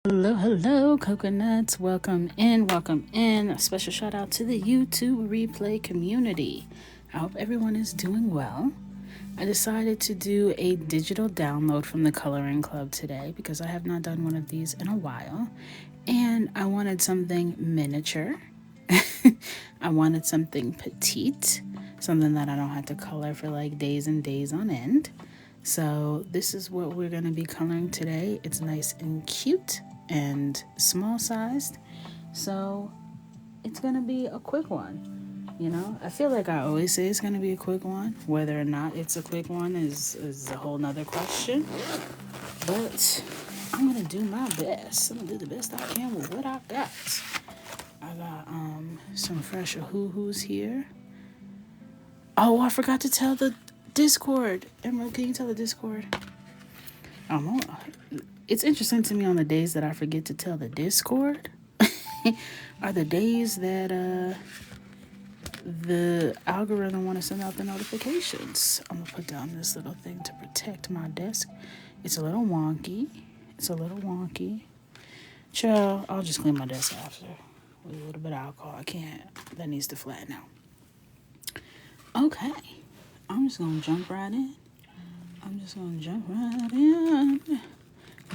Hello, hello, coconuts. Welcome in, welcome in. A special shout out to the YouTube replay community. I hope everyone is doing well. I decided to do a digital download from the Coloring Club today because I have not done one of these in a while. And I wanted something miniature. I wanted something petite, something that I don't have to color for like days and days on end. So this is what we're going to be coloring today. It's nice and cute and small sized. So it's going to be a quick one. You know, I feel like I always say it's going to be a quick one. Whether or not it's a quick one is a whole nother question. But I'm going to do my best. I'm going to do the best I can with what I got. I got some fresh hoo-hoos here. Oh, I forgot to tell the Discord. Emerald, can you tell the Discord? It's interesting to me on the days that I forget to tell the Discord are the days that the algorithm want to send out the notifications. I'm gonna put down this little thing to protect my desk. It's a little wonky. Chill, I'll just clean my desk after with a little bit of alcohol. I can't. That needs to flatten out. Okay, I'm just gonna jump right in.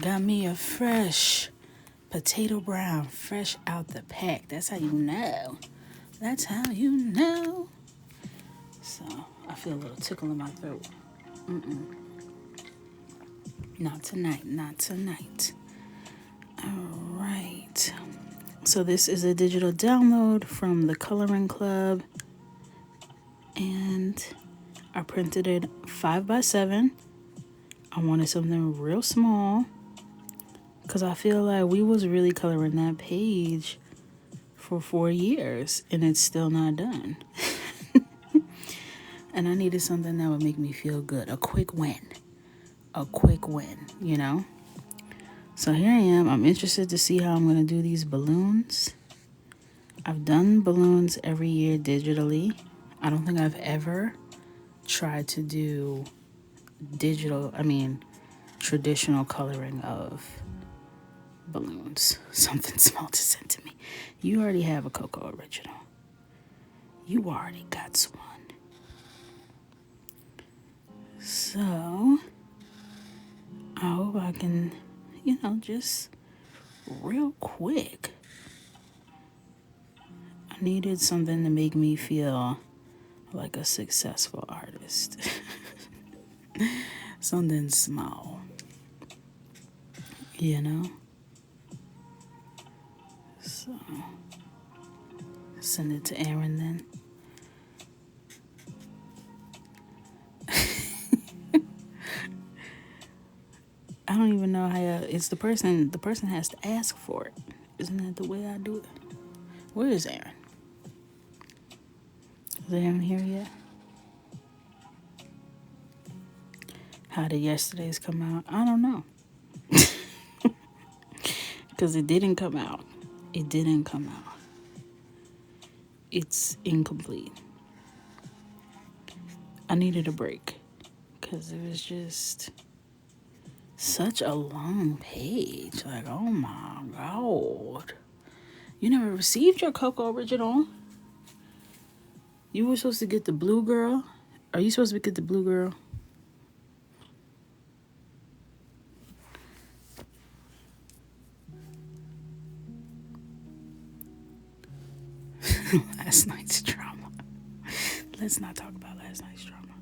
Got me a fresh potato brown, fresh out the pack. That's how you know. So, I feel a little tickle in my throat. Not tonight. Alright. So this is a digital download from the Coloring Club. And I printed it 5x7. I wanted something real small because I feel like we was really coloring that page for 4 years and it's still not done. And I needed something that would make me feel good. A quick win, you know? So here I am. I'm interested to see how I'm going to do these balloons. I've done balloons every year digitally. I don't think I've ever tried to do traditional coloring of balloons. Something small to send to me. You already have a Coco original. You already got one. So, I hope I can, just real quick. I needed something to make me feel like a successful artist. Something small. So, send it to Aaron then. I don't even know how it's the person has to ask for it. Isn't that the way I do it? Where is Aaron? Is Aaron here yet? How did yesterday's come out? I don't know. Because it didn't come out. It's incomplete. I needed a break. Because it was just such a long page. Like, oh my God. You never received your Coco original. You were supposed to get the blue girl. Are you supposed to get the blue girl? Last night's drama. Let's not talk about last night's drama.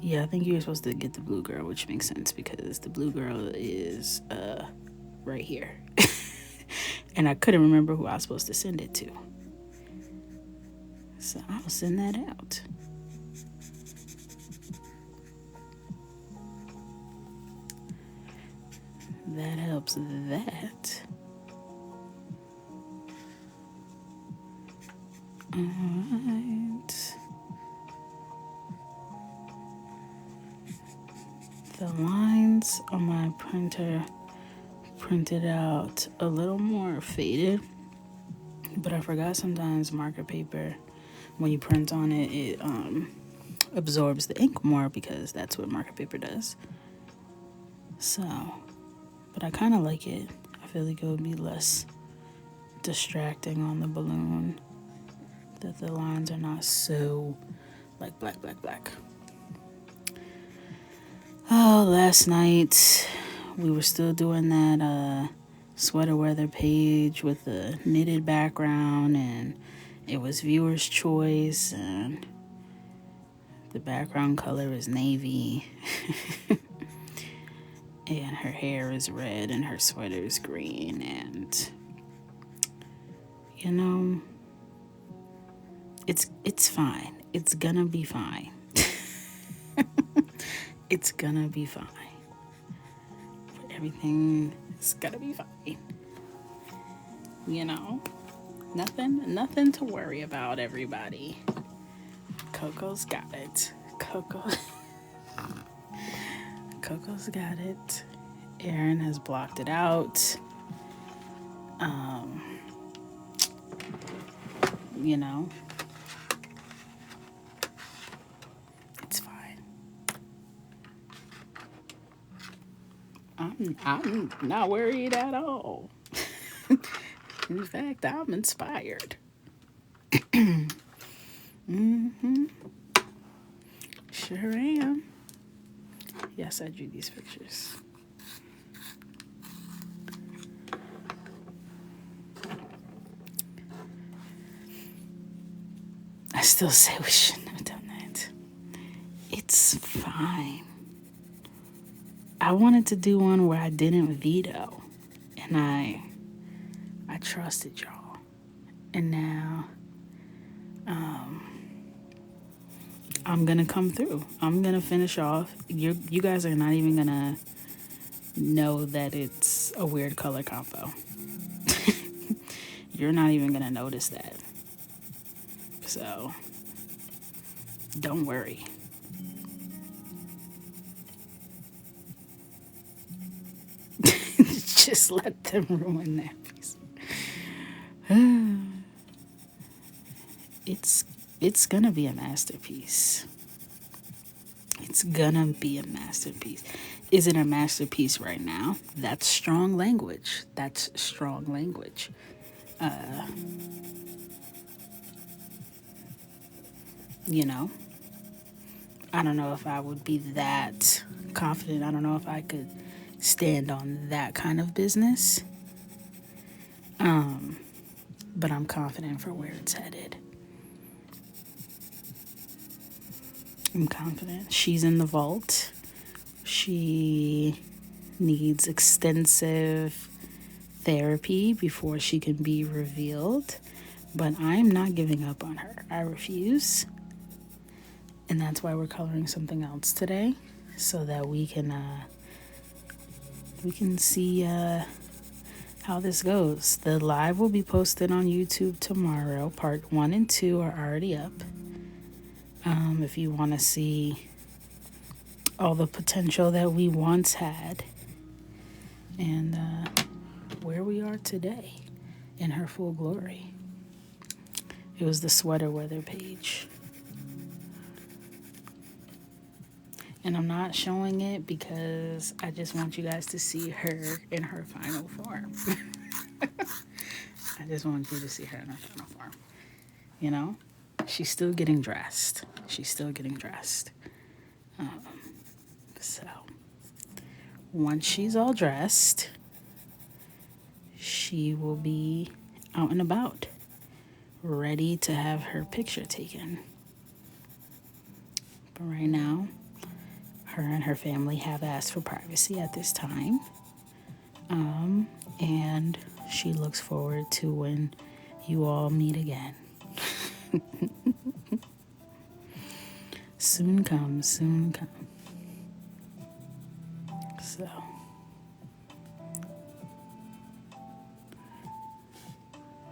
Yeah, I think you were supposed to get the blue girl, which makes sense because the blue girl is right here. And I couldn't remember who I was supposed to send it to. So I'll send that out. That helps that. Alright. The lines on my printer printed out a little more faded, but I forgot sometimes marker paper, when you print on it, it absorbs the ink more because that's what marker paper does. So, but I kind of like it. I feel like it would be less distracting on the balloon, that the lines are not so like black, black, black. Oh, last night we were still doing that sweater weather page with the knitted background, and it was viewer's choice, and the background color is navy. And her hair is red and her sweater is green, and you know, it's fine. It's gonna be fine. It's gonna be fine. Everything is gonna be fine. You know? Nothing to worry about, everybody. Coco's got it. Coco's got it. Aaron has blocked it out. You know, it's fine. I'm not worried at all. In fact, I'm inspired. Sure am. Yes, I drew these pictures. I still say we shouldn't have done that. It's fine. I wanted to do one where I didn't veto, and I trusted y'all. And now I'm gonna come through. I'm gonna finish off. You guys are not even gonna know that it's a weird color combo. You're not even gonna notice that. So don't worry. Just let them ruin that piece. It's gonna be a masterpiece. It's gonna be a masterpiece. Is it a masterpiece right now? That's strong language. That's strong language. You know, I don't know if I would be that confident. I don't know if I could stand on that kind of business. But I'm confident for where it's headed. I'm confident. She's in the vault. She needs extensive therapy before she can be revealed. But I'm not giving up on her. I refuse. And that's why we're coloring something else today, so that we can see how this goes. The live will be posted on YouTube tomorrow. Part 1 and 2 are already up. If you want to see all the potential that we once had, and where we are today in her full glory. It was the sweater weather page. And I'm not showing it because I just want you guys to see her in her final form. I just want you to see her in her final form. You know? She's still getting dressed. So, once she's all dressed, she will be out and about, ready to have her picture taken. But right now, her and her family have asked for privacy at this time. And she looks forward to when you all meet again. Soon come. So,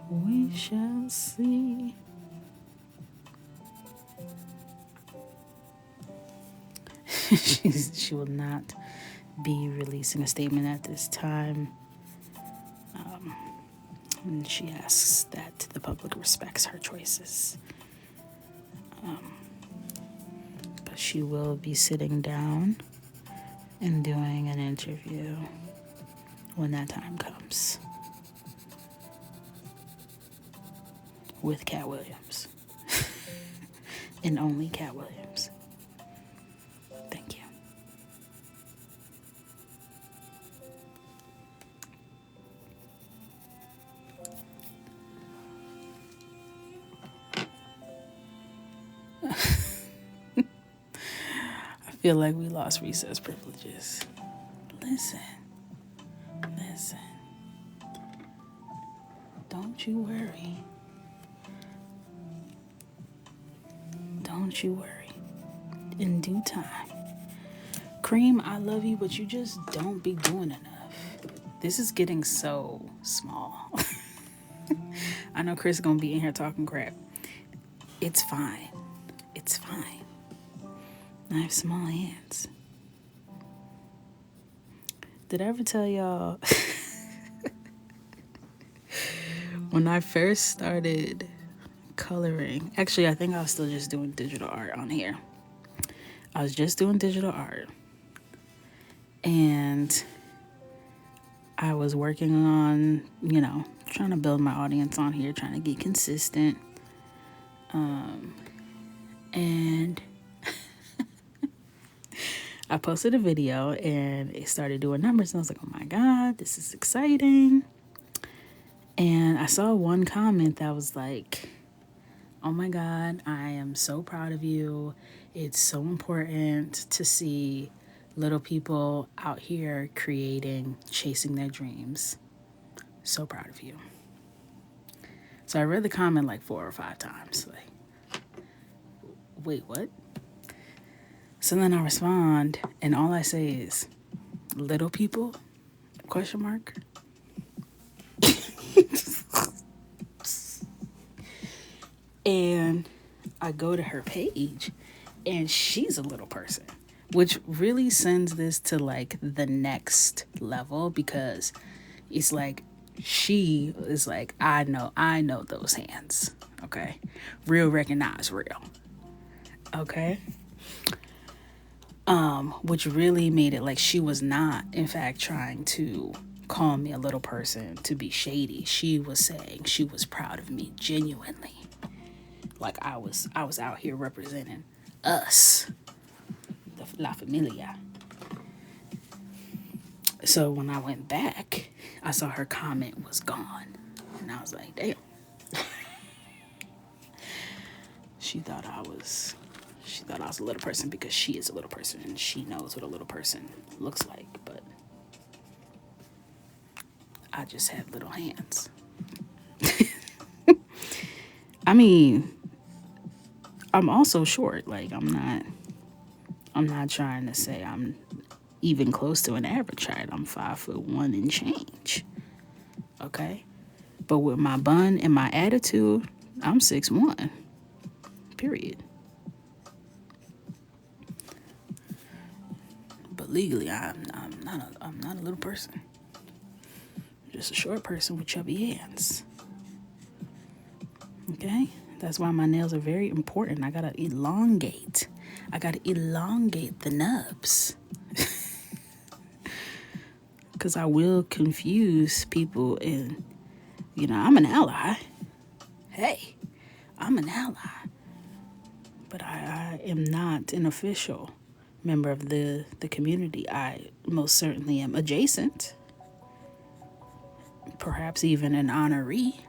we shall see. She will not be releasing a statement at this time. And she asks that the public respects her choices. But she will be sitting down and doing an interview when that time comes with Cat Williams. And only Cat Williams. Thank you. I feel like we lost recess privileges. Listen. Don't you worry. Don't you worry. In due time. Cream, I love you, but you just don't be doing enough. This is getting so small. I know Chris is going to be in here talking crap. It's fine. It's fine. I have small hands. Did I ever tell y'all when I first started coloring? Actually, I think I was still just doing digital art on here. I was just doing digital art. And I was working on, trying to build my audience on here, trying to get consistent. And I posted a video and it started doing numbers. And I was like, oh my God, this is exciting. And I saw one comment that was like, oh my God, I am so proud of you. It's so important to see little people out here creating, chasing their dreams. So proud of you. So I read the comment like 4 or 5 times. Like, wait, what? So then I respond, and all I say is, little people? ? And I go to her page, and she's a little person, which really sends this to like the next level, because it's like she is like, I know those hands. Okay. Real recognize real. Okay. Which really made it like she was not, in fact, trying to call me a little person to be shady. She was saying she was proud of me genuinely. Like I was out here representing us, the La Familia. So when I went back, I saw her comment was gone. And I was like, damn. She thought I was a little person because she is a little person and she knows what a little person looks like, but I just have little hands. I mean, I'm also short. Like I'm not trying to say I'm even close to an average height. I'm 5'1" and change. Okay? But with my bun and my attitude, I'm 6'1". Period. But legally, I'm not a little person. I'm just a short person with chubby hands. Okay? That's why my nails are very important. I gotta elongate the nubs. Because I will confuse people, and, I'm an ally. Hey, I'm an ally. But I am not an official member of the community. I most certainly am adjacent. Perhaps even an honoree.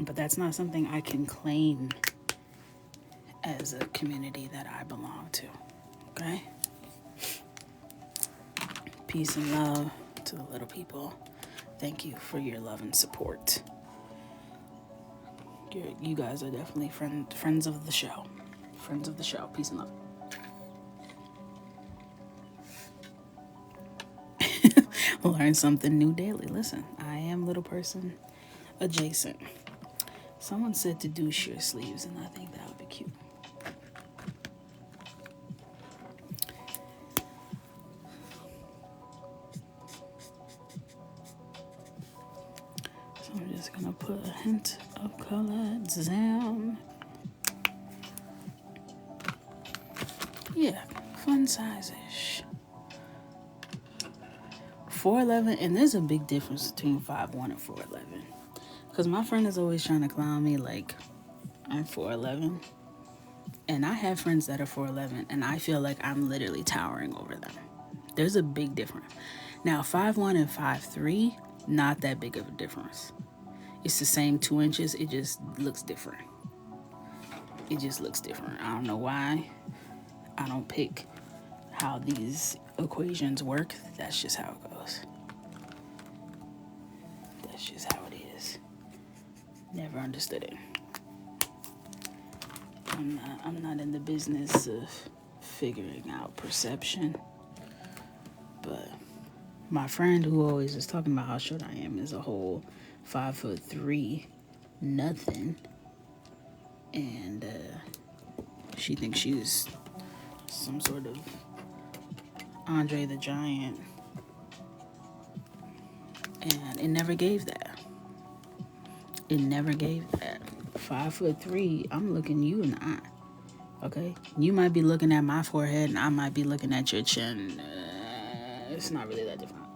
But that's not something I can claim as a community that I belong to. Okay? Peace and love to the little people. Thank you for your love and support. You guys are definitely friends of the show. Friends of the show. Peace and love. Learn something new daily. Listen, I am little person adjacent. Someone said to do sheer sleeves, and I think that would be cute. So I'm just gonna put a hint of color down. Yeah, fun size-ish. 4'11", and there's a big difference between 5'1" and 4'11". Because my friend is always trying to clown me like I'm 4'11". And I have friends that are 4'11", and I feel like I'm literally towering over them. There's a big difference. Now, 5'1" and 5'3", not that big of a difference. It's the same 2 inches. It just looks different. It just looks different. I don't know why. I don't pick how these equations work. That's just how it goes. That's just how it is. Never understood it. I'm not in the business of figuring out perception. But my friend who always is talking about how short I am is a whole 5'3" nothing. And she thinks she's some sort of Andre the Giant. And it never gave that. It never gave that. 5'3", I'm looking you in the eye. Okay? You might be looking at my forehead and I might be looking at your chin. It's not really that different.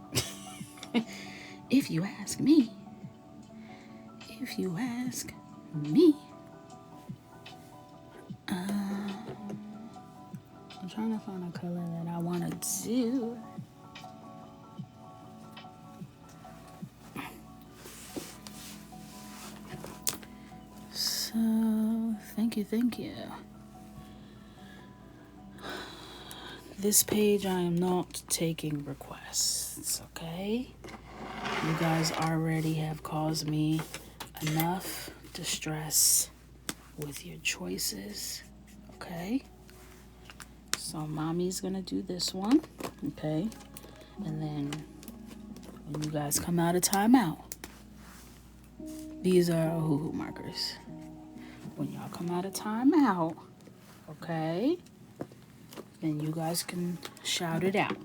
If you ask me. If you ask me. I'm trying to find a color that I want to do. So, thank you. This page, I am not taking requests, okay? You guys already have caused me enough distress with your choices, okay? So mommy's gonna do this one, okay? And then when you guys come out of timeout, these are our hoo-hoo markers. When y'all come out of timeout, okay? Then you guys can shout it out,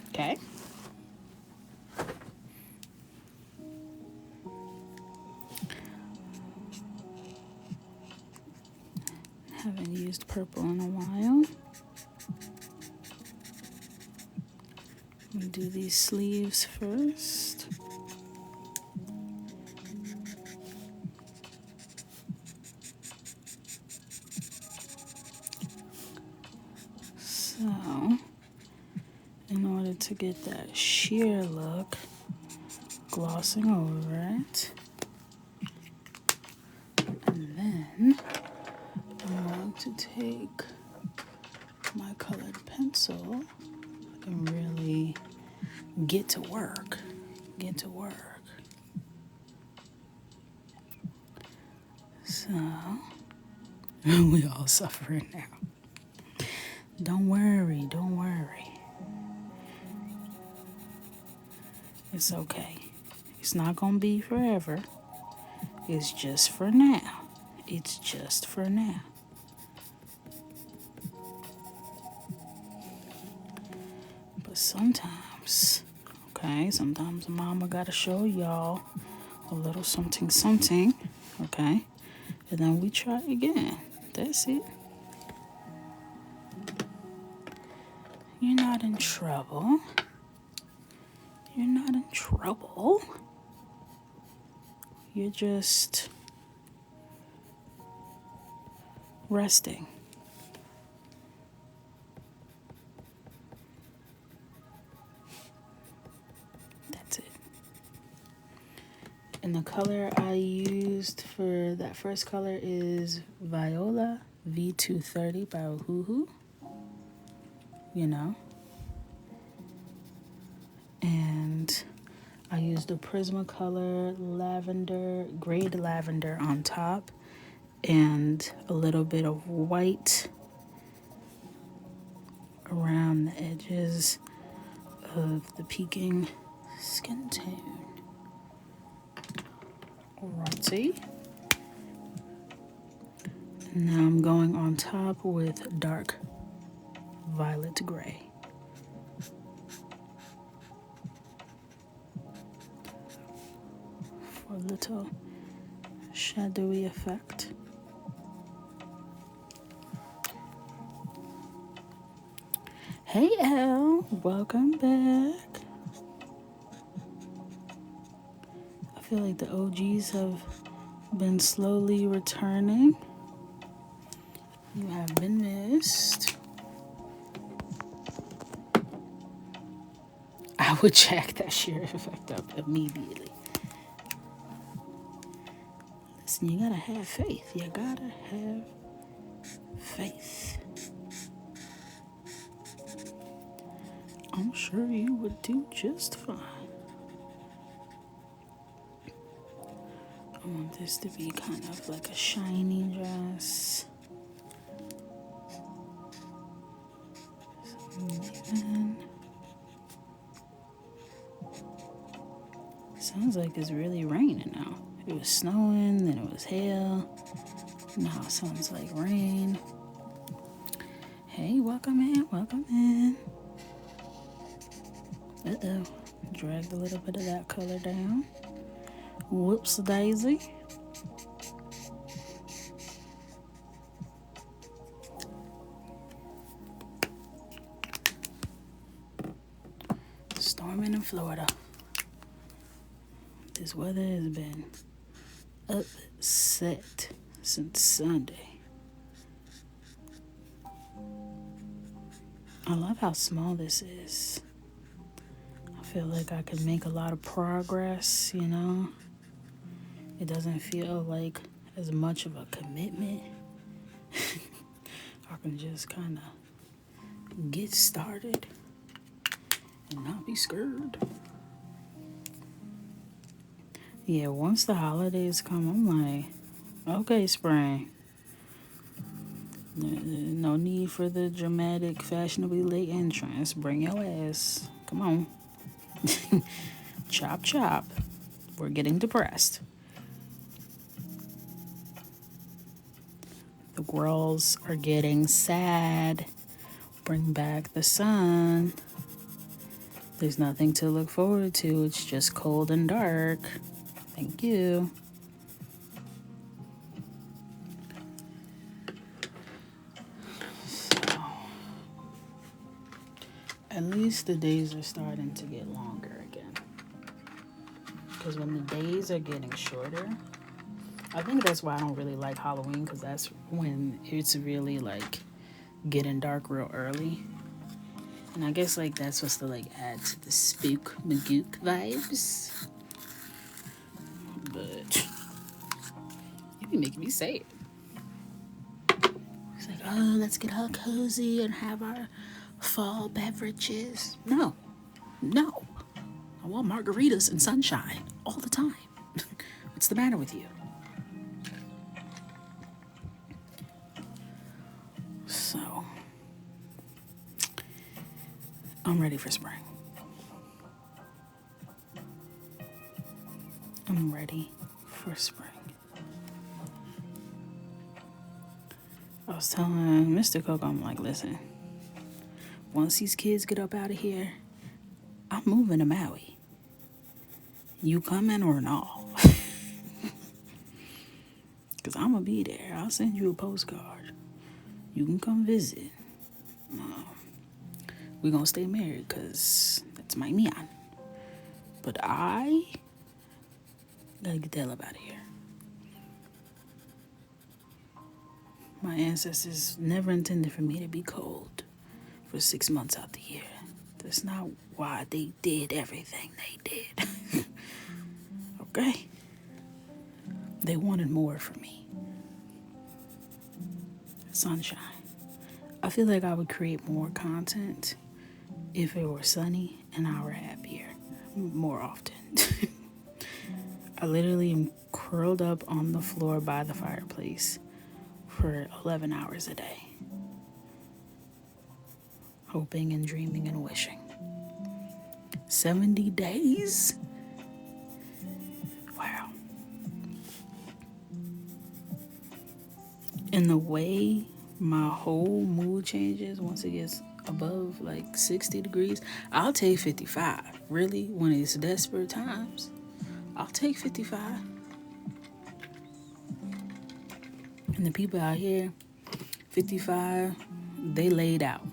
okay? Haven't used purple in a while. Let me do these sleeves first. So, in order to get that sheer look, glossing over it. And then I'm going to take my colored pencil and really get to work. So, we all suffering now. Don't worry. It's okay. It's not gonna be forever. It's just for now. But sometimes mama gotta show y'all a little something, okay? And then we try again. That's it. You're not in trouble. You're just resting. That's it. And the color I used for that first color is Viola V230 by Hoo-Hoo. You know. And I used the Prismacolor lavender, grade lavender on top, and a little bit of white around the edges of the peaking skin tone. Alrighty. Now I'm going on top with dark violet gray. For a little shadowy effect. Hey Elle, welcome back. I feel like the OGs have been slowly returning. You have been missed. I would check that share effect up immediately. Listen, you gotta have faith. You gotta have faith. I'm sure you would do just fine. I want this to be kind of like a shiny dress. Even. Sounds like it's really raining now. It was snowing, then it was hail. Now it sounds like rain. Hey, welcome in, welcome in. Uh-oh, dragged a little bit of that color down. Whoops daisy. Storming in Florida. This weather has been upset since Sunday. I love how small this is. I feel like I can make a lot of progress, you know? It doesn't feel like as much of a commitment. I can just kind of get started and not be scared. Yeah, once the holidays come, I'm like, okay, spring. No need for the dramatic, fashionably late entrance. Bring your ass. Come on. Chop, chop. We're getting depressed. The girls are getting sad. Bring back the sun. There's nothing to look forward to. It's just cold and dark. Thank you. So, at least the days are starting to get longer again. Because when the days are getting shorter, I think that's why I don't really like Halloween, because that's when it's really like getting dark real early. And I guess like that's supposed to like add to the spook magook vibes. But you be making me say it. It's like, oh, let's get all cozy and have our fall beverages. No. I want margaritas and sunshine all the time. What's the matter with you? So, I'm ready for spring. I'm ready for spring. I was telling Mr. Coco, I'm like, listen, once these kids get up out of here, I'm moving to Maui. You coming or no? Because I'm going to be there. I'll send you a postcard. You can come visit. We're going to stay married because that's my man. But I got to get the hell up out of here. My ancestors never intended for me to be cold for 6 months out the year. That's not why they did everything they did. Okay? They wanted more for me. Sunshine. I feel like I would create more content if it were sunny and I were happier more often. I literally am curled up on the floor by the fireplace for 11 hours a day, hoping and dreaming and wishing. 70 days? Wow. And the way my whole mood changes once it gets above like 60 degrees, I'll take 55. Really, when it's desperate times, I'll take 55. And the people out here, 55, they laid out.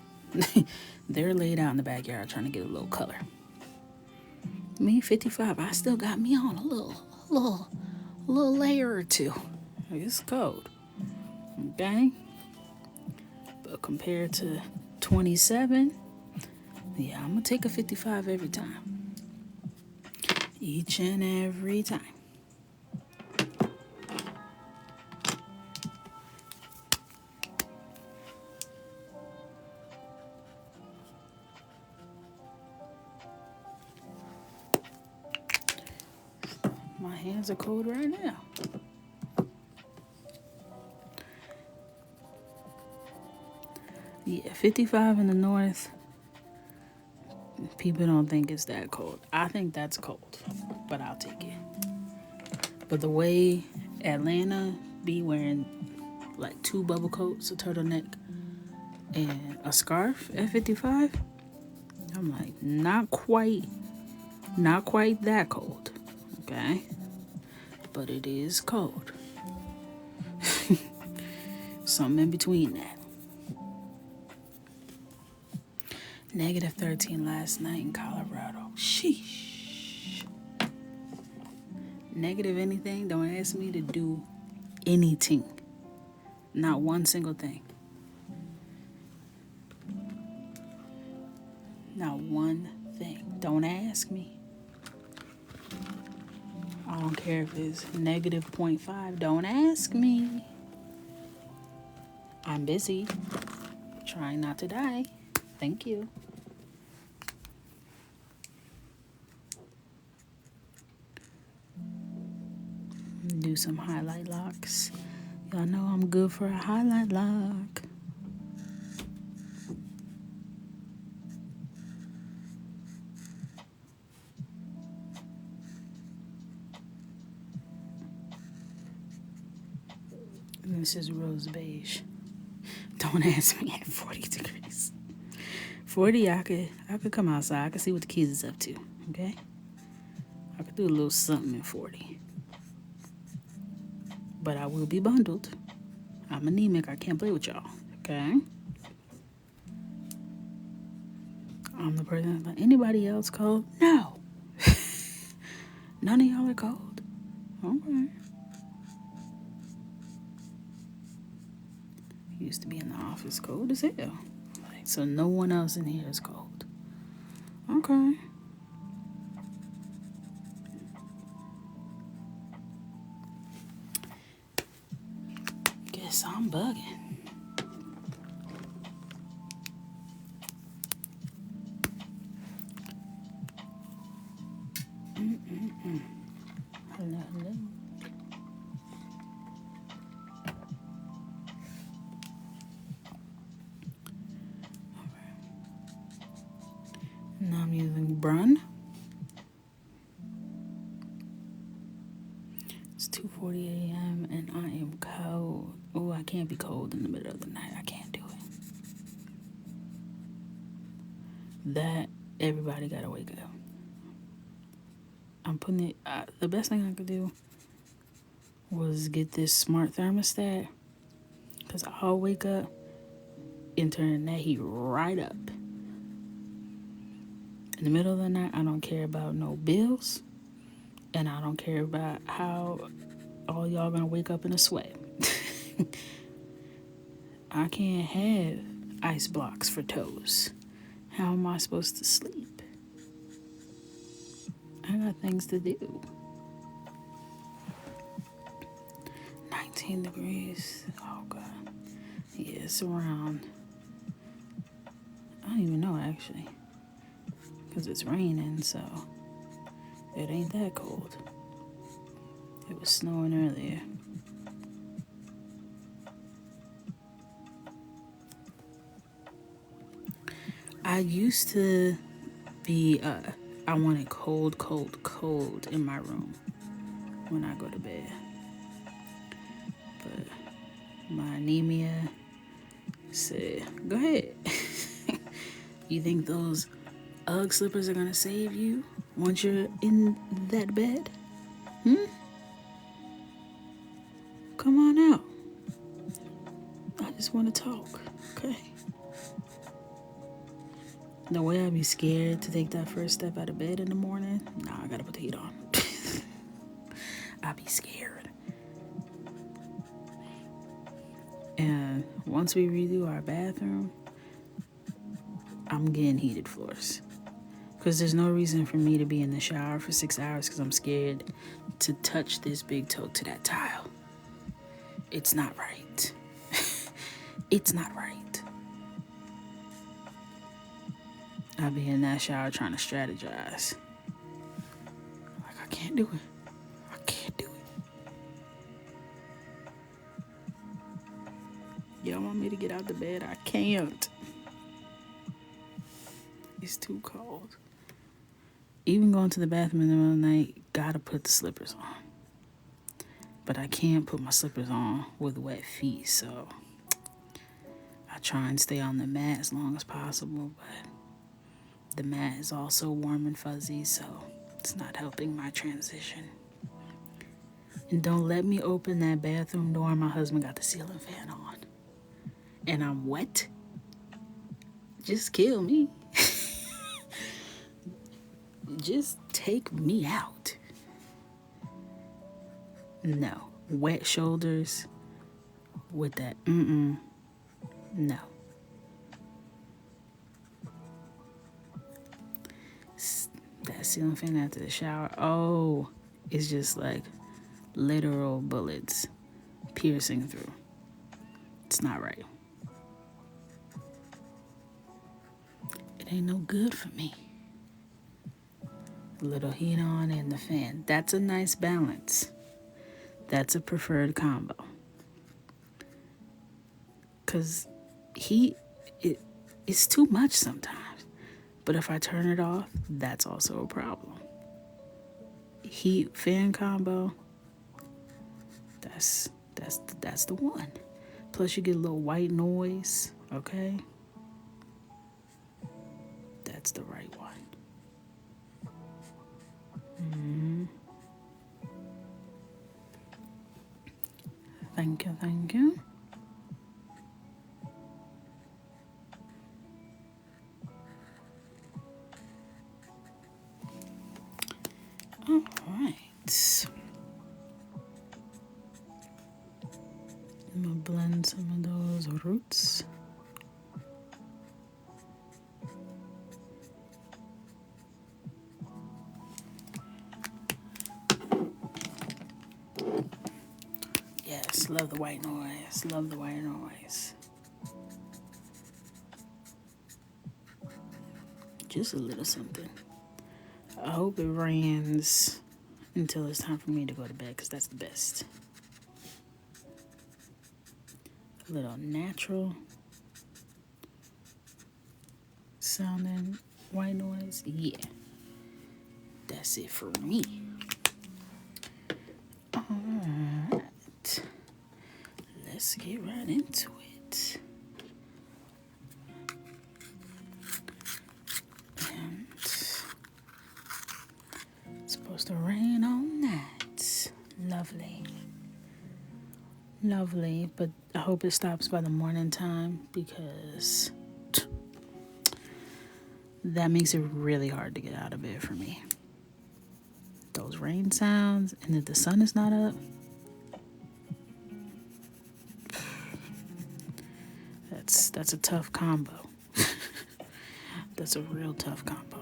They're laid out in the backyard trying to get a little color. Me, 55, I still got me on a little layer or two. It's cold. Okay? But compared to 27, yeah, I'm gonna take a 55 every time. Each and every time. My hands are cold right now. Yeah, 55 in the north. People don't think it's that cold. I think that's cold, but I'll take it. But the way Atlanta be wearing like 2 bubble coats, a turtleneck, and a scarf at 55, I'm like, not quite that cold, okay? But it is cold. Something in between that. Negative 13 last night in Colorado. Sheesh. Negative anything, don't ask me to do anything. Not one single thing. Not one thing. Don't ask me. I don't care if it's negative 0.5. Don't ask me. I'm busy. Trying not to die. Thank you. Do some highlight locks. Y'all know I'm good for a highlight lock. And this is rose beige. Don't ask me at 40 degrees. 40, I could come outside. I could see what the kids is up to. Okay? I could do a little something at 40. But I will be bundled. I'm anemic. I can't play with y'all. Okay? I'm the person that's like, anybody else cold? No. None of y'all are cold. Okay. Used to be in the office cold as hell. Like, so no one else in here is cold. Okay. Guess I'm bugging. Hello. Now I'm using Brun. It's 2:40 a.m. and I am cold. Oh, I can't be cold in the middle of the night. I can't do it. That everybody gotta wake up. I'm putting it. The best thing I could do was get this smart thermostat, because I'll wake up and turn that heat right up. In the middle of the night, I don't care about no bills, and I don't care about how all y'all gonna wake up in a sweat. I can't have ice blocks for toes. How am I supposed to sleep? I got things to do. 19 degrees. Oh, God. Yeah, it's around. I don't even know, actually. Because it's raining, so it ain't that cold. It was snowing earlier. I used to be, I want it cold, cold, cold in my room when I go to bed. But my anemia said, go ahead. You think those Ugg slippers are gonna save you once you're in that bed? Come on out. I just want to talk, okay? The way I be scared to take that first step out of bed in the morning, nah, I gotta put the heat on. I be scared. And once we redo our bathroom, I'm getting heated floors. Because there's no reason for me to be in the shower for 6 hours because I'm scared to touch this big toe to that tile. It's not right. It's not right. I'll be in that shower trying to strategize. Like, I can't do it. I can't do it. Y'all want me to get out the bed? I can't. It's too cold. Even going to the bathroom in the middle of the night, gotta put the slippers on. But I can't put my slippers on with wet feet, so I try and stay on the mat as long as possible, but the mat is also warm and fuzzy, so it's not helping my transition. And don't let me open that bathroom door. My husband got the ceiling fan on. And I'm wet. Just kill me. Just take me out. No. Wet shoulders with that. No. That ceiling fan after the shower. Oh, it's just like literal bullets piercing through. It's not right. It ain't no good for me. A little heat on and the fan. That's a nice balance. That's a preferred combo. Because it's too much sometimes. But if I turn it off, that's also a problem. Heat fan combo, that's the one. Plus you get a little white noise, okay? That's the right one. Thank you. All right. I'm gonna blend some of those roots. Yes, love the white noise. Love the white noise. Just a little something. I hope it rains until it's time for me to go to bed, because that's the best. A little natural sounding white noise. Yeah. That's it for me. Alright. Let's get right into it. And it's supposed to rain all night. Lovely, but I hope it stops by the morning time, because that makes it really hard to get out of bed for me. Those rain sounds, and if the sun is not up, that's a tough combo. That's a real tough combo.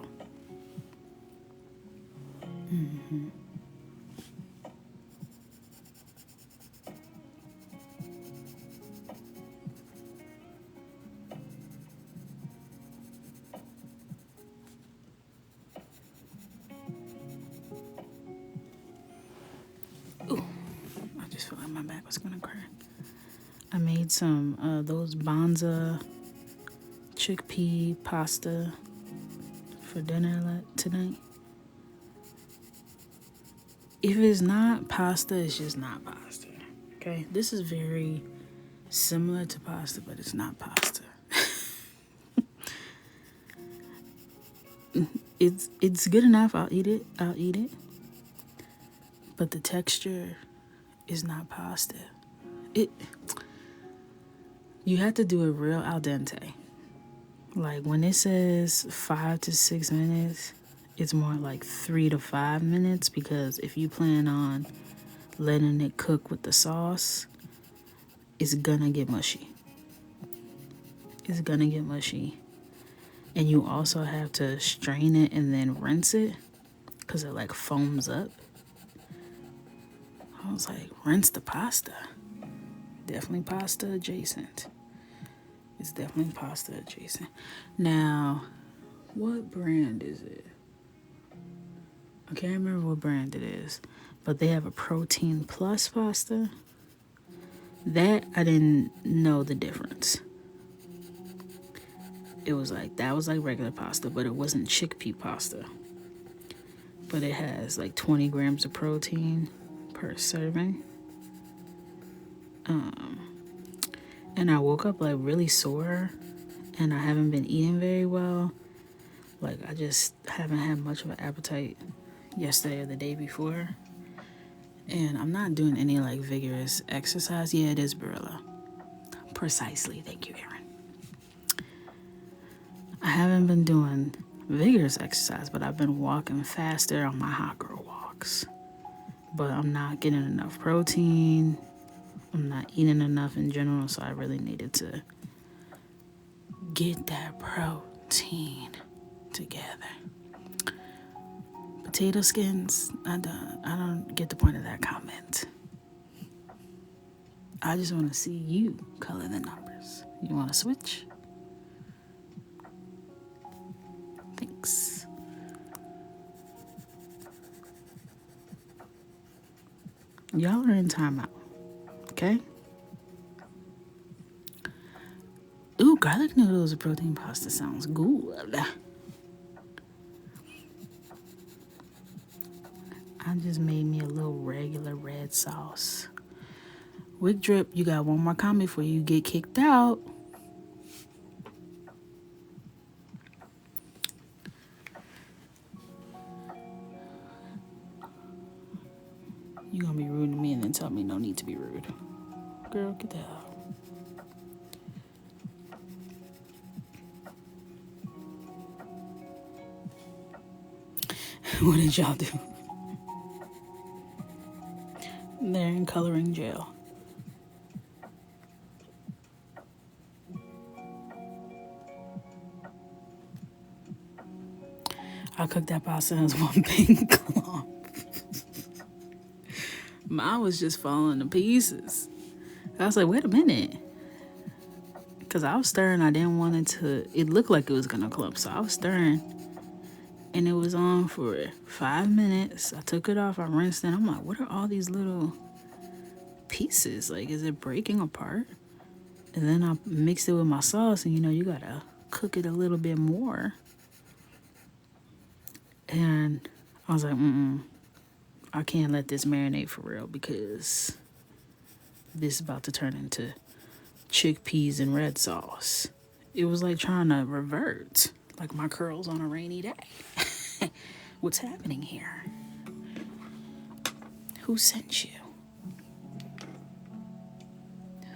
Ooh, I just felt like my back was gonna crack. I made some those Bonza chickpea pasta for dinner tonight. If it's not pasta, it's just not pasta. Okay? This is very similar to pasta, but it's not pasta. It's good enough. I'll eat it. But the texture is not pasta. You have to do it real al dente. Like when it says 5 to 6 minutes, it's more like 3 to 5 minutes, because if you plan on letting it cook with the sauce, it's gonna get mushy. It's gonna get mushy. And you also have to strain it and then rinse it, because it like foams up. I was like, rinse the pasta. Definitely pasta adjacent. It's definitely pasta adjacent. Now, what brand is it? I can't remember what brand it is, but they have a protein plus pasta. That I didn't know the difference. It was like, that was like regular pasta, but it wasn't chickpea pasta. But it has like 20 grams of protein per serving. And I woke up like really sore, and I haven't been eating very well. Like I just haven't had much of an appetite yesterday or the day before. And I'm not doing any like vigorous exercise. Yeah, it is Barilla. Precisely. Thank you, Aaron. I haven't been doing vigorous exercise, but I've been walking faster on my hot girl walks. But I'm not getting enough protein. I'm not eating enough in general, so I really needed to get that protein together. Potato skins, I don't get the point of that comment. I just want to see you color the numbers. You want to switch? Thanks. Y'all are in timeout, okay? Ooh, garlic noodles with protein pasta sounds good. I just made me a little regular red sauce. Wick Drip, you got one more comment before you get kicked out. You gonna be rude to me and then tell me no need to be rude. Girl, get the hell out. What did y'all do? They're in coloring jail. I cooked that pasta as one big clump. Mine was just falling to pieces. I was like, wait a minute. Because I was stirring. I didn't want it to... It looked like it was going to clump. So I was stirring. And it was on for 5 minutes. I took it off. I rinsed it. I'm like, what are all these little pieces? Like, is it breaking apart? And then I mixed it with my sauce. And, you got to cook it a little bit more. And I was like, I can't let this marinate for real, because this is about to turn into chickpeas and red sauce. It was like trying to revert, like my curls on a rainy day. What's happening here? Who sent you?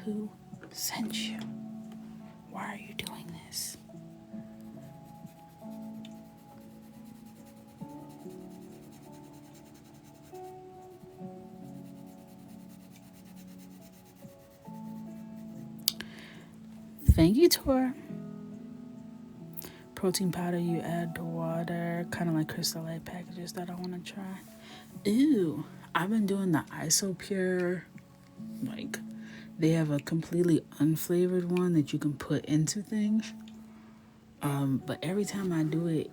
Who sent you? Why are you doing this? Thank you, Tor. Protein powder you add to water, kind of like Crystal Light packages that I want to try. Ew, I've been doing the Isopure, like, they have a completely unflavored one that you can put into things. But every time I do it,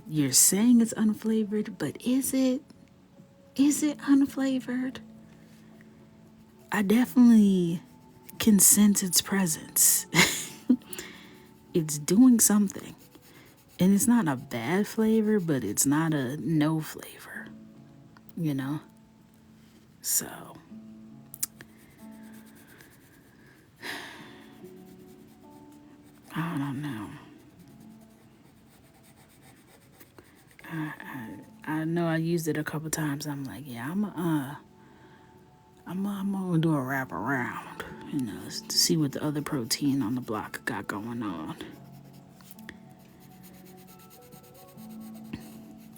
you're saying it's unflavored, but is it? Is it unflavored? I definitely can sense its presence. It's doing something. And it's not a bad flavor, but it's not a no flavor. So. I don't know. I know I used it a couple times. I'm like, yeah, I'm gonna do a wrap around to see what the other protein on the block got going on.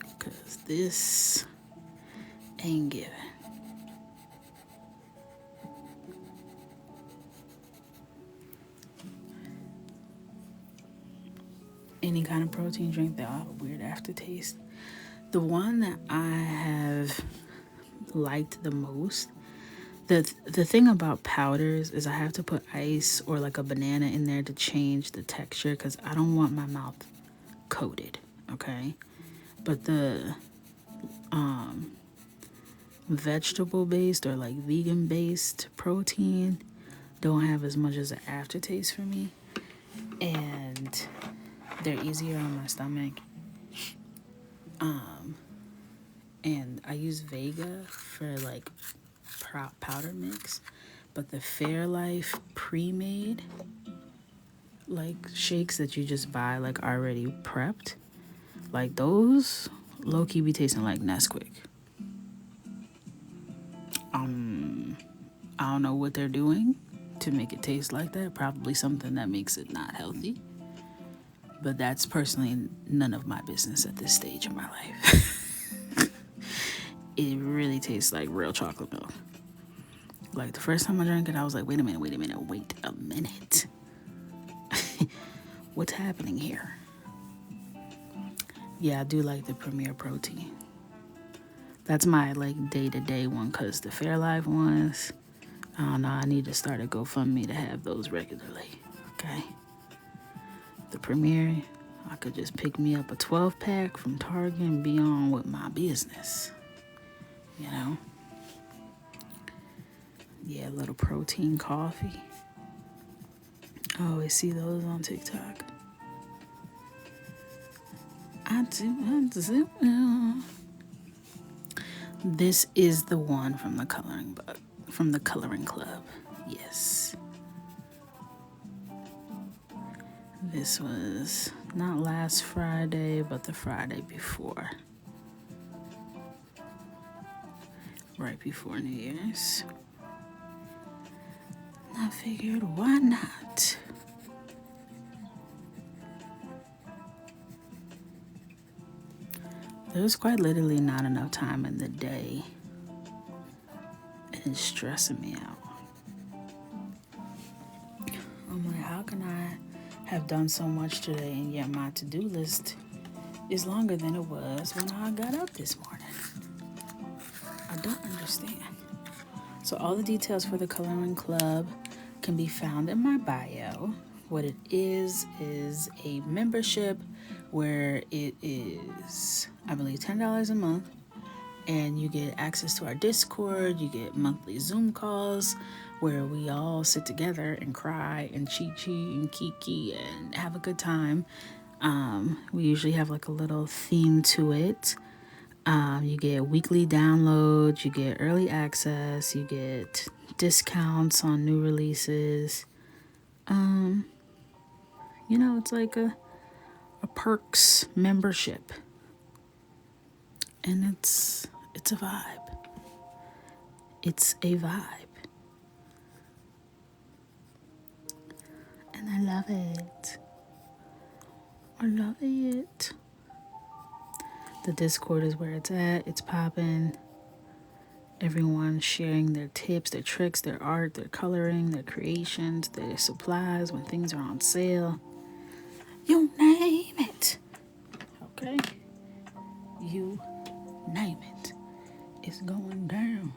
Because this ain't giving. Any kind of protein drink, they'll have a weird aftertaste. The one that I have liked the most, the thing about powders is I have to put ice or like a banana in there to change the texture because I don't want my mouth coated, okay? But the vegetable based or like vegan based protein don't have as much as an aftertaste for me, and they're easier on my stomach. And I use Vega for like powder mix, but the Fairlife pre-made like shakes that you just buy like already prepped, like those low-key be tasting like Nesquik. I don't know what they're doing to make it taste like that. Probably something that makes it not healthy. But that's personally none of my business at this stage of my life. It really tastes like real chocolate milk. Like the first time I drank it, I was like, wait a minute. What's happening here? Yeah, I do like the Premier Protein. That's my like day-to-day one, because the Fairlife ones, I don't know, I need to start a GoFundMe to have those regularly, okay? The Premier, I could just pick me up a 12-pack from Target and be on with my business, you know? Yeah, a little protein coffee. I always see those on TikTok. I do. This is the one from the coloring club. Yes. This was not last Friday, but the Friday before. Right before New Year's. I figured, why not? There's quite literally not enough time in the day, and it's stressing me out. I'm like, how can I have done so much today and yet my to-do list is longer than it was when I got up this morning? I don't understand. So all the details for the Coloring Club can be found in my bio. What it is a membership where it is, I believe, $10 a month, and you get access to our Discord. You get monthly Zoom calls where we all sit together and cry and cheat and kiki and have a good time. We usually have like a little theme to it. You get weekly downloads, you get early access, you get discounts on new releases. It's like a perks membership, and it's a vibe. It's a vibe, and I love it. The Discord is where it's at. It's popping. Everyone sharing their tips, their tricks, their art, their coloring, their creations, their supplies when things are on sale. You name it. Okay? You name it. It's going down.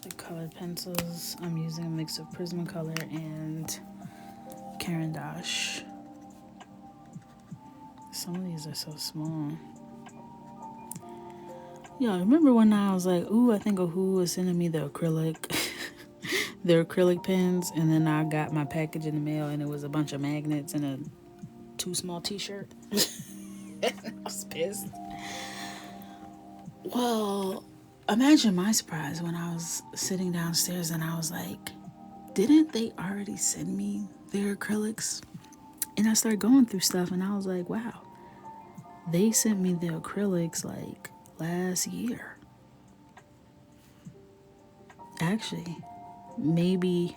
The colored pencils, I'm using a mix of Prismacolor and Caran d'Ache. Some of these are so small. Yeah, remember when I was like, I think Who was sending me the acrylic pens, and then I got my package in the mail and it was a bunch of magnets and a too small t-shirt. I was pissed. Well, imagine my surprise when I was sitting downstairs and I was like, didn't they already send me their acrylics? And I started going through stuff and I was like, wow, they sent me the acrylics like last year. Actually, maybe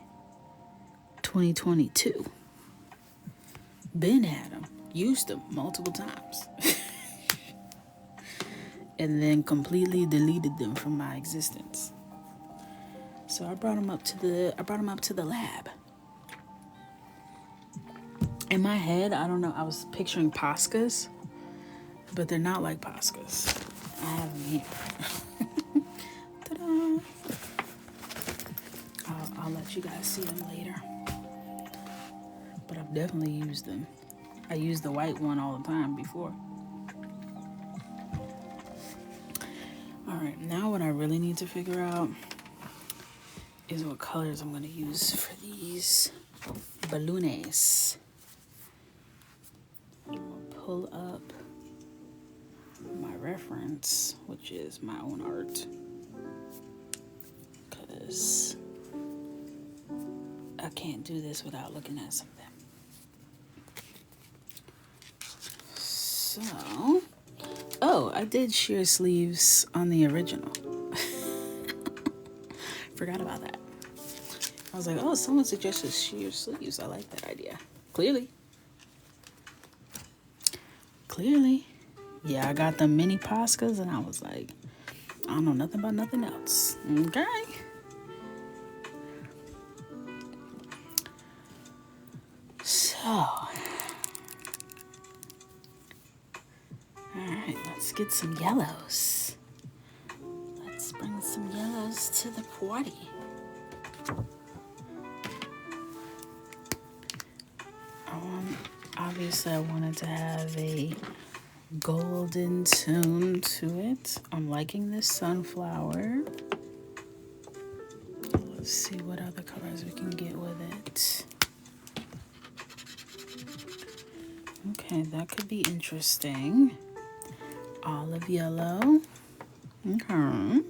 2022. Been had them, used them multiple times, and then completely deleted them from my existence. So I brought them up to the lab. In my head, I don't know, I was picturing Poscas, but they're not like Poscas. I have them here. Ta-da! I'll let you guys see them later. But I've definitely used them. I used the white one all the time before. Alright, now what I really need to figure out is what colors I'm going to use for these balloons. I'm going to pull up my reference, which is my own art, because I can't do this without looking at something. So, I did sheer sleeves on the original. Forgot about that. I was like, someone suggested sheer sleeves. I like that idea. Clearly. Yeah, I got the mini Poscas and I was like, I don't know nothing about nothing else. Okay. So, alright, let's get some yellows. Let's bring some yellows to the party. Obviously, I wanted to have a golden tone to it. I'm liking this sunflower. Let's see what other colors we can get with it. Okay, that could be interesting. Olive yellow. Okay.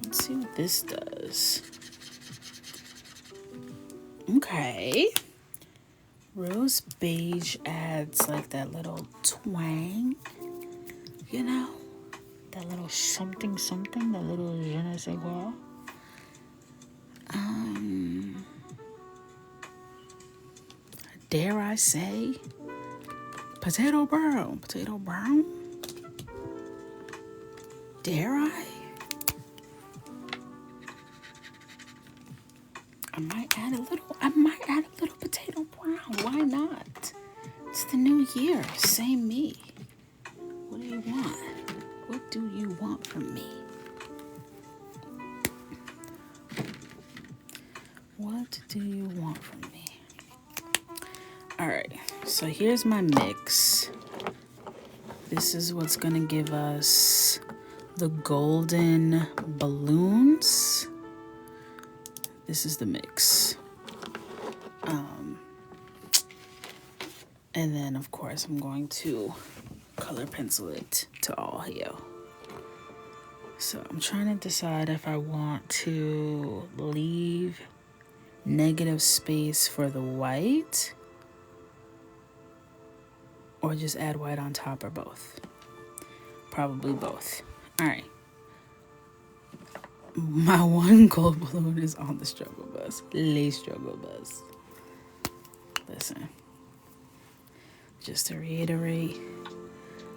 Let's see what this does. Okay. Rose beige adds like that little twang, you know? That little something, that little je ne sais quoi. Dare I say, potato brown. Dare I? I might add a little potato brown. Why not? It's the new year. Same me. What do you want? What do you want from me? What do you want from me? Alright, so here's my mix. This is what's gonna give us the golden balloons. This is the mix. And then, of course, I'm going to color pencil it to all yellow. So I'm trying to decide if I want to leave negative space for the white or just add white on top, or both. Probably both. All right. My one gold balloon is on the struggle bus. Les struggle bus. Listen. Just to reiterate,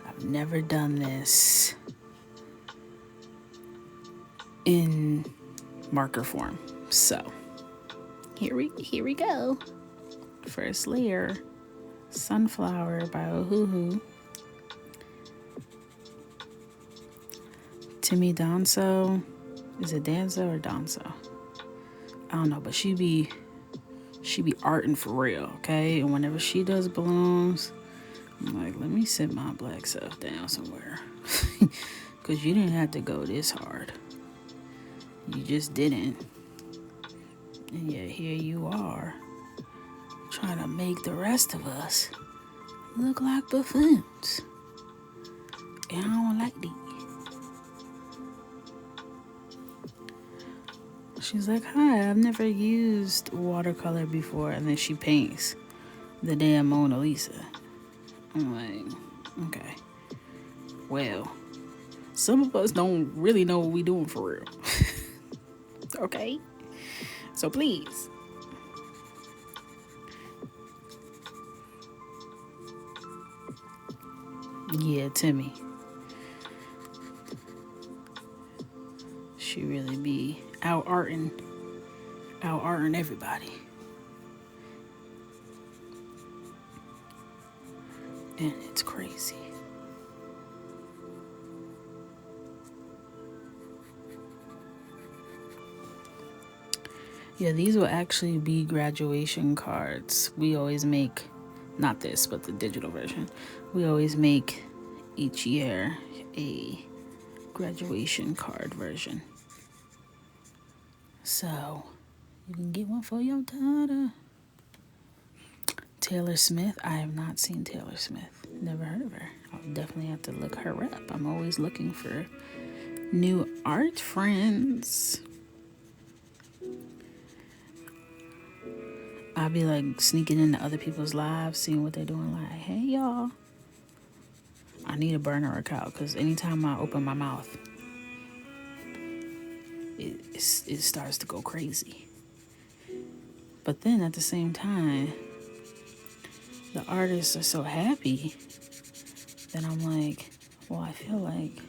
I've never done this in marker form. So, here we go. First layer, Sunflower by Ohuhu. Timmy Danso. Is it Danso or Danso? I don't know, but she be arting for real, okay? And whenever she does balloons, I'm like, let me sit my black self down somewhere. Because you didn't have to go this hard. You just didn't. And yet here you are, trying to make the rest of us look like buffoons. And I don't like these. She's like, hi, I've never used watercolor before. And then she paints the damn Mona Lisa. I'm like, Okay. Well, some of us don't really know what we doing for real. Okay? So please. Yeah, Timmy. She really be out arting everybody. And it's crazy. Yeah, these will actually be graduation cards. We always make, not this, but the digital version. We always make each year a graduation card version. So you can get one for your daughter. Taylor Smith. I have not seen Taylor Smith. Never heard of her. I'll definitely have to look her up. I'm always looking for new art friends. I'll be like sneaking into other people's lives, seeing what they're doing. Like, hey y'all, I need a burner account because anytime I open my mouth, it starts to go crazy. But then at the same time, the artists are so happy that I'm like, well, I feel like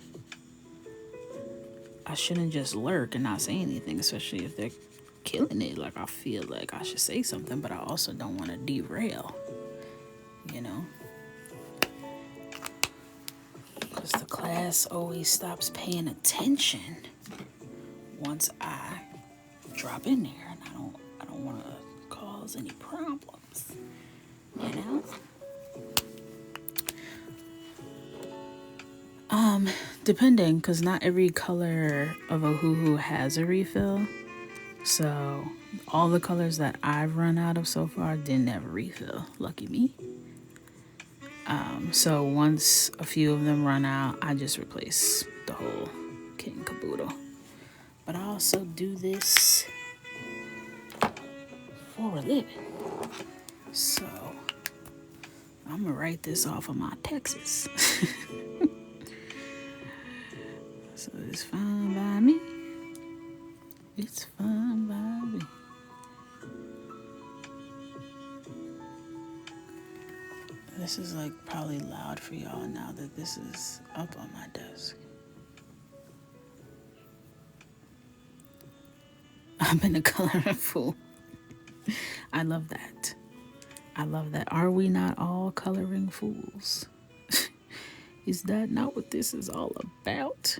I shouldn't just lurk and not say anything, especially if they're killing it. Like, I feel like I should say something, but I also don't want to derail, you know? Because the class always stops paying attention once I drop in there, and I don't want to cause any problems, you know? Depending, because not every color of a hoo-hoo has a refill. So all the colors that I've run out of so far didn't have a refill. Lucky me. So once a few of them run out, I just replace the whole kit and caboodle. But I also do this for a living. So I'm going to write this off of my Texas. So it's fine by me. It's fine by me. This is like probably loud for y'all now that this is up on my desk. I've been a coloring fool. I love that. I love that. Are we not all coloring fools? Is that not what this is all about?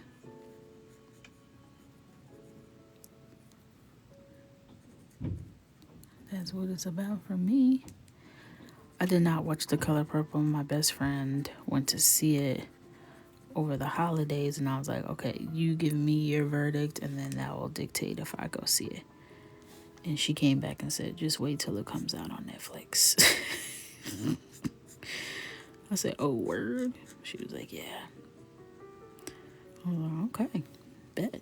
That's what it's about for me. I did not watch The Color Purple. My best friend went to see it over the holidays, and I was like, okay, you give me your verdict, and then that will dictate if I go see it. And she came back and said, just wait till it comes out on Netflix. I said, oh, word? She was like, yeah. I was like, okay, bet.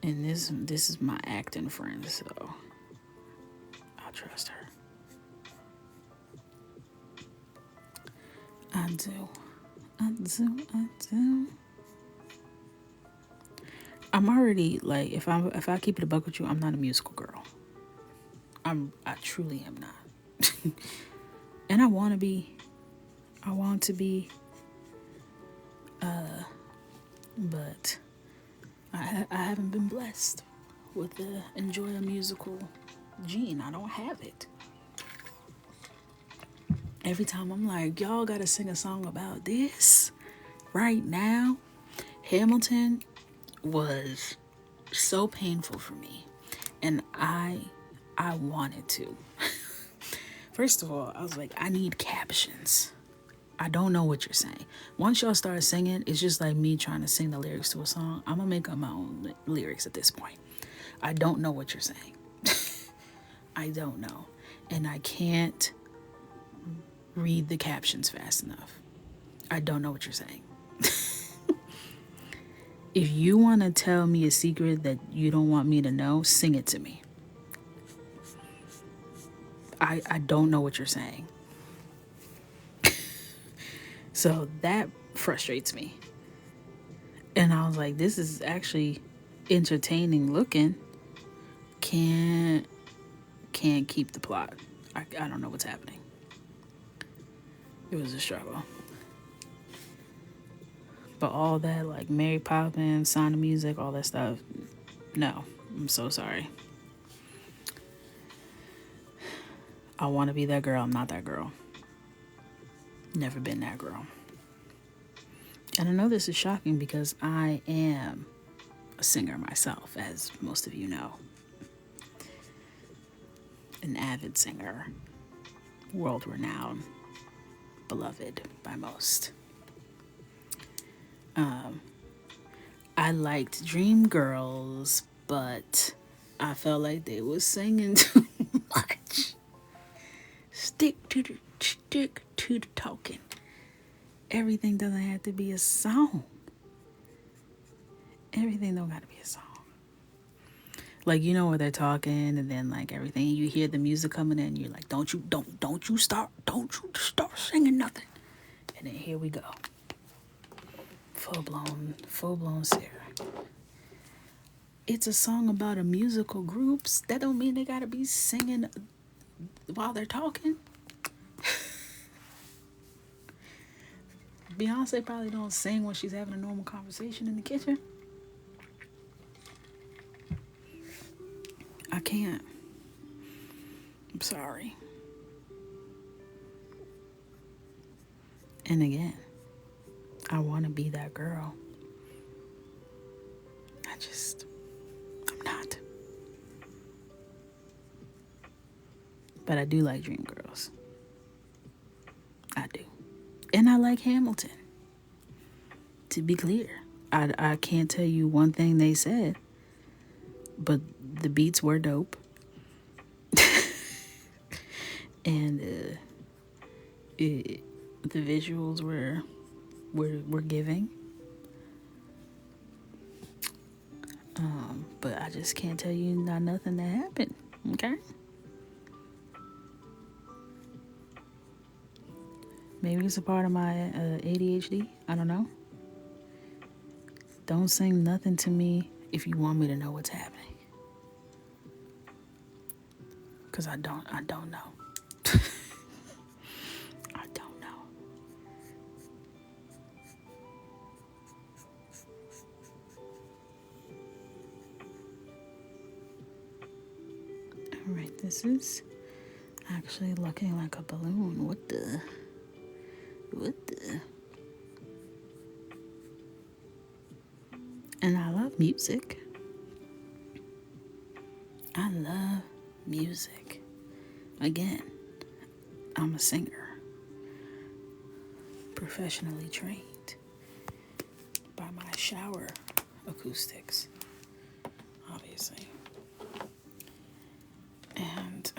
And this is my acting friend, so I trust her. I do. I'm already like, if I keep it a buck with you, I'm not a musical girl. I truly am not. And I want to be. But I haven't been blessed with the enjoy a musical gene. I don't have it. Every time I'm like, y'all gotta sing a song about this right now. Hamilton was so painful for me, and I wanted to. First of all, I was like, I need captions. I don't know what you're saying. Once y'all start singing, it's just like me trying to sing the lyrics to a song. I'm gonna make up my own lyrics at this point. I don't know what you're saying. I don't know. And I can't read the captions fast enough. I don't know what you're saying. If you want to tell me a secret that you don't want me to know, sing it to me. I don't know what you're saying. So that frustrates me. And I was like, this is actually entertaining looking. Can't keep the plot. I don't know what's happening. It was a struggle. But all that, like Mary Poppins, Sound of Music, all that stuff, no. I'm so sorry. I want to be that girl. I'm not that girl. Never been that girl. And I know this is shocking because I am a singer myself, as most of you know. An avid singer, world renowned, beloved by most. I liked Dreamgirls, but I felt like they was singing too much. Stick to the talking. Everything doesn't have to be a song. Everything don't gotta be a song. Like, you know, where they're talking and then like everything, you hear the music coming in, you're like, don't you start singing nothing. And then here we go. Full blown Sarah. It's a song about a musical groups. That don't mean they gotta be singing while they're talking. Beyonce probably don't sing when she's having a normal conversation in the kitchen. I can't. I'm sorry. And again, I want to be that girl. I'm not. But I do like Dreamgirls. I do. And I like Hamilton. To be clear, I can't tell you one thing they said, but the beats were dope. And the visuals were giving. But I just can't tell you not nothing that happened. Okay? Maybe it's a part of my ADHD. I don't know. Don't sing nothing to me if you want me to know what's happening. Because I don't know. I don't know. Alright, this is actually looking like a balloon. What the? And I love music. I love music. Again, I'm a singer. Professionally trained by my shower acoustics, obviously. And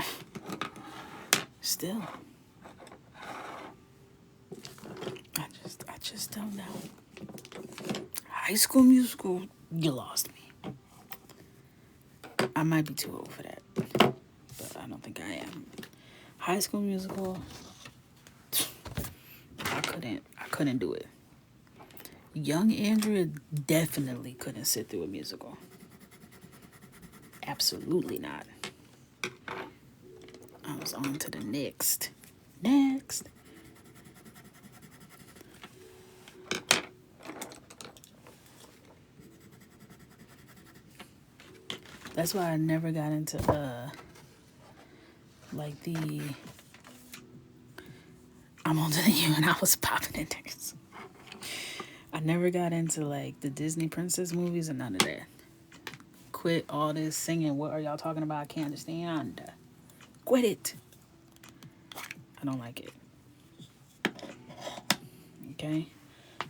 still, I just don't know. High School Musical, you lost me. I might be too old for that, but I don't think I am. High School Musical, I couldn't do it. Young Andrea definitely couldn't sit through a musical. Absolutely not. I was on to the next. That's why I never got into like the I'm older than you and I was popping in things. I never got into like the Disney princess movies and none of that. Quit all this singing. What are y'all talking about? I can't understand. Quit it. I don't like it. Okay?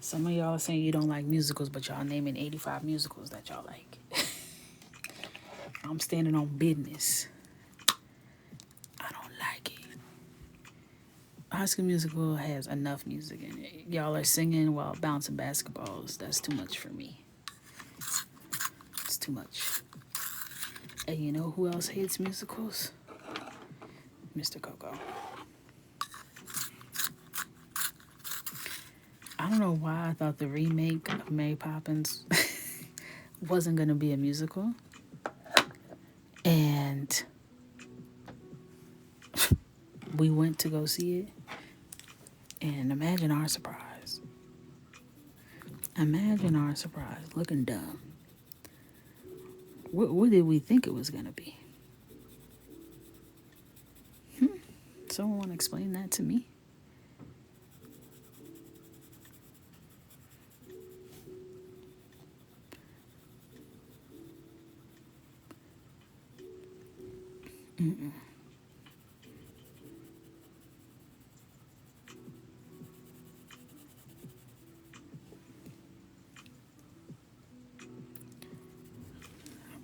Some of y'all are saying you don't like musicals, but y'all naming 85 musicals that y'all like. I'm standing on business. I don't like it. High School Musical has enough music in it. Y'all are singing while bouncing basketballs. That's too much for me. It's too much. And you know who else hates musicals? Mr. Coco. I don't know why I thought the remake of Mary Poppins wasn't going to be a musical. And we went to go see it. And imagine our surprise. Imagine our surprise, looking dumb. What did we think it was going to be? Someone want to explain that to me? Mm-mm.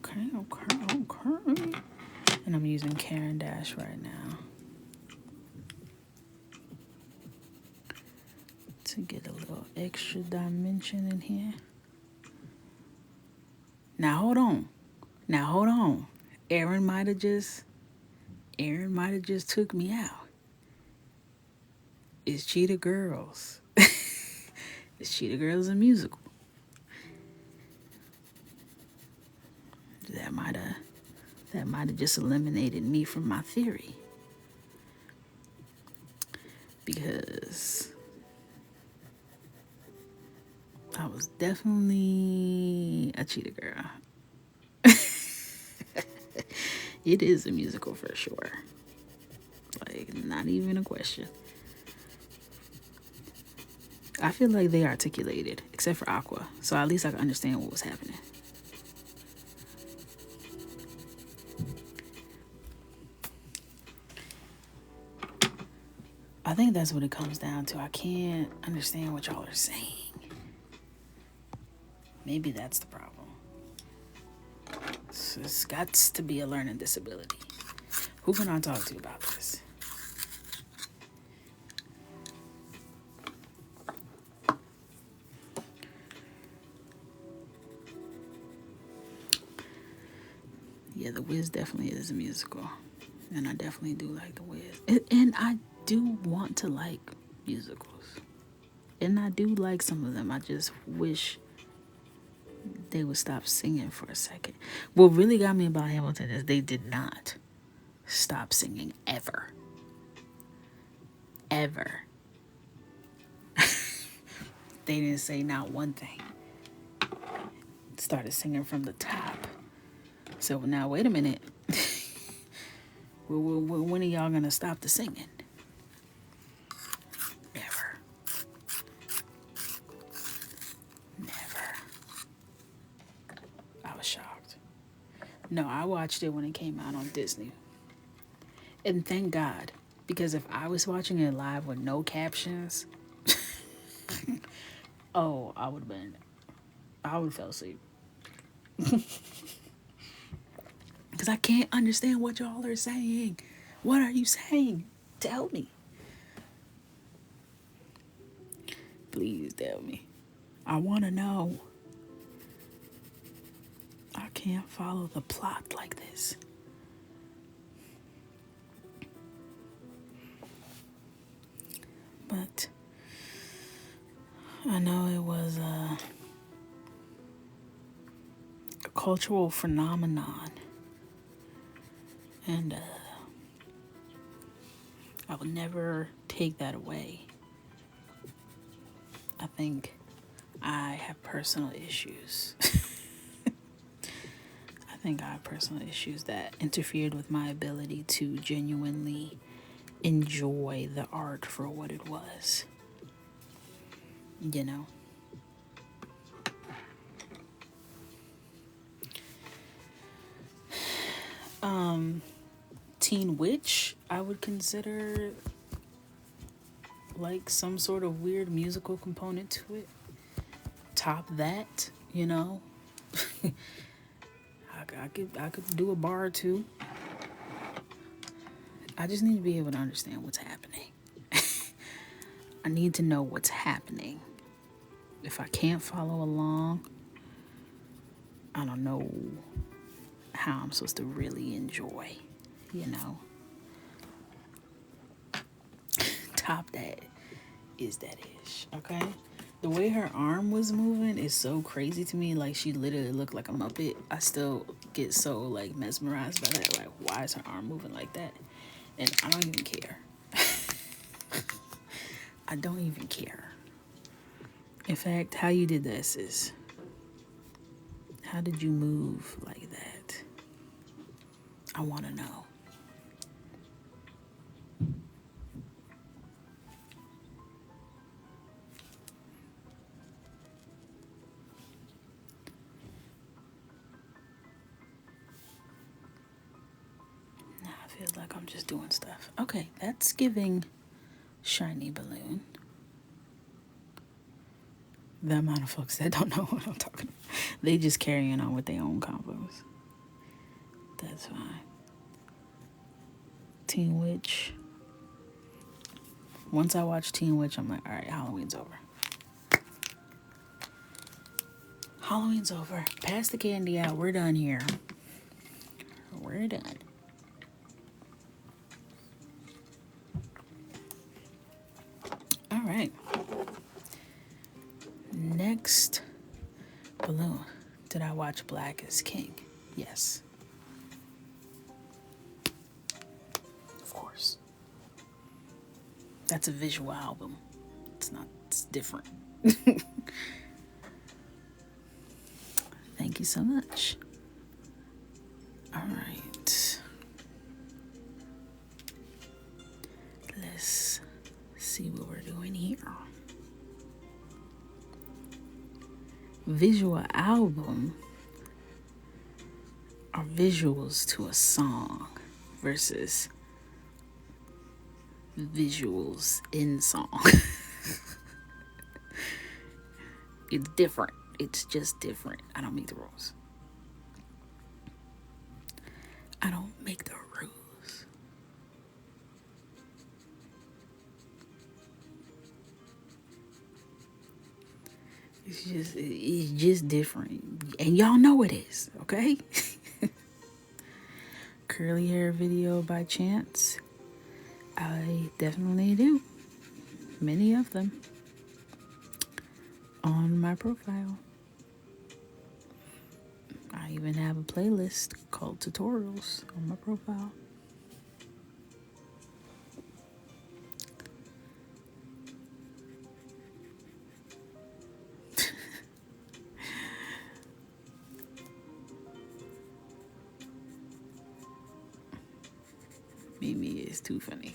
Okay. And I'm using Karen Dash right now to get a little extra dimension in here. Now hold on. Aaron might have just took me out. It's Cheetah Girls. It's Cheetah Girls a musical. That might have just eliminated me from my theory. Because I was definitely a cheetah girl. It is a musical for sure. Like, not even a question. I feel like they articulated, except for Aqua. So at least I could understand what was happening. I think that's what it comes down to. I can't understand what y'all are saying. Maybe that's the problem. So it's got to be a learning disability. Who can I talk to about this? Yeah, The Wiz definitely is a musical. And I definitely do like The Wiz. And I do want to like musicals. And I do like some of them. I just wish they would stop singing for a second. What really got me about Hamilton is they did not stop singing ever. Ever. They didn't say not one thing. Started singing from the top. So now, wait a minute. When are y'all gonna stop the singing? Never. I was shocked. No, I watched it when it came out on Disney. And thank God. Because if I was watching it live with no captions, I would have fell asleep. Because I can't understand what y'all are saying. What are you saying? Tell me. Please tell me. I want to know. I can't follow the plot like this. But I know it was a cultural phenomenon. And I will never take that away. I think I have personal issues. I think I have personal issues that interfered with my ability to genuinely enjoy the art for what it was. You know? Teen Witch, I would consider like some sort of weird musical component to it. Top that, you know. I could do a bar or two. I just need to be able to understand what's happening. I need to know what's happening. If I can't follow along, I don't know how I'm supposed to really enjoy, you know. Top that is that ish, okay? The way her arm was moving is so crazy to me. Like, she literally looked like a Muppet. I still get so, like, mesmerized by that. Like, why is her arm moving like that? And I don't even care. I don't even care. In fact, how you did this is, how did you move like that? I want to know. Now I feel like I'm just doing stuff. Okay, that's giving shiny balloon. The amount of folks that don't know what I'm talking about. They just carrying on with their own combos. That's fine. Teen Witch. Once I watch Teen Witch, I'm like, all right, Halloween's over. Halloween's over. Pass the candy out. We're done here. We're done. All right. Next balloon. Did I watch Black is King? Yes. Of course. That's a visual album. It's not, it's different. Thank you so much. All right. Let's see what we're doing here. Visual album are visuals to a song versus visuals in song. It's different. It's just different. I don't make the rules. I don't make the rules. It's just different. And y'all know it is, okay? Curly hair video by chance? I definitely do. Many of them. On my profile. I even have a playlist called Tutorials on my profile. Mimi is too funny.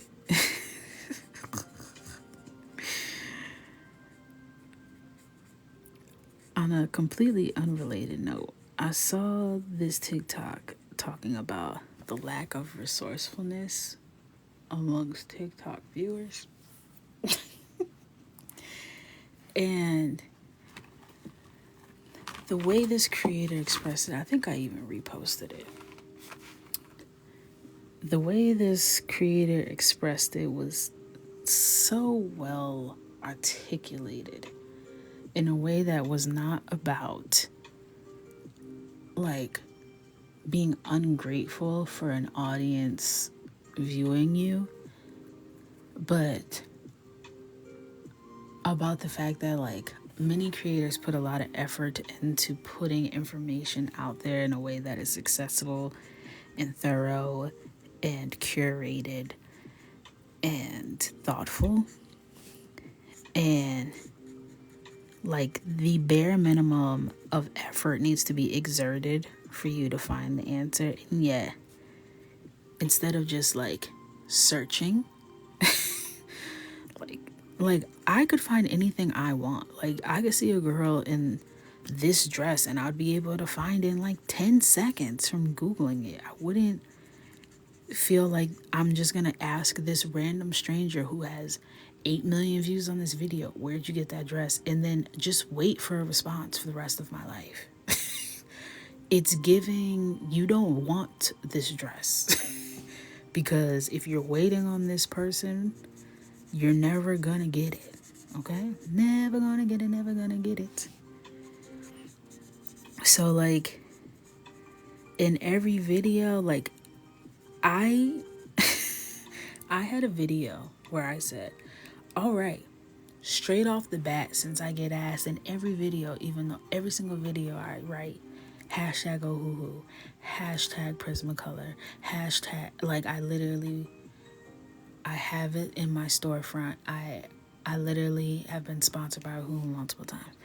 On a completely unrelated note, I saw this TikTok talking about the lack of resourcefulness amongst TikTok viewers. And the way this creator expressed it, I think I even reposted it. The way this creator expressed it was so well articulated in a way that was not about like being ungrateful for an audience viewing you, but about the fact that like many creators put a lot of effort into putting information out there in a way that is accessible and thorough and curated and thoughtful, and like the bare minimum of effort needs to be exerted for you to find the answer. And yet, instead of just like searching, like I could find anything I want. Like I could see a girl in this dress and I'd be able to find it in like 10 seconds from Googling it. I wouldn't feel like I'm just gonna ask this random stranger who has 8 million views on this video, where'd you get that dress? And then just wait for a response for the rest of my life. It's giving, you don't want this dress. Because if you're waiting on this person, you're never gonna get it. Okay? Never gonna get it, never gonna get it. So like in every video, like I had a video where I said, all right, straight off the bat, since I get asked in every video, even though every single video I write, hashtag Ohuhu, hashtag Prismacolor, hashtag, like I have it in my storefront. I literally have been sponsored by Ohuhu multiple times.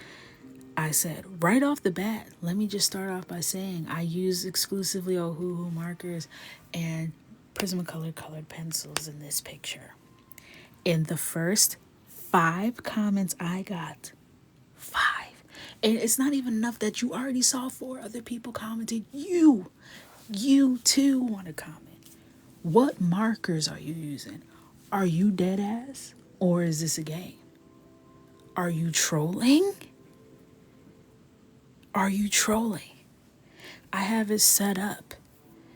I said right off the bat, let me just start off by saying I use exclusively Ohuhu markers and Prismacolor colored pencils in this picture. In the first 5 comments I got, 5. And it's not even enough that you already saw 4 other people commenting. You too want to comment. What markers are you using? Are you dead ass? Or is this a game? Are you trolling? Are you trolling? I have it set up.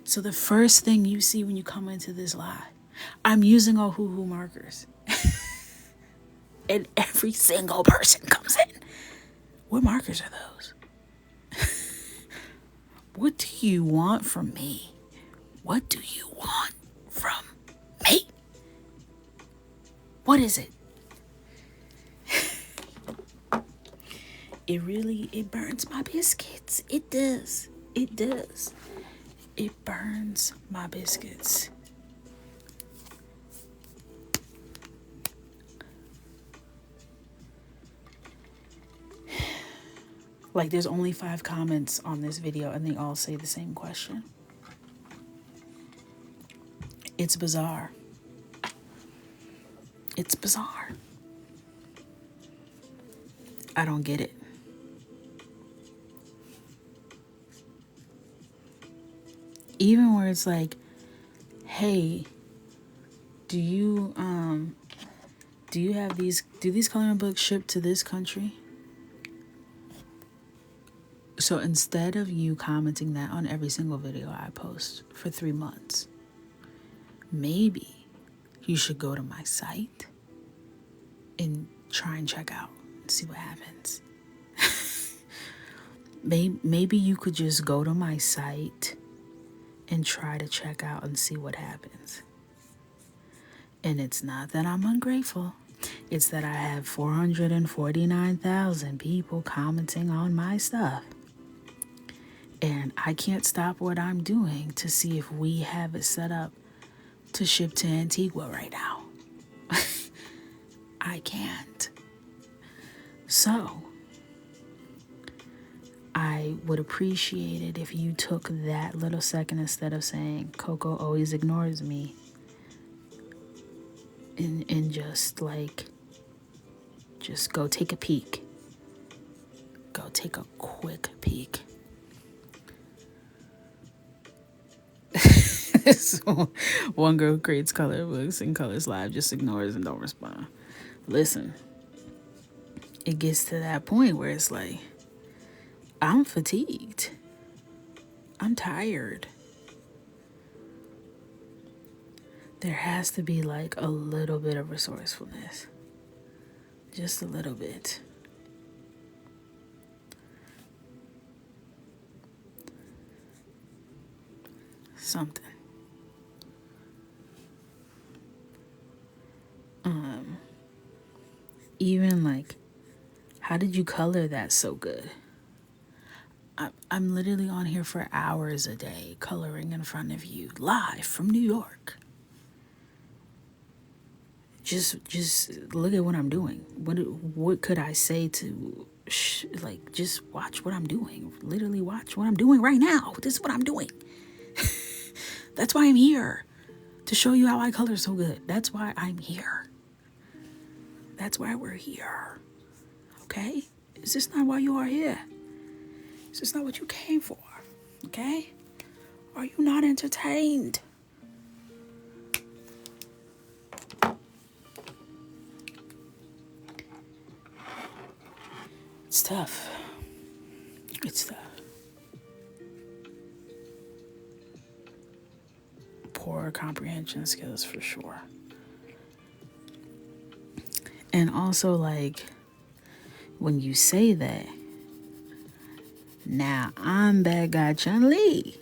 So the first thing you see when you come into this live, I'm using Ohuhu markers. And every single person comes in. What markers are those? What do you want from me? What do you want from me? What is it? It burns my biscuits. It does. It does. It burns my biscuits. Like, there's only 5 comments on this video and they all say the same question. It's bizarre. It's bizarre. I don't get it. Even where it's like, hey, do you have do these coloring books ship to this country? So instead of you commenting that on every single video I post for 3 months, maybe you should go to my site and try and check out and see what happens. Maybe you could just go to my site and try to check out and see what happens. And it's not that I'm ungrateful. It's that I have 449,000 people commenting on my stuff. And I can't stop what I'm doing to see if we have it set up to ship to Antigua right now. I can't. So, I would appreciate it if you took that little second instead of saying, Coco always ignores me. And just go take a peek. Go take a quick peek. So, one girl who creates color books and colors live just ignores and don't respond. Listen, it gets to that point where it's like, I'm fatigued. I'm tired. There has to be like a little bit of resourcefulness. Just a little bit. Something. Even like, how did you color that so good? I'm literally on here for hours a day coloring in front of you live from New York. Just look at what I'm doing. What could I say to just watch what I'm doing. Literally watch what I'm doing right now. This is what I'm doing. That's why I'm here. To show you how I color so good. That's why I'm here. That's why we're here. Okay? Is this not why you are here? Is this not what you came for? Okay? Are you not entertained? It's tough. It's tough. Poor comprehension skills for sure. And also, like, when you say that, now I'm bad guy Chun-Li,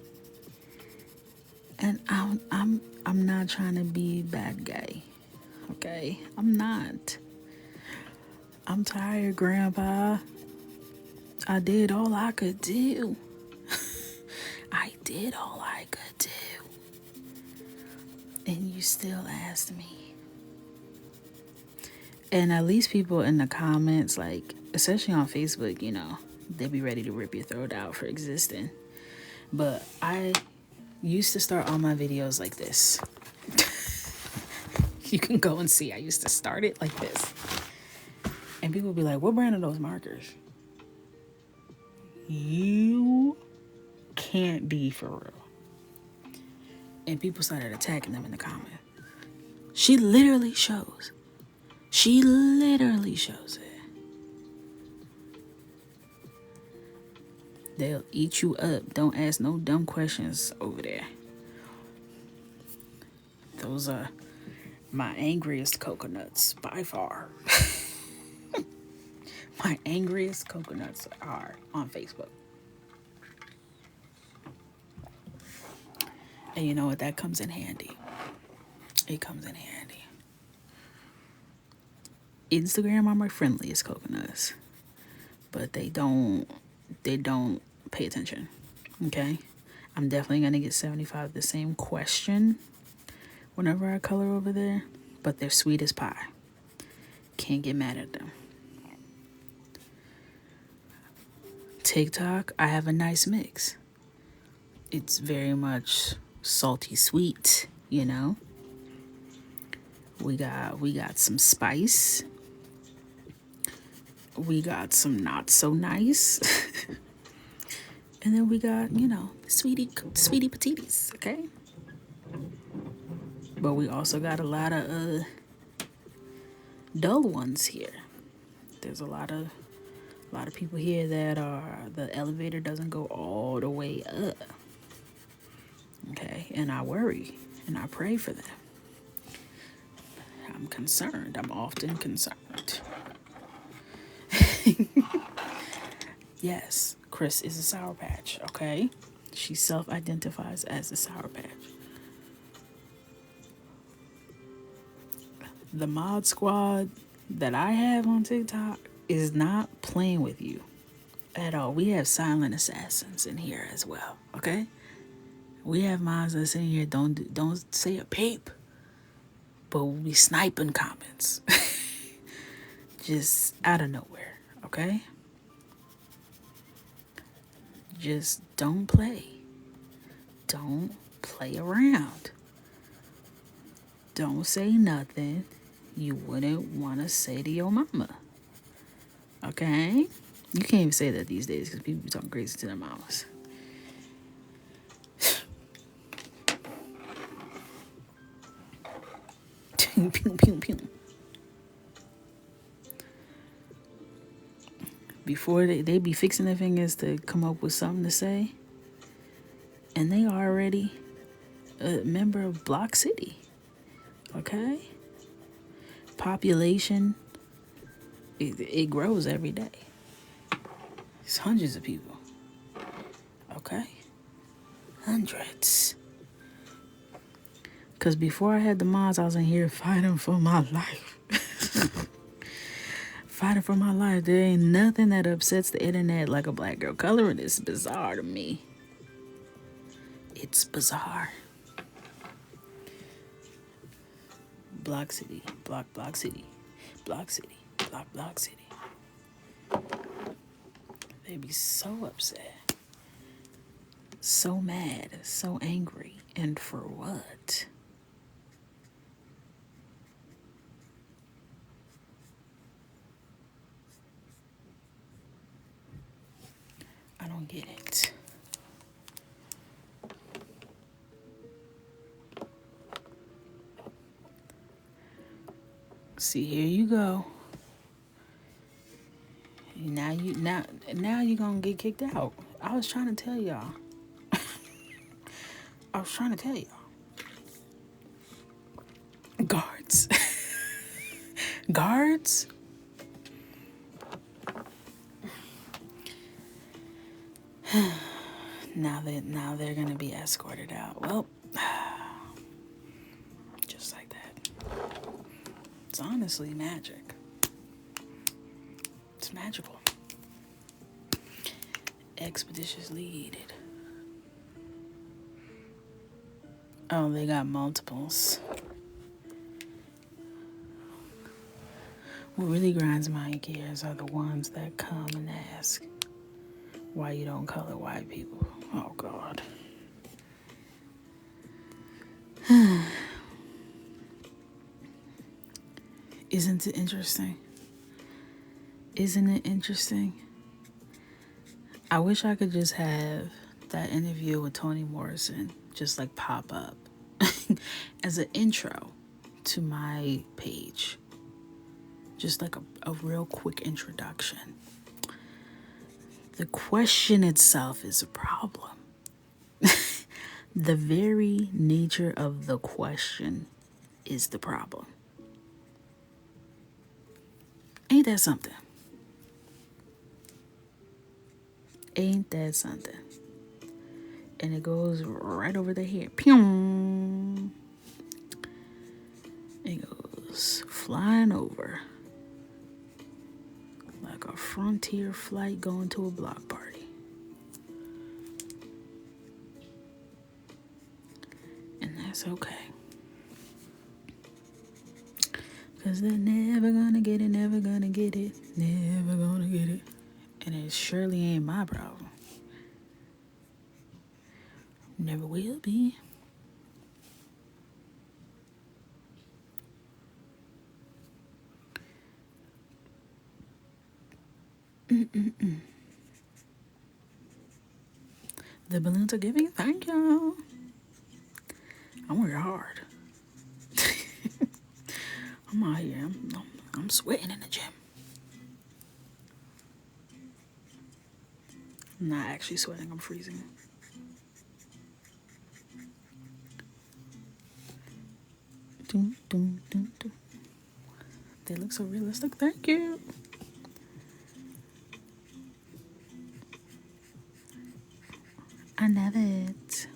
and I'm not trying to be bad guy. Okay, I'm not. I'm tired, Grandpa. I did all I could do. I did all I could do. And you still asked me. And at least people in the comments, like, especially on Facebook, you know, they be ready to rip your throat out for existing. But I used to start all my videos like this. You can go and see. I used to start it like this. And people would be like, what brand are those markers? You can't be for real. And people started attacking them in the comments. She literally shows it. They'll eat you up. Don't ask no dumb questions over there. Those are my angriest coconuts by far. My angriest coconuts are on Facebook. And you know what? That comes in handy. It comes in handy. Instagram are my friendliest coconuts. But they don't pay attention. Okay? I'm definitely gonna get 75 the same question whenever I color over there. But they're sweet as pie. Can't get mad at them. TikTok, I have a nice mix. It's very much salty sweet, you know. We got some spice. We got some not so nice. And then we got, you know, sweetie patitas, okay? But we also got a lot of dull ones here. There's a lot of people here that are, the elevator doesn't go all the way up. Okay, and I worry and I pray for them. I'm concerned. I'm often concerned. Yes, Chris is a Sour Patch, okay? She self-identifies as a Sour Patch. The mod squad that I have on TikTok is not playing with you at all. We have silent assassins in here as well, okay? We have mods that's in here, don't say a peep, but we'll be sniping comments. Just out of nowhere, okay? Just don't play. Don't play around. Don't say nothing you wouldn't want to say to your mama. Okay? You can't even say that these days because people be talking crazy to their mamas. Pew, pew, pew. Before they be fixing their fingers to come up with something to say, and they already a member of Block City. Okay? Population, it grows every day. It's hundreds of people. Okay? Hundreds. Because before I had the mods, I was in here fighting for my life. Fighting for my life. There ain't nothing that upsets the internet like a black girl coloring. It's bizarre to me. It's bizarre. Block City, block City, block City, block City. They be so upset, so mad, so angry, and for what? I don't get it. See, here you go. Now you're gonna get kicked out. I was trying to tell y'all. Guards. Guards. Now they're gonna be escorted out. Well, just like that. It's honestly magic. It's magical. Expeditiously heated. Oh, they got multiples. What really grinds my gears are the ones that come and ask why you don't color white people. Oh, God. Isn't it interesting? Isn't it interesting? I wish I could just have that interview with Toni Morrison just like pop up as an intro to my page. Just like a real quick introduction. The question itself is a problem. The very nature of the question is the problem. Ain't that something? Ain't that something? And it goes right over the head. Pew! It goes flying over like a frontier flight going to a block party. And that's okay. Cause they're never gonna get it, never gonna get it, never gonna get it. And it surely ain't my problem. Never will be. The balloons are giving. Thank you. I'm working hard. I'm out here. I'm sweating in the gym. I'm not actually sweating. I'm freezing. Dun, dun, dun, dun. They look so realistic. Thank you. I love it.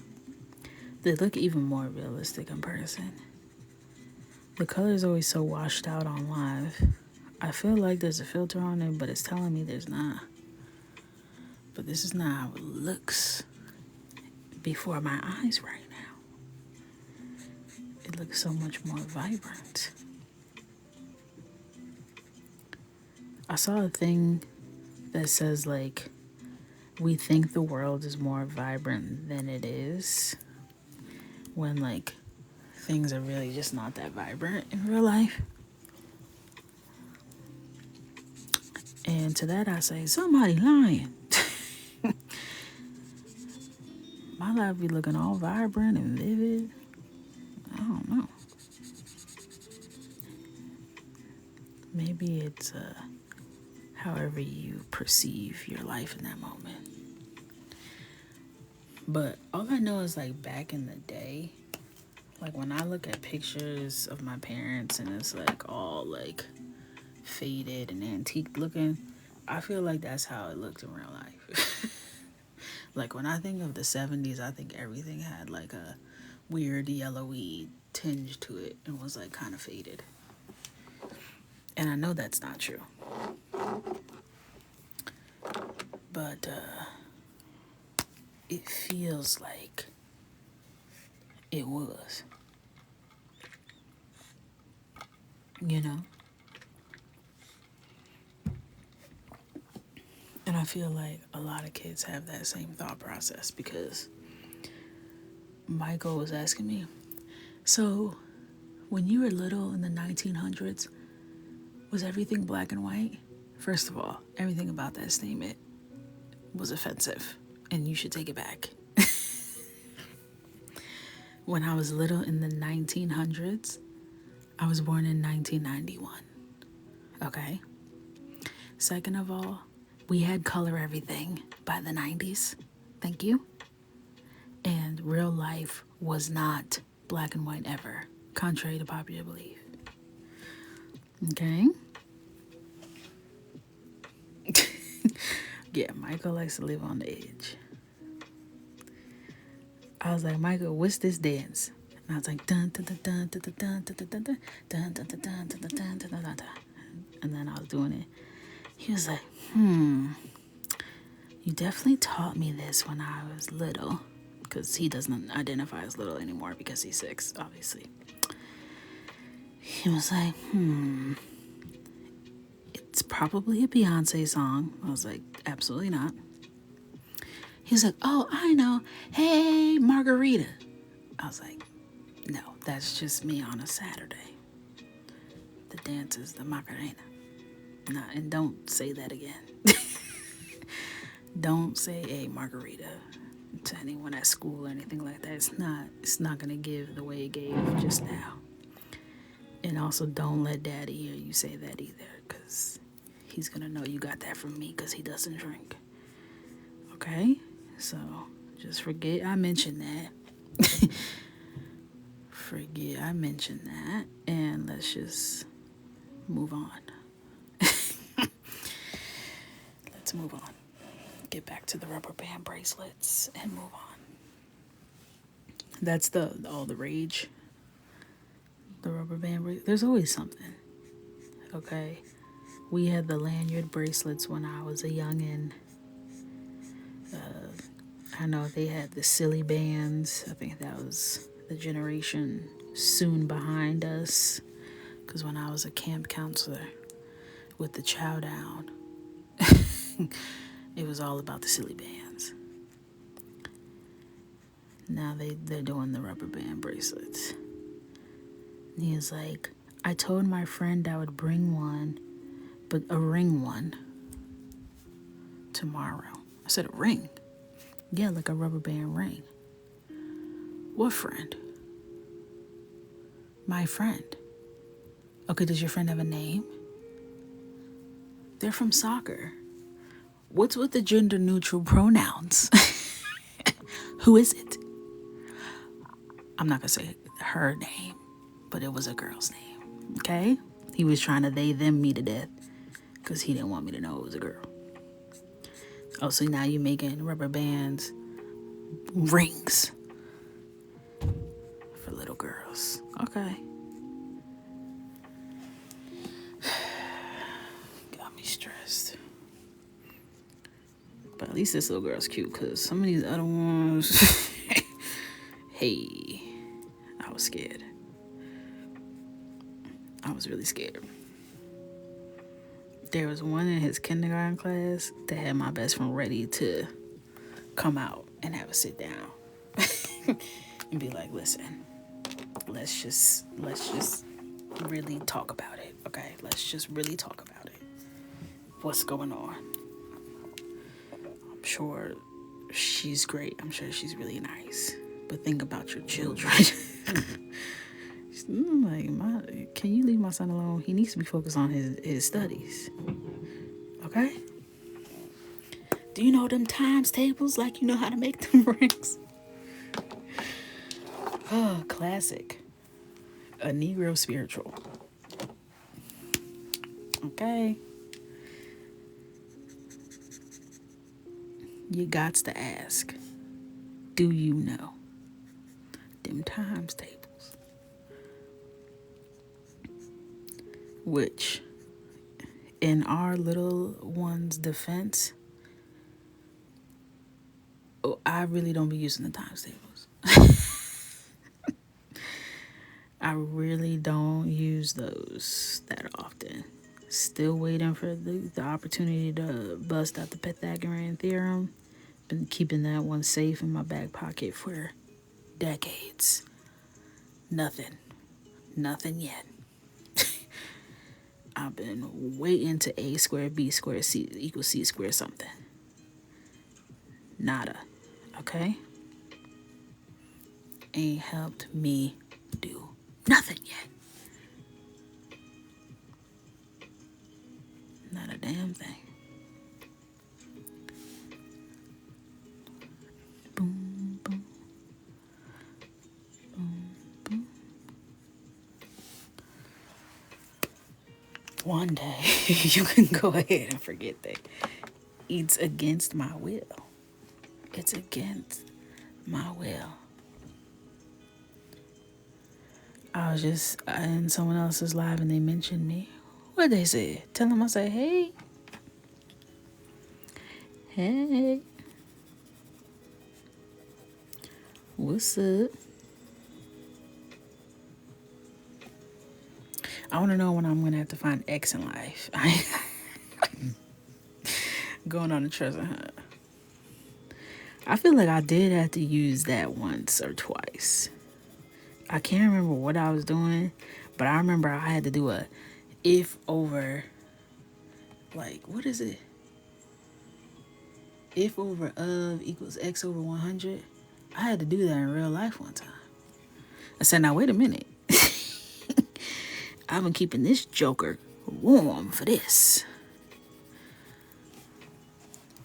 They look even more realistic in person. The color is always so washed out on live. I feel like there's a filter on it, but it's telling me there's not. But this is not how it looks before my eyes right now. It looks so much more vibrant. I saw a thing that says like, we think the world is more vibrant than it is, when like things are really just not that vibrant in real life. And to that I say, somebody lying. My life be looking all vibrant and vivid. I don't know. Maybe it's however you perceive your life in that moment. But all I know is like back in the day, like when I look at pictures of my parents and it's like all like faded and antique looking, I feel like that's how it looked in real life. Like when I think of the 70s, I think everything had like a weird yellowy tinge to it and was like kind of faded. And I know that's not true. But it feels like it was. You know? And I feel like a lot of kids have that same thought process because Michael was asking me, so when you were little in the 1900s, was everything black and white? First of all, everything about that statement was offensive and you should take it back. When I was little in the 1900s, I was born in 1991. Okay? Second of all, we had color everything by the 90s. Thank you. And real life was not black and white ever, contrary to popular belief. Okay? Yeah, Michael likes to live on the edge. I was like, Michael, what's this dance? And I was like, dun dun dun dun dun dun dun dun dun dun dun dun dun dun dun dun dun dun. And then I was doing it. He was like, you definitely taught me this when I was little. Because he doesn't identify as little anymore because he's 6, obviously. He was like, it's probably a Beyonce song. I was like, absolutely not. He was like, oh, I know. Hey, Margarita. I was like, no, that's just me on a Saturday. The dance is the Macarena. Nah, and don't say that again. Don't say a margarita to anyone at school or anything like that. It's not gonna give the way it gave just now. And also don't let daddy hear you say that either, because he's gonna know you got that from me because he doesn't drink. Okay? So just forget I mentioned that. Forget I mentioned that, and let's just move on. Let's move on. Get back to the rubber band bracelets and move on. That's all the rage. The rubber band bracelet. There's always something. Okay? We had the lanyard bracelets when I was a youngin'. I know they had the silly bands. I think that was the generation soon behind us. Because when I was a camp counselor with the chow down, it was all about the silly bands. Now they're doing the rubber band bracelets. And he was like, I told my friend I would bring one, but a ring one tomorrow. I said, a ring? Yeah, like a rubber band ring. What friend? My friend. Okay, does your friend have a name? They're from soccer. What's with the gender neutral pronouns? Who is it? I'm not gonna say her name, but it was a girl's name. Okay? He was trying to they them me to death because he didn't want me to know it was a girl. Oh, so now you're making rubber bands rings for little girls. Okay. Got me stressed. But at least this little girl's cute, because some of these other ones, hey, I was scared. I was really scared. There was one in his kindergarten class that had my best friend ready to come out and have a sit down and be like, listen, let's just really talk about it, okay? Let's just really talk about it. What's going on? I'm sure she's great. I'm sure she's really nice. But think about your children. Like, can you leave my son alone? He needs to be focused on his studies. Okay? Do you know them times tables? Like, you know how to make them rings? Oh, classic. A Negro spiritual. Okay? You gots to ask, do you know them times tables? Which, in our little one's defense, I really don't be using the times tables. I really don't use those that often. Still waiting for the opportunity to bust out the Pythagorean theorem. Been keeping that one safe in my back pocket for decades. Nothing yet. I've been waiting to a squared b squared c equals c squared something. Nada. Okay? Ain't helped me do nothing yet. Not a damn thing. Boom, boom. Boom, boom. One day, you can go ahead and forget that. It's against my will. It's against my will. I was just in someone else's live and they mentioned me. What they said? Tell them I said, hey. Hey, what's up? I want to know when I'm going to have to find X in life. I going on a treasure hunt. I feel like I did have to use that once or twice. I can't remember what I was doing, but I remember I had to do a if over, like, what is it? If over of equals X over 100. I had to do that in real life one time. I said, now wait a minute. I've been keeping this joker warm for this.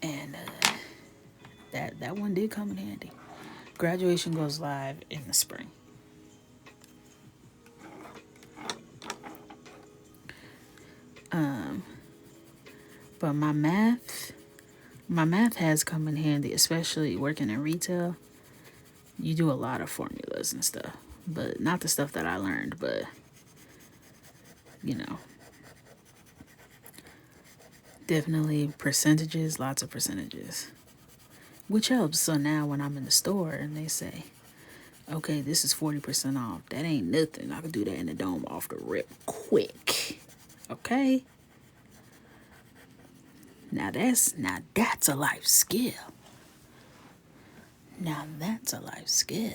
And that one did come in handy. Graduation goes live in the spring. But my math has come in handy, especially working in retail. You do a lot of formulas and stuff, but not the stuff that I learned, but you know, definitely percentages, lots of percentages, which helps. So now when I'm in the store and they say, okay, this is 40% off, that ain't nothing. I could do that in the dome off the rip quick. Okay. Now that's a life skill. Now that's a life skill.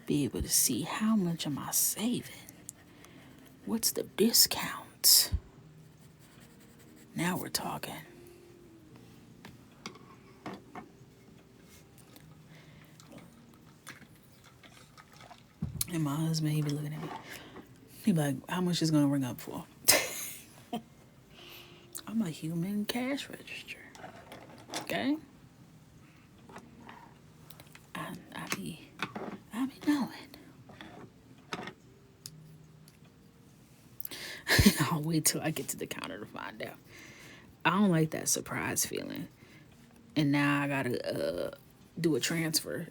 Be able to see how much am I saving? What's the discount? Now we're talking. And my husband, he be looking at me. He be like, how much is gonna ring up for? I'm a human cash register. Okay? I be knowing. I'll wait till I get to the counter to find out. I don't like that surprise feeling. And now I gotta do a transfer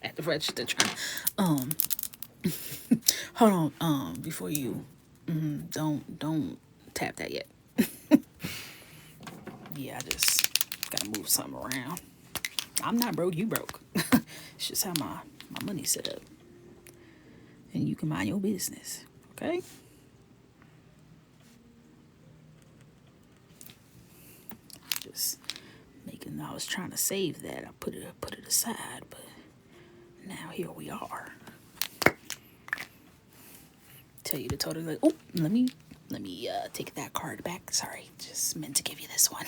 at the register. Hold on. Before you, don't tap that yet. Yeah, I just gotta move something around. I'm not broke, you broke. It's just how my money's set up. And you can mind your business, okay? Just making, I was trying to save that. I put it aside, but now here we are. Tell you the total, like, oh, let me take that card back. Sorry, just meant to give you this one.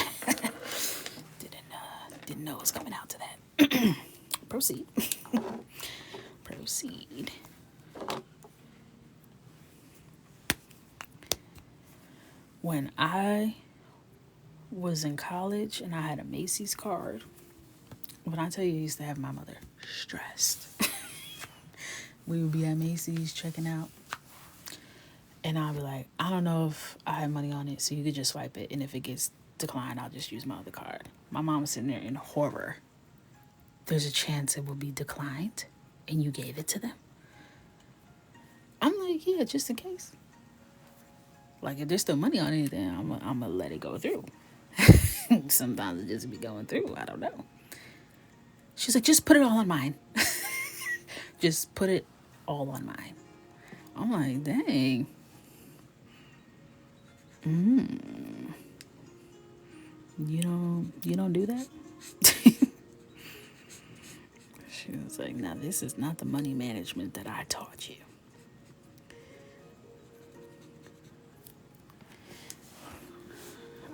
Didn't know it was coming out to that. Proceed. Proceed. When I was in college and I had a Macy's card, when I tell you, I used to have my mother stressed. We would be at Macy's checking out, and I'd be like, I don't know if I have money on it, so you could just swipe it, and if it gets declined, I'll just use my other card. My mom was sitting there in horror. There's a chance it will be declined, and you gave it to them? I'm like, yeah, just in case. Like, if there's still money on it, then I'm gonna let it go through. Sometimes it just be going through. I don't know. She's like, just put it all on mine. Just put it all on mine. I'm like, dang. You don't do that? She was like, now this is not the money management that I taught you.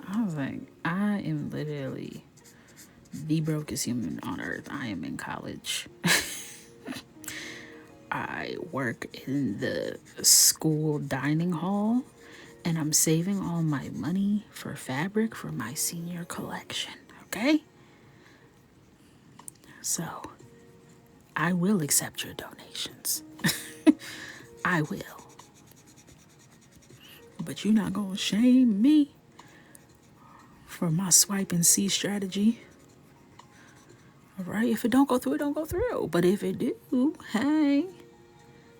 I was like, I am literally the brokest human on earth. I am in college. I work in the school dining hall, and I'm saving all my money for fabric for my senior collection, okay? So, I will accept your donations. I will. But you're not gonna shame me for my swipe and see strategy. All right, if it don't go through, it don't go through. But if it do, hey,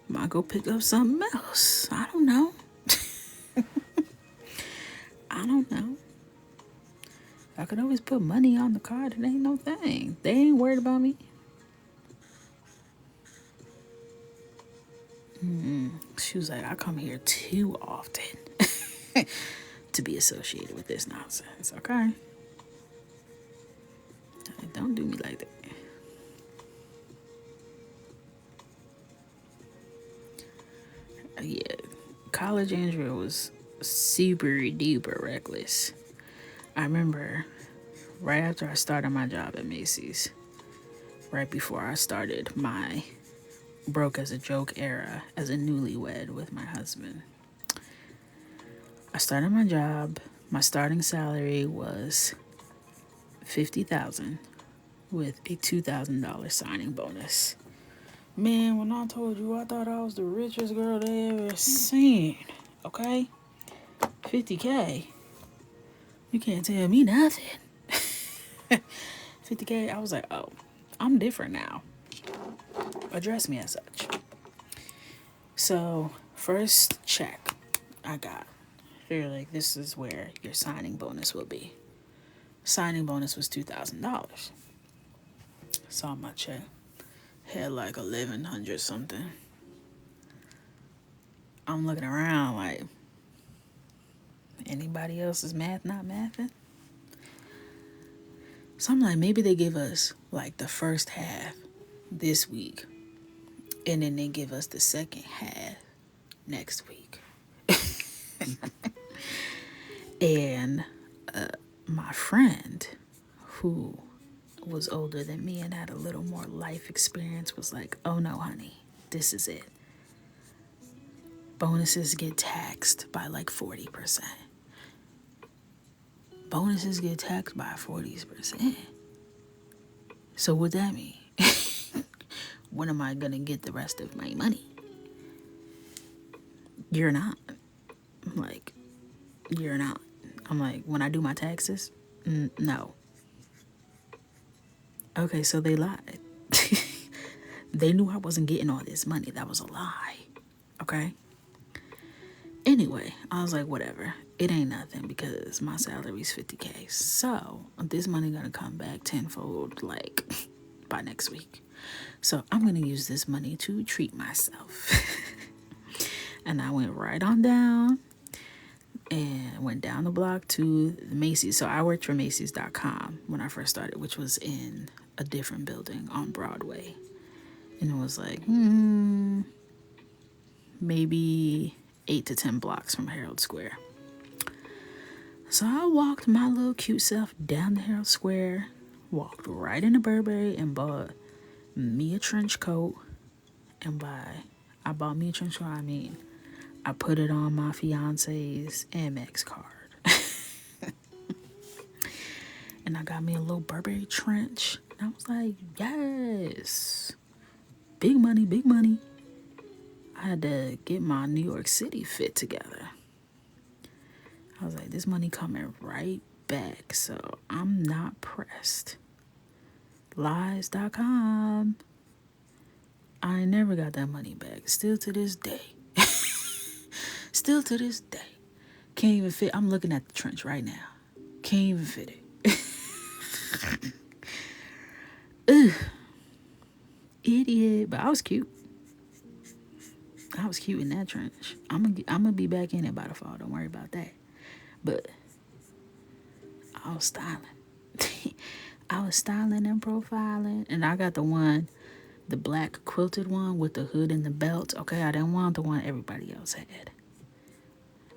might go pick up something else. I don't know. I don't know. I could always put money on the card. It ain't no thing. They ain't worried about me. She was like, I come here too often to be associated with this nonsense. Okay. Don't do me like that. Yeah. College Andrea was super duper reckless. I remember right after I started my job at Macy's, right before I started my broke as a joke era as a newlywed with my husband. I started my job. My starting salary was $50,000 with a $2,000 signing bonus. Man, when I told you I thought I was the richest girl they ever seen, okay? 50K. You can't tell me nothing. 50K, I was like, oh, I'm different now. Address me as such. So, first check I got. They're like, this is where your signing bonus will be. Signing bonus was $2,000. Saw my check. Had like 1,100 something. I'm looking around like, anybody else's math not mathing? So I'm like, maybe they give us like the first half this week, and then they give us the second half next week. And my friend, who was older than me and had a little more life experience, was like, oh no, honey, this is it. Bonuses get taxed by like 40%. Bonuses get taxed by 40%. So what that mean? When am I gonna get the rest of my money? You're not. I'm like, you're not. I'm like, when I do my taxes? No. Okay, so they lied. They knew I wasn't getting all this money. That was a lie. Okay? Anyway, I was like, whatever. It ain't nothing because my salary's 50K. So this money gonna come back tenfold like by next week. So I'm gonna use this money to treat myself. And I went right on down and went down the block to the Macy's. So I worked for Macy's.com when I first started, which was in a different building on Broadway. And it was like, maybe 8 to 10 blocks from Herald Square. So I walked my little cute self down the Herald Square, walked right into Burberry and bought me a trench coat. And I bought me a trench coat, I put it on my fiance's Amex card. And I got me a little Burberry trench. And I was like, yes. Big money, big money. I had to get my New York City fit together. I was like, this money coming right back. So I'm not pressed. Lies.com. I never got that money back. Still to this day. Still to this day. Can't even fit. I'm looking at the trench right now. Can't even fit it. Ugh. Idiot. But I was cute. I was cute in that trench. I'm gonna be back in it by the fall. Don't worry about that. But I was styling. I was styling and profiling. And I got the black quilted one with the hood and the belt. Okay, I didn't want the one everybody else had.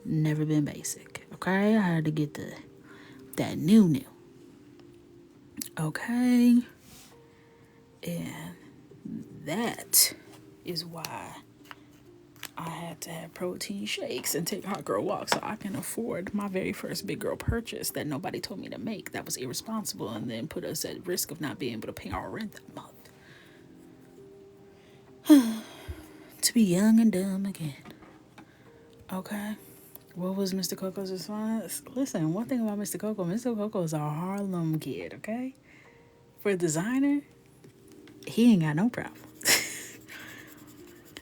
Never been basic. Okay, I had to get that new. Okay. And that is why I had to have protein shakes and take hot girl walks so I can afford my very first big girl purchase that nobody told me to make. That was irresponsible and then put us at risk of not being able to pay our rent that month. To be young and dumb again. Okay. What was Mr. Coco's response? Listen, one thing about Mr. Coco is a Harlem kid, okay? For a designer, he ain't got no problem.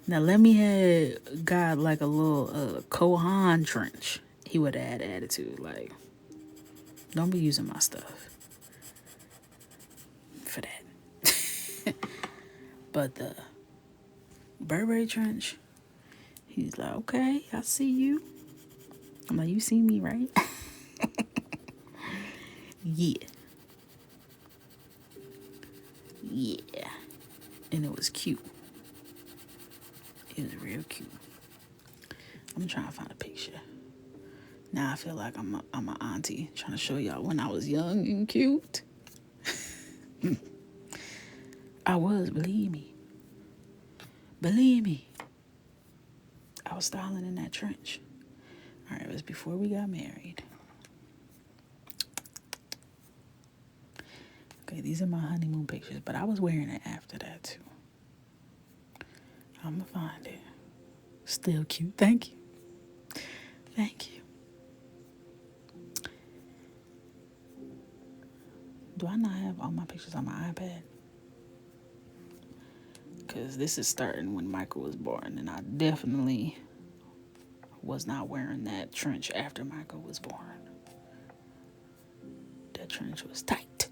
Now, let me have got like a little Kohan trench he would have had attitude. Like, don't be using my stuff for that. But the Burberry trench, he's like, okay, I see you. I'm like, you see me, right? Yeah. Yeah. And it was cute. It was real cute. I'm trying to find a picture. Now I feel like I'm an auntie trying to show y'all when I was young and cute. I was, believe me. Believe me. I was styling in that trench. All right, it was before we got married. Okay, these are my honeymoon pictures, but I was wearing it after that too. I'm gonna find it. Still cute. Thank you. Thank you. Do I not have all my pictures on my iPad? Because this is starting when Michael was born, and I definitely was not wearing that trench after Michael was born. That trench was tight.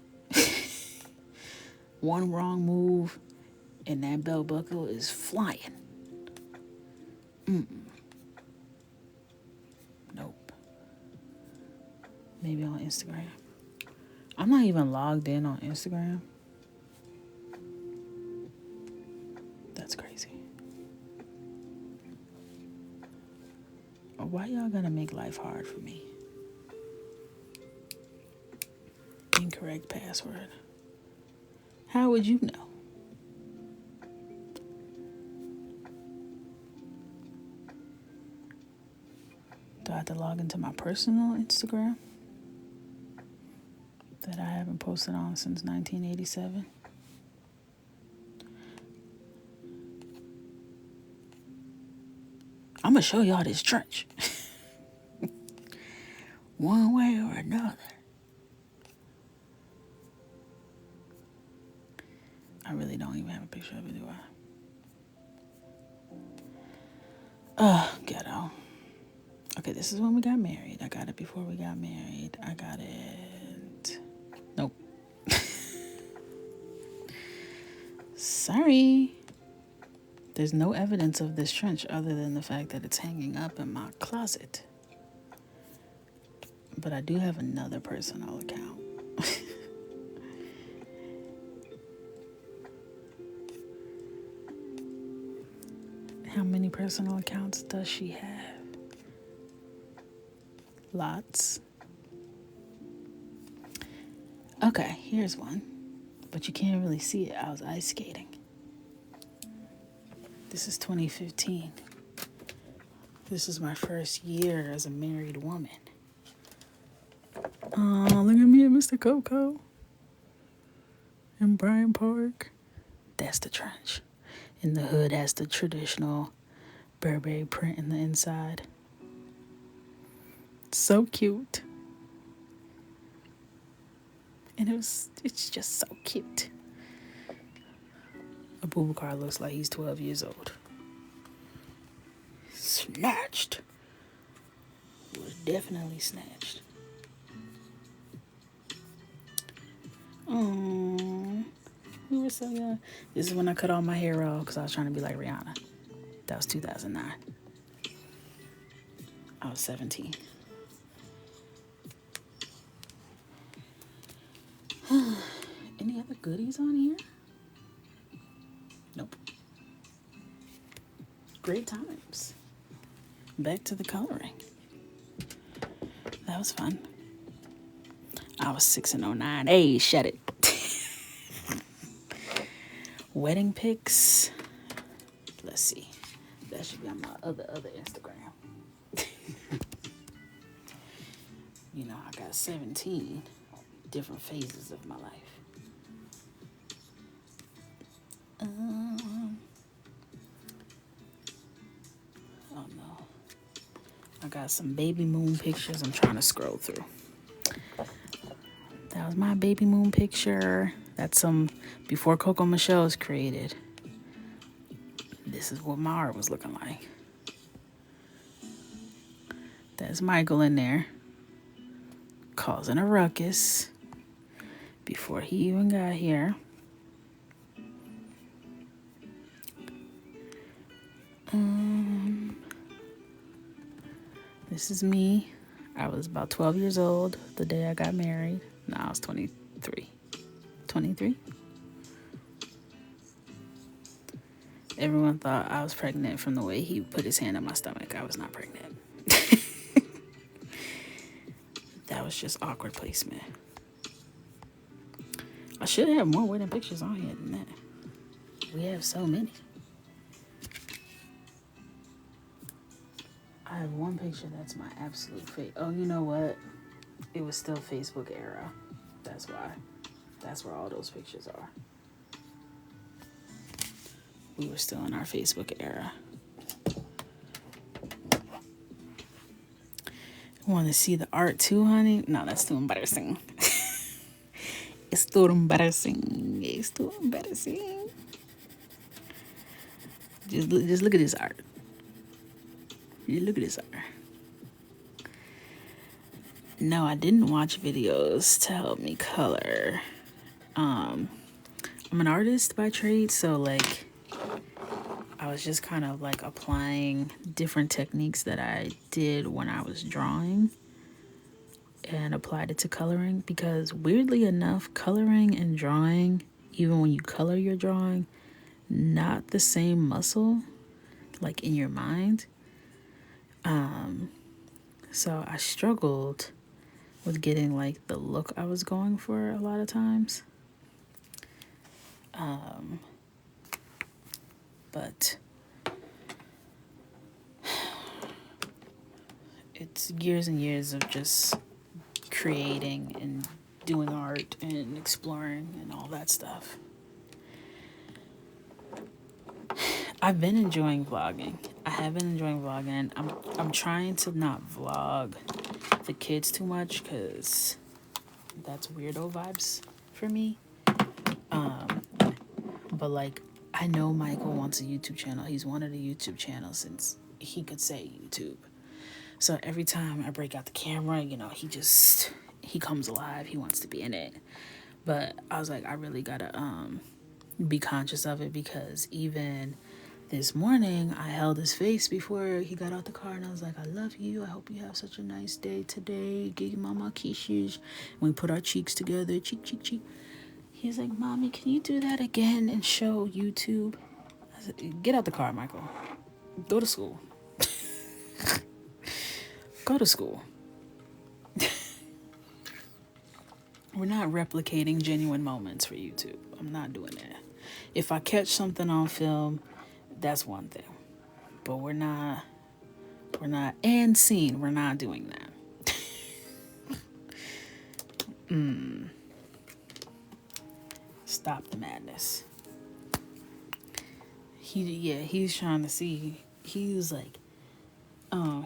One wrong move, and that belt buckle is flying. Nope. Maybe on Instagram. I'm not even logged in on Instagram. That's crazy. Why y'all gonna make life hard for me? Incorrect password. How would you know? Do I have to log into my personal Instagram that I haven't posted on since 1987? I'm gonna show y'all this trench. One way or another. I really don't even have a picture of it, do I? Ghetto. Okay, this is when we got married. I got it before we got married. I got it. Nope. Sorry. There's no evidence of this trench other than the fact that it's hanging up in my closet. But I do have another personal account. How many personal accounts does she have? Lots. Okay, here's one. But you can't really see it. I was ice skating. This is 2015. This is my first year as a married woman. Oh, look at me and Mr. Coco. In Bryant Park. That's the trench. And the hood has the traditional Burberry print in the inside. So cute. And it's just so cute. Abubakar looks like he's 12 years old. Snatched. Was definitely snatched. Oh, we were so young. This is when I cut all my hair off because I was trying to be like Rihanna. That was 2009. I was 17. Any other goodies on here? Nope. Great times. Back to the coloring. That was fun. I was 6 and 09. Hey, shut it. Wedding pics. Let's see. That should be on my other Instagram. You know, I got 17 different phases of my life. Oh no. I got some baby moon pictures I'm trying to scroll through. That was my baby moon picture. That's some before Coco Michelle was created. This is what my art was looking like. That's Michael in there causing a ruckus before he even got here. This is me. I was about 12 years old the day I got married. No, I was 23. 23? Everyone thought I was pregnant from the way he put his hand on my stomach. I was not pregnant. That was just awkward placement. I should have more wedding pictures on here than that. We have so many. I have one picture that's my absolute favorite. Oh, you know what? It was still Facebook era. That's why. That's where all those pictures are. We were still in our Facebook era. Want to see the art too, honey? No, that's too embarrassing. It's too embarrassing. It's too embarrassing. Just look at this art. You look at this art. No, I didn't watch videos to help me color. I'm an artist by trade, so like I was just kind of like applying different techniques that I did when I was drawing and applied it to coloring, because weirdly enough, coloring and drawing, even when you color your drawing, not the same muscle like in your mind. So I struggled with getting like the look I was going for a lot of times. But it's years and years of just creating and doing art and exploring and all that stuff. I've been enjoying vlogging. I have been enjoying vlogging. I'm trying to not vlog the kids too much because that's weirdo vibes for me. But like, I know Michael wants a YouTube channel. He's wanted a YouTube channel since he could say YouTube. So every time I break out the camera, you know, he comes alive. He wants to be in it. But I was like, I really gotta be conscious of it, because even this morning I held his face before he got out the car and I was like, I love you. I hope you have such a nice day today. Give you mama kisses. We put our cheeks together, cheek, cheek, cheek. He's like, Mommy, can you do that again and show YouTube? I said, get out the car, Michael. Go to school. Go to school. We're not replicating genuine moments for YouTube. I'm not doing that. If I catch something on film, that's one thing. But we're not, and scene, we're not doing that. Stop the madness. He's trying to see. He was like,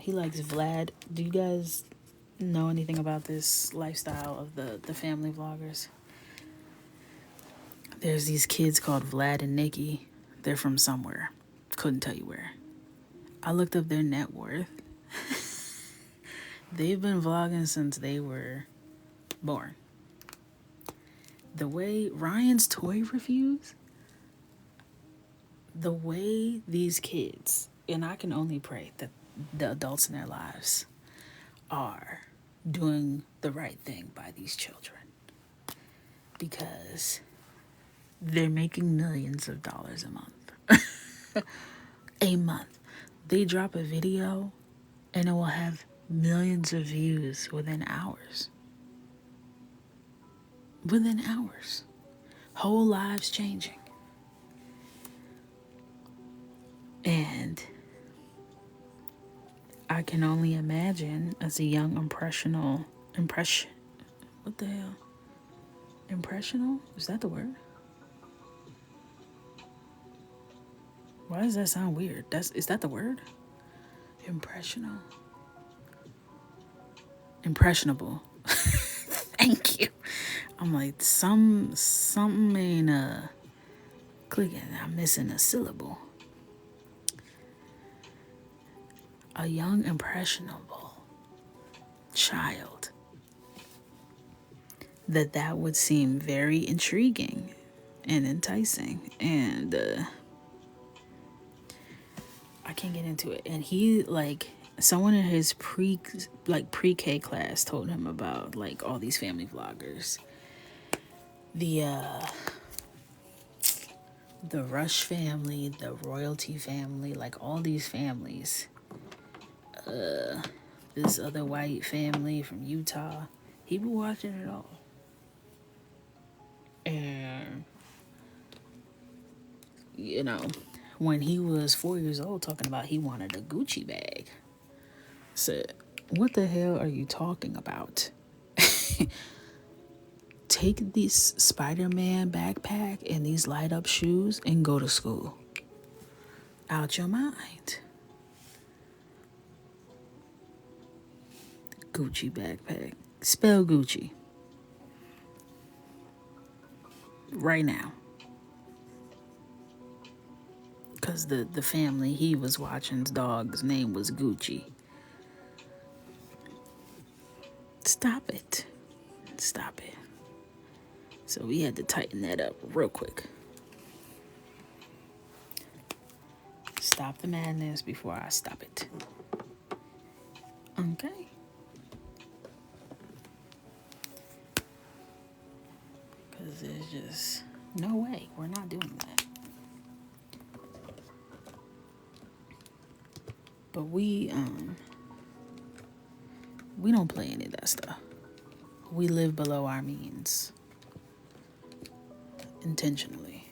he likes Vlad. Do you guys know anything about this lifestyle of the family vloggers? There's these kids called Vlad and Nikki. They're from somewhere. Couldn't tell you where. I looked up their net worth. They've been vlogging since they were born. The way Ryan's toy reviews, the way these kids, and I can only pray that the adults in their lives are doing the right thing by these children, because they're making millions of dollars a month. A month. They drop a video and it will have millions of views within hours. Within hours. Whole lives changing. And I can only imagine, as a young impressional, what the hell? Impressional? Is that the word? Why does that sound weird? Is that the word? Impressionable. Thank you. I'm like, something ain't clicking. I'm missing a syllable. A young impressionable. child, that would seem very intriguing and enticing. And I can't get into it. And he, like, someone in his pre-K class told him about like all these family vloggers. The Rush family, the Royalty family, like all these families. This other white family from Utah. He be watching it all. And, you know, when he was 4 years old talking about he wanted a Gucci bag, I said, what the hell are you talking about? Take this Spider-Man backpack and these light up shoes and go to school. Out your mind. Gucci backpack. Spell Gucci. Right now. Because the family he was watching's dog's name was Gucci. Stop it. Stop it. So we had to tighten that up real quick. Stop the madness before I stop it. Okay. Because there's just no way. We're not doing that. But we don't play any of that stuff. We live below our means. Intentionally.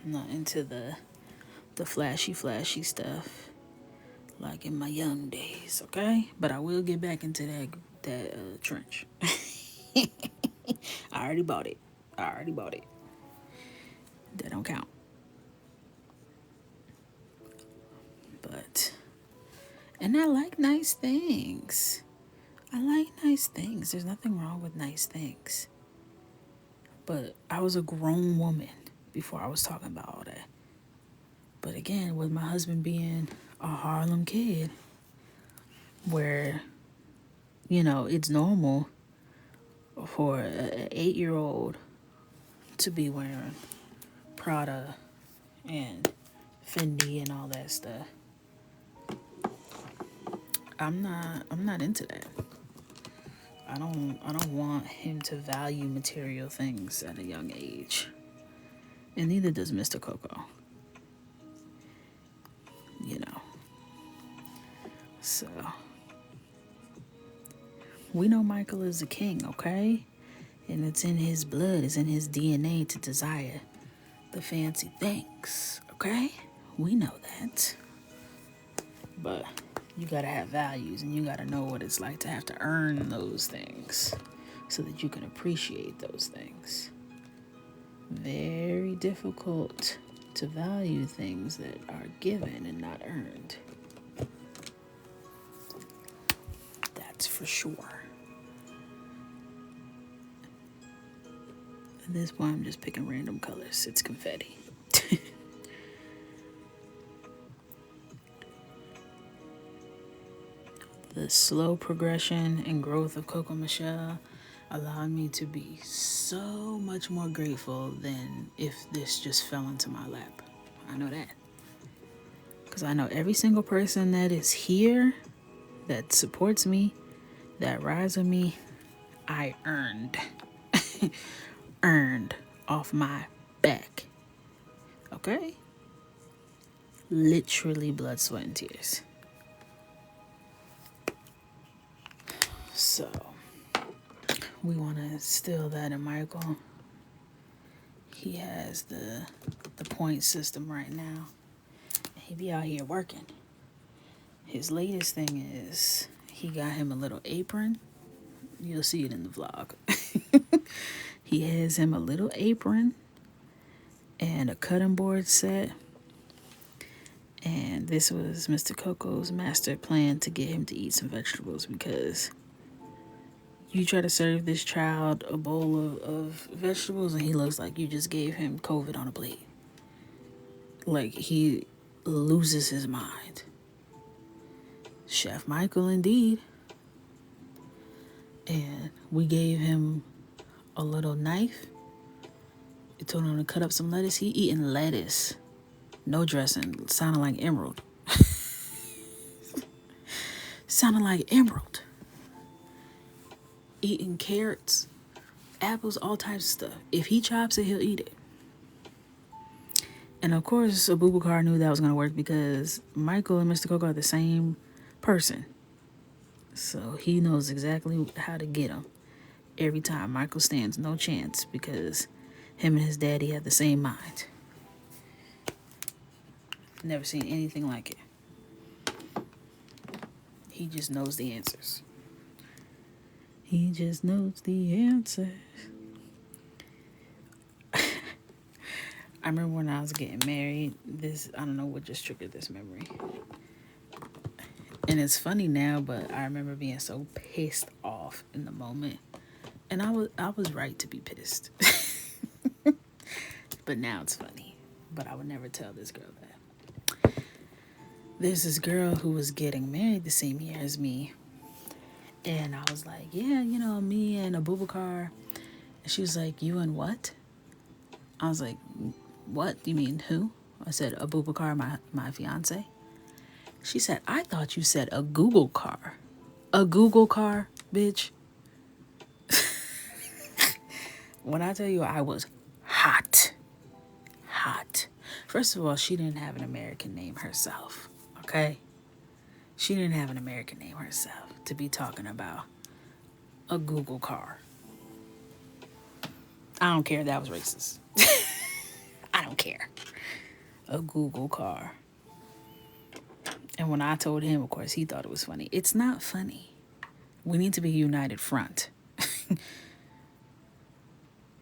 I'm not into the flashy stuff like in my young days, okay? But I will get back into that trench. I already bought it. That don't count. And I like nice things. There's nothing wrong with nice things. But I was a grown woman before I was talking about all that. But again, with my husband being a Harlem kid, where, it's normal for an 8-year-old to be wearing Prada and Fendi and all that stuff. I'm not into that. I don't want him to value material things at a young age. And neither does Mr. Coco. So we know Michael is a king, okay? And it's in his blood, it's in his DNA to desire the fancy things, okay? We know that. But you gotta have values and you gotta know what it's like to have to earn those things so that you can appreciate those things. Very difficult to value things that are given and not earned. That's for sure. At this point, I'm just picking random colors. It's confetti. The slow progression and growth of Coco Michelle allowed me to be so much more grateful than if this just fell into my lap. I know that. Because I know every single person that is here, that supports me, that rides with me, I earned. Earned off my back. Okay? Literally blood, sweat, and tears. So, we want to instill that in Michael. He has the point system right now. He be out here working. His latest thing is he got him a little apron. You'll see it in the vlog. He has him a little apron and a cutting board set. And this was Mr. Coco's master plan to get him to eat some vegetables, because you try to serve this child a bowl of vegetables and he looks like you just gave him COVID on a plate. Like, he loses his mind. Chef Michael, indeed. And we gave him a little knife. We told him to cut up some lettuce. He eating lettuce. No dressing. Sounding like Emerald. Sounding like Emerald. Eating carrots, apples, all types of stuff. If he chops it, he'll eat it. And of course, Abubakar knew that was going to work because Michael and Mr. Coco are the same person. So he knows exactly how to get him. Every time Michael stands no chance because him and his daddy have the same mind. Never seen anything like it. He just knows the answers. He just knows the answers. I remember when I was getting married, I don't know what just triggered this memory. And it's funny now, but I remember being so pissed off in the moment. And I was right to be pissed. But now it's funny. But I would never tell this girl that. There's this girl who was getting married the same year as me. And I was like, yeah, me and Abubakar. And she was like, you and what? I was like, what? You mean who? I said, Abubakar, my fiance. She said, I thought you said a Google car. A Google car, bitch. When I tell you I was hot. First of all, she didn't have an American name herself, okay? She didn't have an American name herself to be talking about a Google car. I don't care if that was racist. I don't care. A Google car. And when I told him, of course, he thought it was funny. It's not funny. We need to be a united front.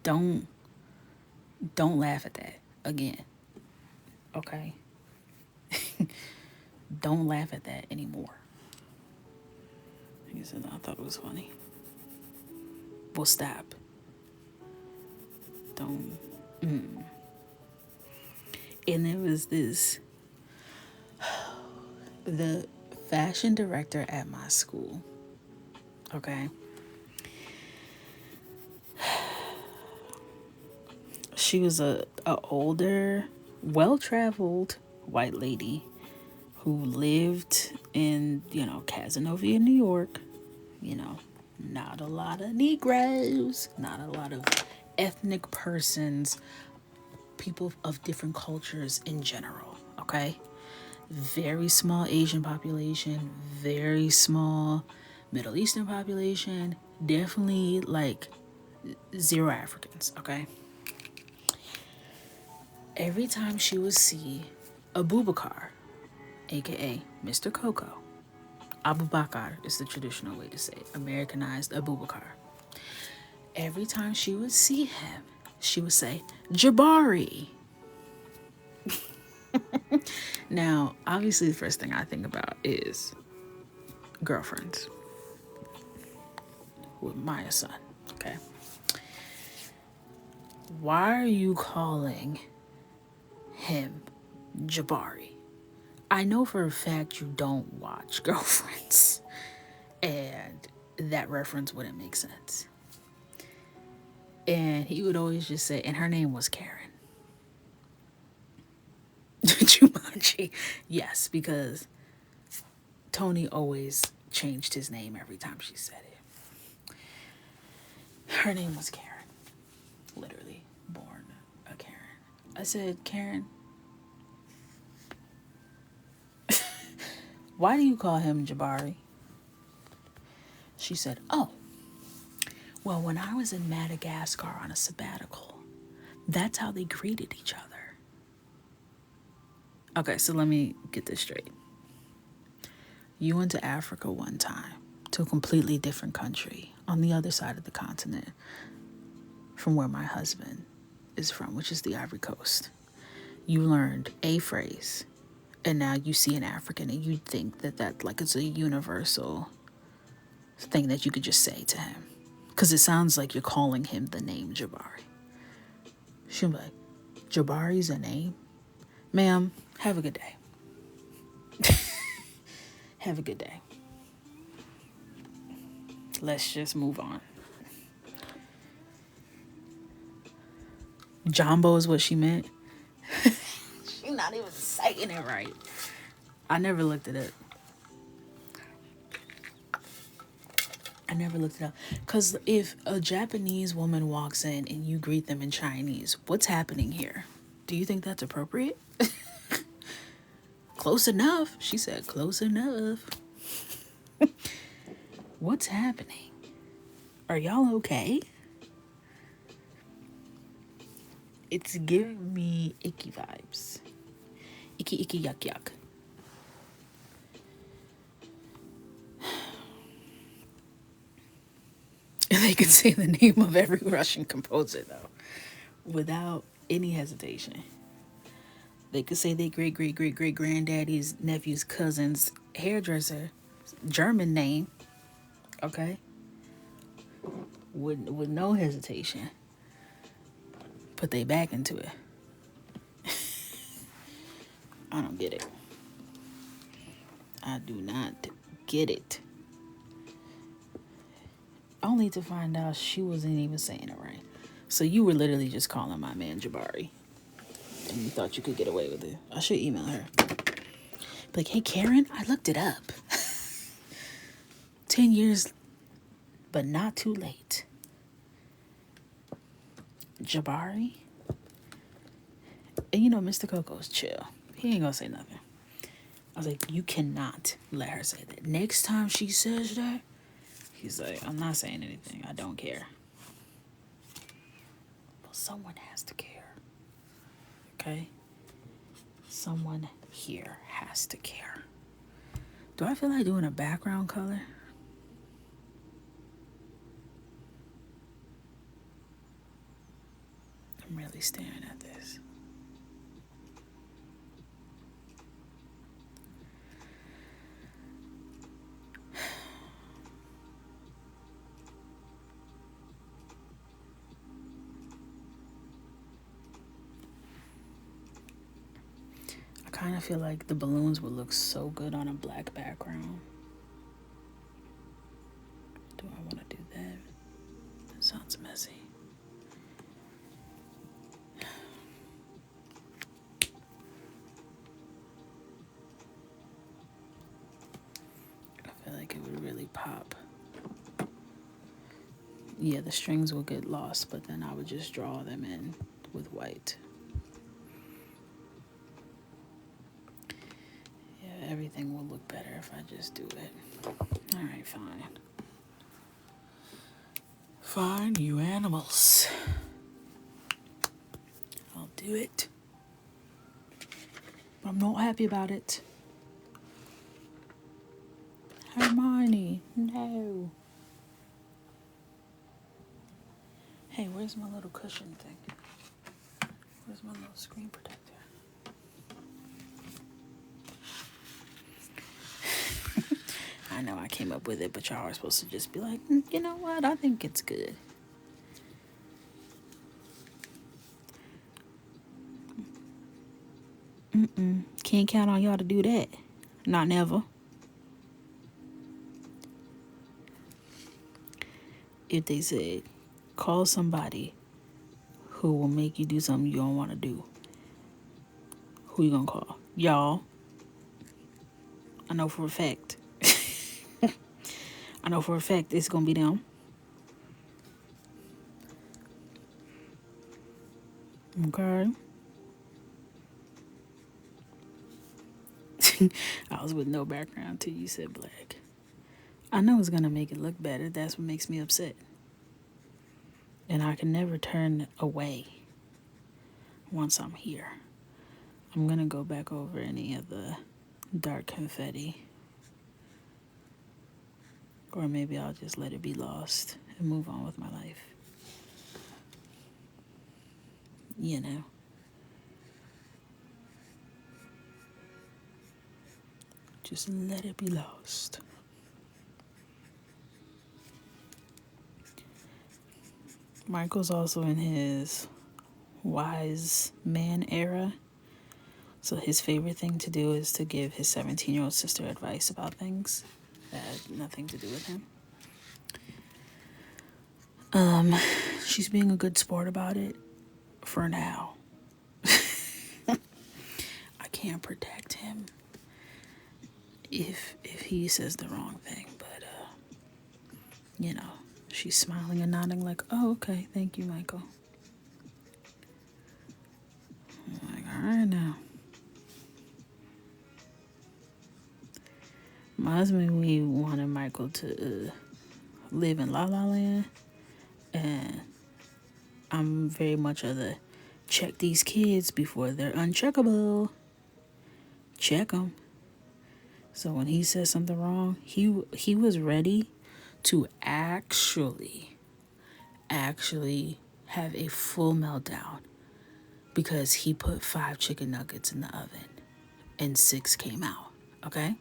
Don't laugh at that again. Okay? Don't laugh at that anymore. He said, I thought it was funny. Well, stop. Don't. And there was the fashion director at my school. Okay? She was a older, well-traveled white lady who lived in, Casanova, New York. Not a lot of Negroes, not a lot of ethnic persons, people of different cultures in general, okay? Very small Asian population, very small Middle Eastern population, definitely like zero Africans, okay? Every time she would see Abubakar, aka Mr. Coco, Abubakar is the traditional way to say it, Americanized Abubakar. Every time she would see him, she would say, Jabari. Now, obviously, the first thing I think about is girlfriends with Maya's son, okay? Why are you calling him Jabari? I know for a fact you don't watch Girlfriends, and that reference wouldn't make sense. And he would always just say, and her name was Karen. Jumanji. Yes, because Tony always changed his name every time she said it. Her name was Karen. Literally born a Karen. I said, Karen, why do you call him Jabari? She said, oh, well, when I was in Madagascar on a sabbatical, that's how they greeted each other. Okay, so let me get this straight. You went to Africa one time, to a completely different country, on the other side of the continent, from where my husband is from, which is the Ivory Coast. You learned a phrase, and now you see an African, and you think that like it's a universal thing that you could just say to him. Because it sounds like you're calling him the name Jabari. She'll be like, Jabari's a name? Ma'am, have a good day. Have a good day. Let's just move on. Jumbo is what she meant. She's not even saying it right. I never looked it up. Because if a Japanese woman walks in and you greet them in Chinese, what's happening here? Do you think that's appropriate? Close enough. She said close enough. What's happening? Are y'all okay? It's giving me icky vibes. Icky, icky, yuck, yuck. They can say the name of every Russian composer, though, without any hesitation. They could say their great, great, great, great granddaddy's nephew's cousin's hairdresser, German name, okay? With no hesitation. Put they back into it. I don't get it. I do not get it. Only to find out she wasn't even saying it right. So you were literally just calling my man Jabari. And you thought you could get away with it. I should email her. Like, hey, Karen, I looked it up. 10 years, but not too late. Jabari? And you know, Mr. Coco's chill. He ain't gonna say nothing. I was like, you cannot let her say that. Next time she says that, he's like, I'm not saying anything. I don't care. Well, someone has to care. Okay? Someone here has to care. Do I feel like doing a background color? I'm really staring at this. I kind of feel like the balloons would look so good on a black background. Do I want to do that? That sounds messy. I feel like it would really pop. Yeah, the strings will get lost, but then I would just draw them in with white. Yeah, everything will look better if I just do it. All right, fine. Fine, you animals. I'll do it. But I'm not happy about it. Hermione, no. Hey, where's my little cushion thing? Where's my little screen protector? I know I came up with it, but y'all are supposed to just be like, you know what? I think it's good. Can't count on y'all to do that. Not never. If they said, call somebody who will make you do something you don't want to do, who you gonna call? Y'all. I know for a fact. I know for a fact it's gonna be them. Okay. I was with no background till you said black. I know it's gonna make it look better. That's what makes me upset. And I can never turn away once I'm here. I'm gonna go back over any of the dark confetti. Or maybe I'll just let it be lost and move on with my life. You know. Just let it be lost. Michael's also in his wise man era. So his favorite thing to do is to give his 17-year-old sister advice about things that had nothing to do with him. She's being a good sport about it for now. I can't protect him if he says the wrong thing, but she's smiling and nodding like, "Oh, okay, thank you, Michael." I'm like, all right now. My husband, we wanted Michael to live in La La Land, and I'm very much of the check these kids before they're uncheckable. Check them. So when he says something wrong, he was ready to actually have a full meltdown because he put 5 chicken nuggets in the oven and 6 came out. Okay?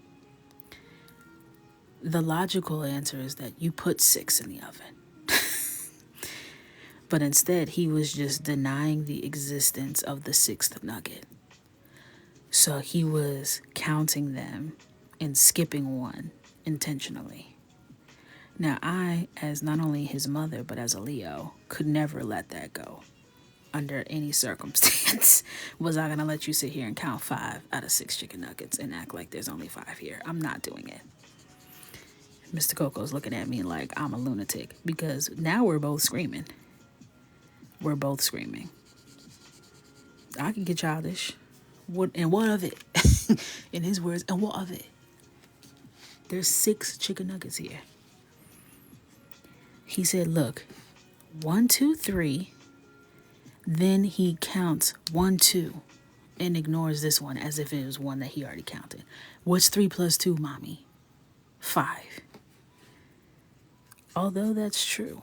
The logical answer is that you put 6 in the oven. But instead, he was just denying the existence of the 6th nugget. So he was counting them and skipping one intentionally. Now, I, as not only his mother, but as a Leo, could never let that go under any circumstance. Was I going to let you sit here and count 5 out of 6 chicken nuggets and act like there's only 5 here? I'm not doing it. Mr. Coco's looking at me like I'm a lunatic because now we're both screaming. We're both screaming. I can get childish. What of it? In his words, and what of it? There's 6 chicken nuggets here. He said, look, 1, 2, 3. Then he counts 1, 2 and ignores this one as if it was one that he already counted. What's 3 plus 2, mommy? 5. Although that's true.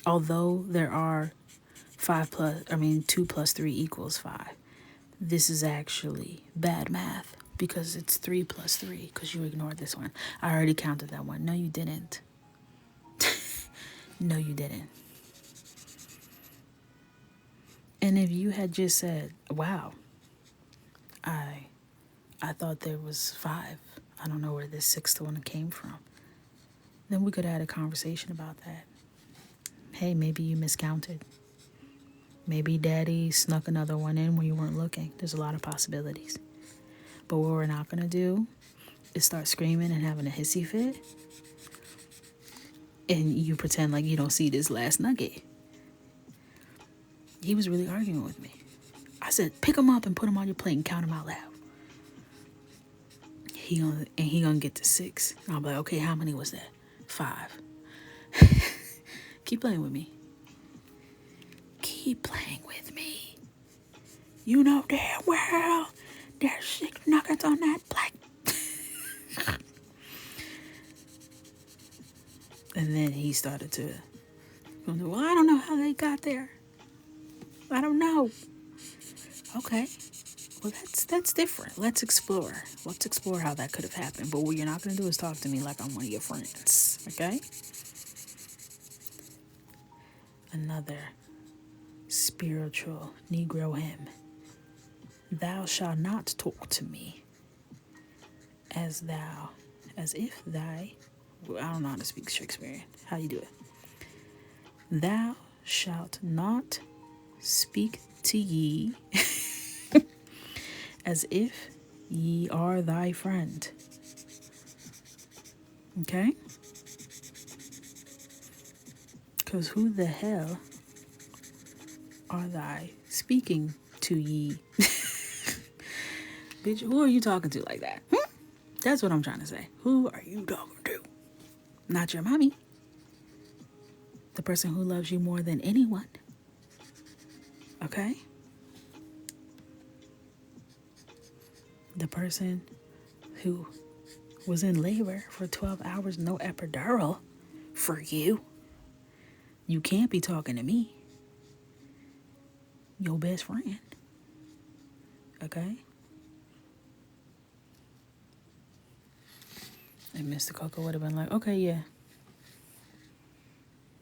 Although there are 2 plus 3 equals 5. This is actually bad math because it's 3 plus 3 because you ignored this one. I already counted that one. No, you didn't. No, you didn't. And if you had just said, wow, I thought there was 5. I don't know where this 6th one came from. Then we could have had a conversation about that. Hey, maybe you miscounted. Maybe daddy snuck another one in when you weren't looking. There's a lot of possibilities. But what we're not going to do is start screaming and having a hissy fit. And you pretend like you don't see this last nugget. He was really arguing with me. I said, pick them up and put them on your plate and count them out loud. He gonna get to 6. And I'll be like, okay, how many was that? 5. Keep playing with me. Keep playing with me. You know damn well there's 6 nuggets on that plate. And then he started to go, well, I don't know how they got there. I don't know. Okay. Well, that's different. Let's explore. Let's explore how that could have happened. But what you're not going to do is talk to me like I'm one of your friends. Okay? Another spiritual Negro hymn. Thou shalt not talk to me as if thy, I don't know how to speak Shakespearean. How you do it? Thou shalt not speak to ye as if ye are thy friend. Okay? Because who the hell are thy speaking to ye? Bitch, who are you talking to like that? That's what I'm trying to say. Who are you talking to? Not your mommy. The person who loves you more than anyone. Okay? The person who was in labor for 12 hours, no epidural for you. You can't be talking to me. Your best friend. Okay? And Mr. Coco would have been like, okay, yeah.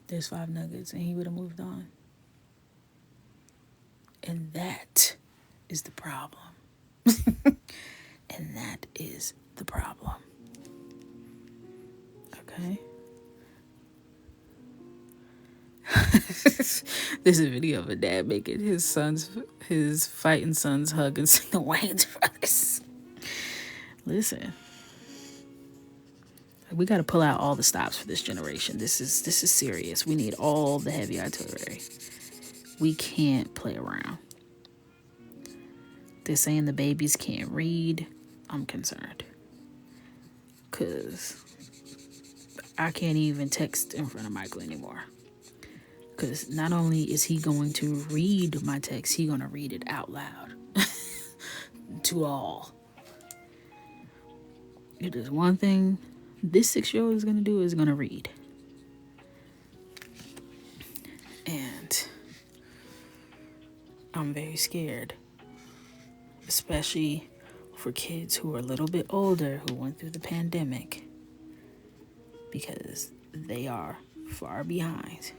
There's 5 nuggets, and he would have moved on. And that is the problem. And that is the problem. Okay? There's a video of a dad making his fighting sons hug and sing the Wayne's Brothers. Listen, we got to pull out all the stops for this generation. This is serious. We need all the heavy artillery. We can't play around. They're saying the babies can't read. I'm concerned. Because I can't even text in front of Michael anymore. Because not only is he going to read my text, he's going to read it out loud. To all. If there's one thing this 6-year-old is going to do, is going to read. And I'm very scared. Especially for kids who are a little bit older, who went through the pandemic. Because they are far behind.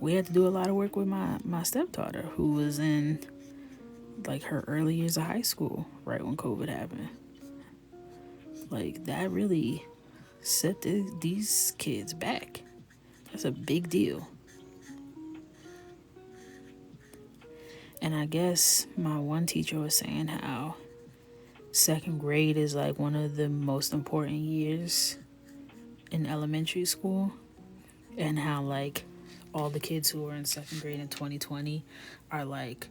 We had to do a lot of work with my stepdaughter, who was in like her early years of high school, right when COVID happened. Like, that really set these kids back. That's a big deal. And I guess my one teacher was saying how second grade is like one of the most important years in elementary school, and how like all the kids who were in second grade in 2020 are like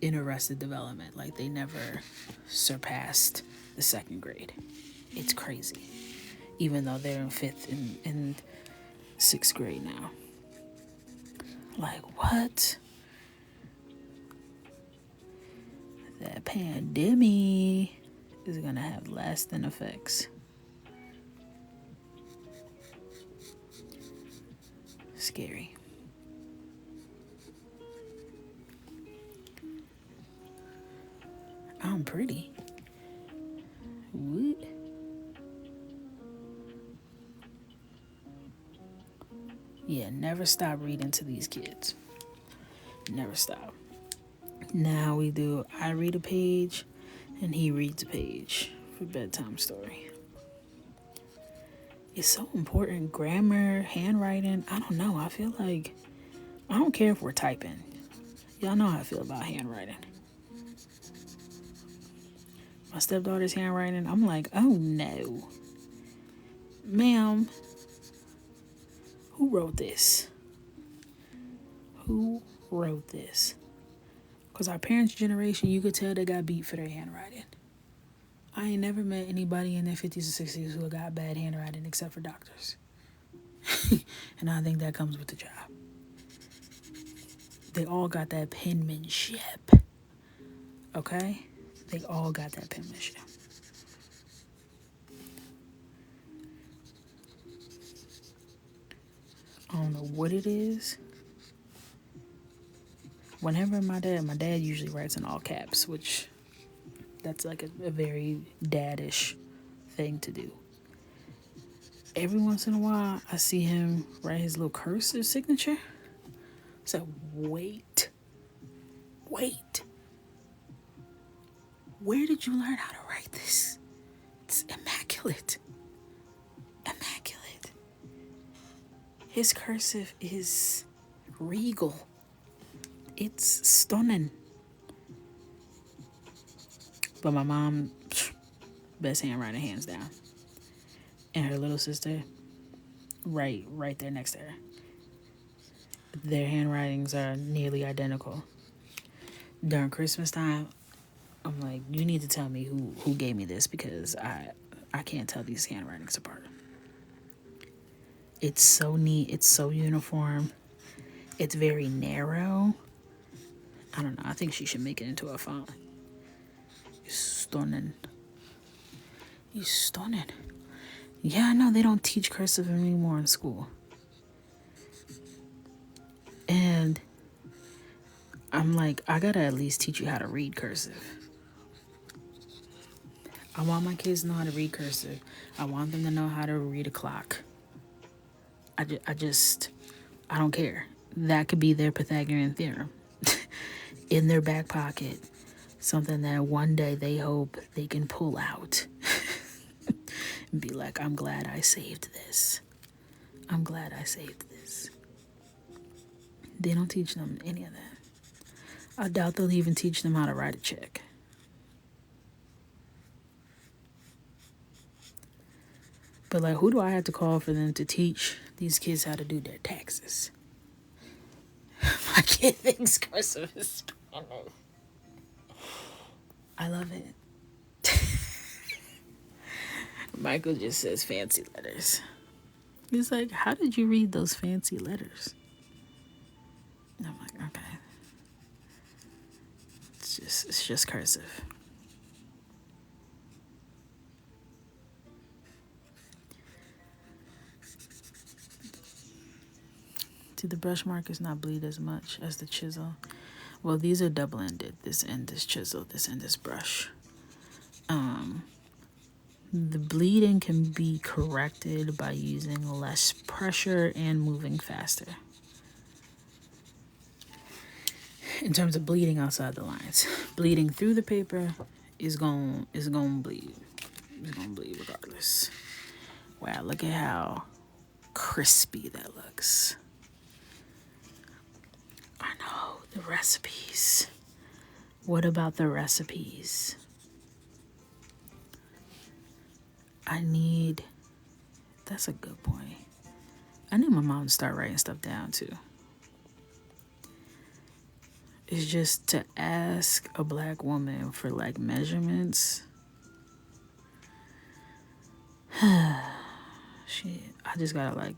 in arrested development. Like, they never surpassed the second grade. It's crazy. Even though they're in fifth and sixth grade now. Like, what? That pandemic is gonna have lasting effects. Scary. I'm pretty. What? Yeah, never stop reading to these kids. Never stop. Now we do, I read a page and he reads a page for bedtime story. It's so important. Grammar, handwriting, I don't know. I feel like, I don't care if we're typing. Y'all know how I feel about handwriting. My stepdaughter's handwriting, I'm like, oh no. Ma'am, who wrote this? Who wrote this? Because our parents' generation, you could tell they got beat for their handwriting. I ain't never met anybody in their 50s or 60s who got bad handwriting except for doctors. And I think that comes with the job. They all got that penmanship. Okay? They all got that penmanship. I don't know what it is. Whenever my dad usually writes in all caps, which that's like a very daddish thing to do. Every once in a while, I see him write his little cursive signature. It's like, wait. Where did you learn how to write this? It's immaculate. His cursive is regal. It's stunning. But my mom, best handwriting hands down. And her little sister, right there next to her. Their handwritings are nearly identical. During Christmas time, I'm like, you need to tell me who gave me this, because I can't tell these handwritings apart. It's so neat. It's so uniform. It's very narrow. I don't know. I think she should make it into a font. It's stunning. Yeah, I know they don't teach cursive anymore in school. And I'm like, I gotta at least teach you how to read cursive. I want my kids to know how to read cursive. I want them to know how to read a clock. I don't care. That could be their Pythagorean theorem. in their back pocket, something that one day they hope they can pull out and be like, I'm glad I saved this. I'm glad I saved this. They don't teach them any of that. I doubt they'll even teach them how to write a check. But like, who do I have to call for them to teach these kids how to do their taxes? My kid thinks cursive is Spanish. I love it. Michael just says fancy letters. He's like, how did you read those fancy letters? And I'm like, okay. It's just cursive. See, the brush markers not bleed as much as the chisel. Well, these are double-ended. This end is chisel, this end is brush. The bleeding can be corrected by using less pressure and moving faster. In terms of bleeding outside the lines, bleeding through the paper is gonna bleed. It's gonna bleed regardless. Wow, look at how crispy that looks. I know, the recipes. What about the recipes? That's a good point. I need my mom to start writing stuff down too. It's just to ask a black woman for like measurements. Shit, I just gotta like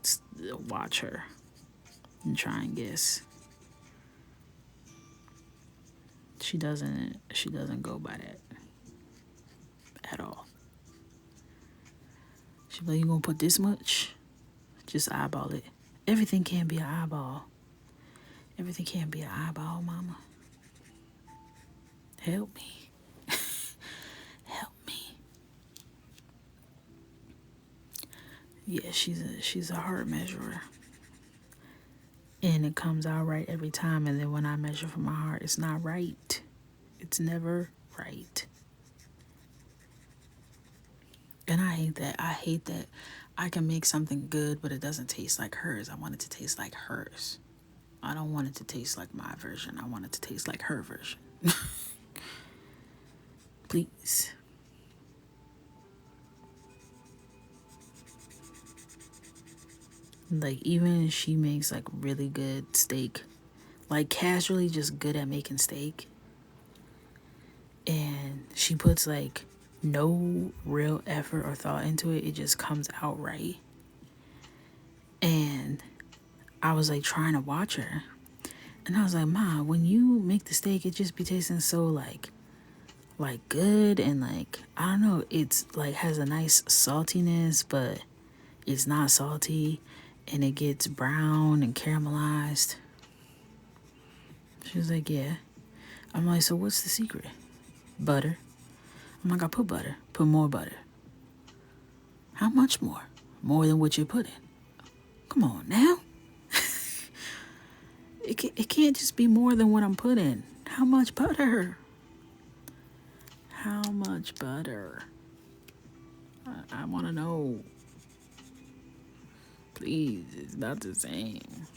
watch her and try and guess. She doesn't go by that at all. She's like, you gonna put this much? Just eyeball it. Everything can't be an eyeball. Everything can't be an eyeball, mama. Help me. Help me. Yeah, she's a heart measurer. And it comes out right every time. And then when I measure for my heart, it's not right. It's never right. And I hate that. I hate that I can make something good, but it doesn't taste like hers. I want it to taste like hers. I don't want it to taste like my version. I want it to taste like her version. Please. Like, even if she makes like really good steak, like casually just good at making steak, and she puts like no real effort or thought into it, it just comes out right. And I was like trying to watch her, and I was like, Ma, when you make the steak, it just be tasting so like good, and like, I don't know, it's like has a nice saltiness, but it's not salty, and it gets brown and caramelized. She was like, yeah. I'm like, so what's the secret? Butter. I'm like, I put butter. Put more butter. How much more? More than what you put in. Come on now. It can't just be more than what I'm putting. How much butter? How much butter? I want to know. Please, it's not the same.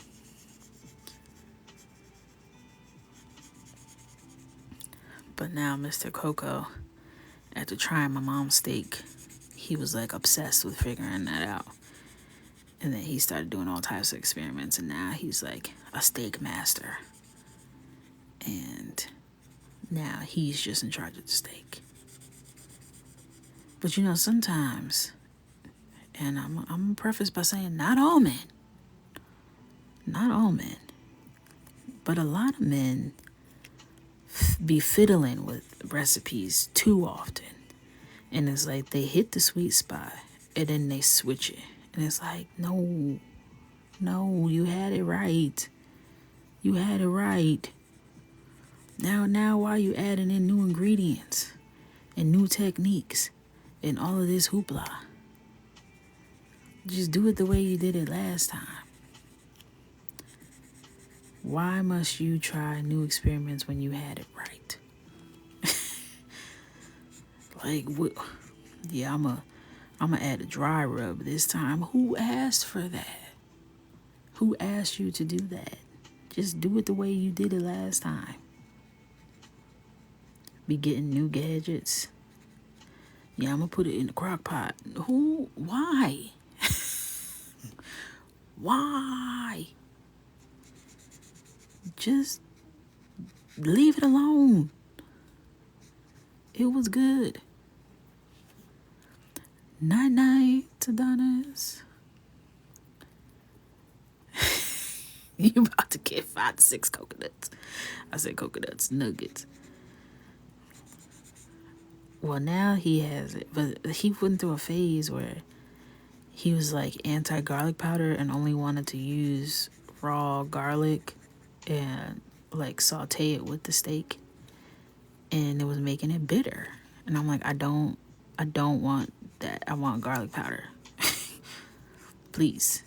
But now Mr. Coco, after trying my mom's steak, he was like obsessed with figuring that out. And then he started doing all types of experiments, and now he's like a steak master. And now he's just in charge of the steak. But you know, sometimes, and I'm gonna preface by saying not all men, but a lot of men be fiddling with recipes too often. And it's like they hit the sweet spot and then they switch it. And it's like, no, you had it right. You had it right. Now why are you adding in new ingredients and new techniques and all of this hoopla? Just do it the way you did it last time. Why must you try new experiments when you had it right? Like, what? Yeah, I'm gonna add a dry rub this time. Who asked for that? Who asked you to do that? Just do it the way you did it last time. Be getting new gadgets. Yeah, I'm gonna put it in the crock pot. Who? Why? Why? Just leave it alone. It was good. Night night, Adonis. You about to get 5 to 6 coconuts. I said coconuts, nuggets. Well, now he has it, but he went through a phase where he was like anti-garlic powder and only wanted to use raw garlic and like saute it with the steak, and it was making it bitter. And I'm like, I don't want that. I want garlic powder. Please.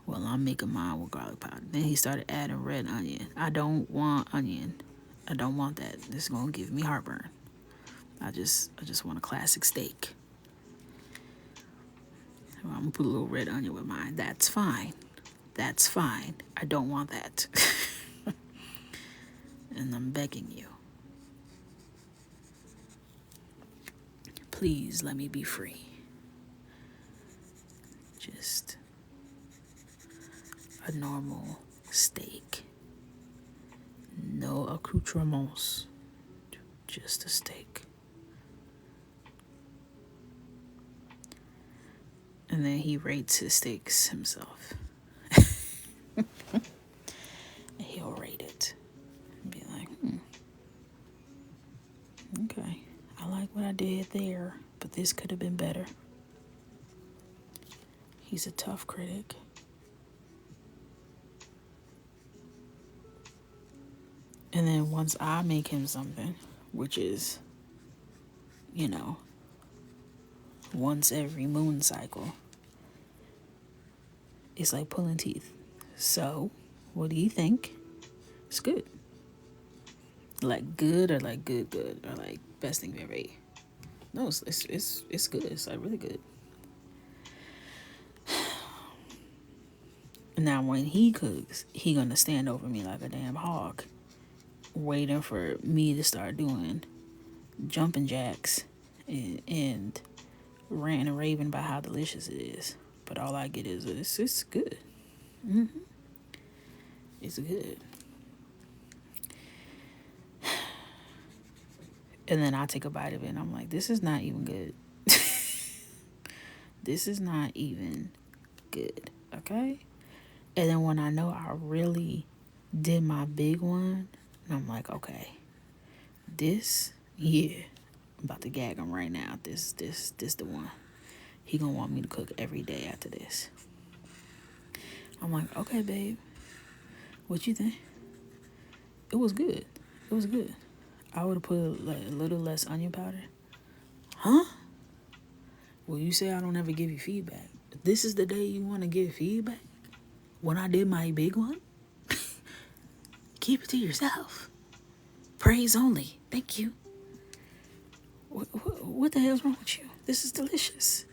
Well, I'm making mine with garlic powder. Then he started adding red onion. I don't want onion. I don't want that. This is gonna give me heartburn. I just want a classic steak. Well, I'm gonna put a little red onion with mine. That's fine. That's fine. I don't want that. And I'm begging you. Please let me be free. Just a normal steak. No accoutrements. Just a steak. And then he rates his steaks himself. He'll rate it. And be like, okay, I like what I did there, but this could have been better. He's a tough critic. And then once I make him something, which is, once every moon cycle, it's like pulling teeth. So, what do you think? It's good. Like good or like good or like best thing we ever ate. No, it's good. It's like really good. Now when he cooks, he gonna stand over me like a damn hog, waiting for me to start doing jumping jacks and ranting and raving about how delicious it is. But all I get is it's good. It's good. And then I take a bite of it and I'm like, this is not even good. This is not even good. Okay? And then when I know I really did my big one, and I'm like, okay, this, yeah, I'm about to gag him right now. This the one. He gonna want me to cook every day after this. I'm like, okay, babe, what you think? It was good. It was good. I would have put a little less onion powder. Huh? Well, you say I don't ever give you feedback. This is the day you want to give feedback? When I did my big one? Keep it to yourself. Praise only. Thank you. What the hell's wrong with you? This is delicious.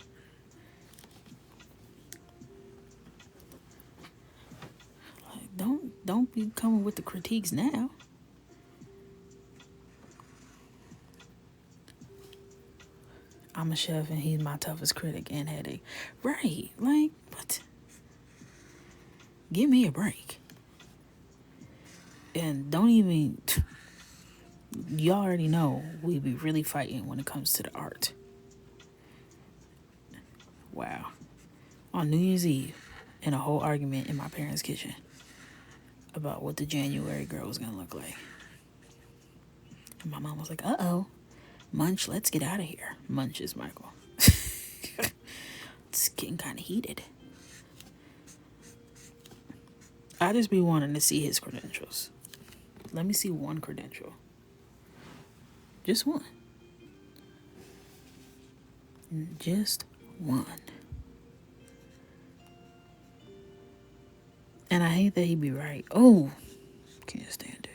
Like, don't be coming with the critiques now. I'm a chef and he's my toughest critic and headache. Right. Like, what? Give me a break. And don't even... Y'all already know we be really fighting when it comes to the art. Wow. On New Year's Eve, in a whole argument in my parents' kitchen about what the January girl was going to look like. And my mom was like, uh-oh. Munch, let's get out of here. Munch is Michael. It's getting kind of heated. I just be wanting to see his credentials. Let me see one credential. Just one. Just one. And I hate that he be right. Oh, can't stand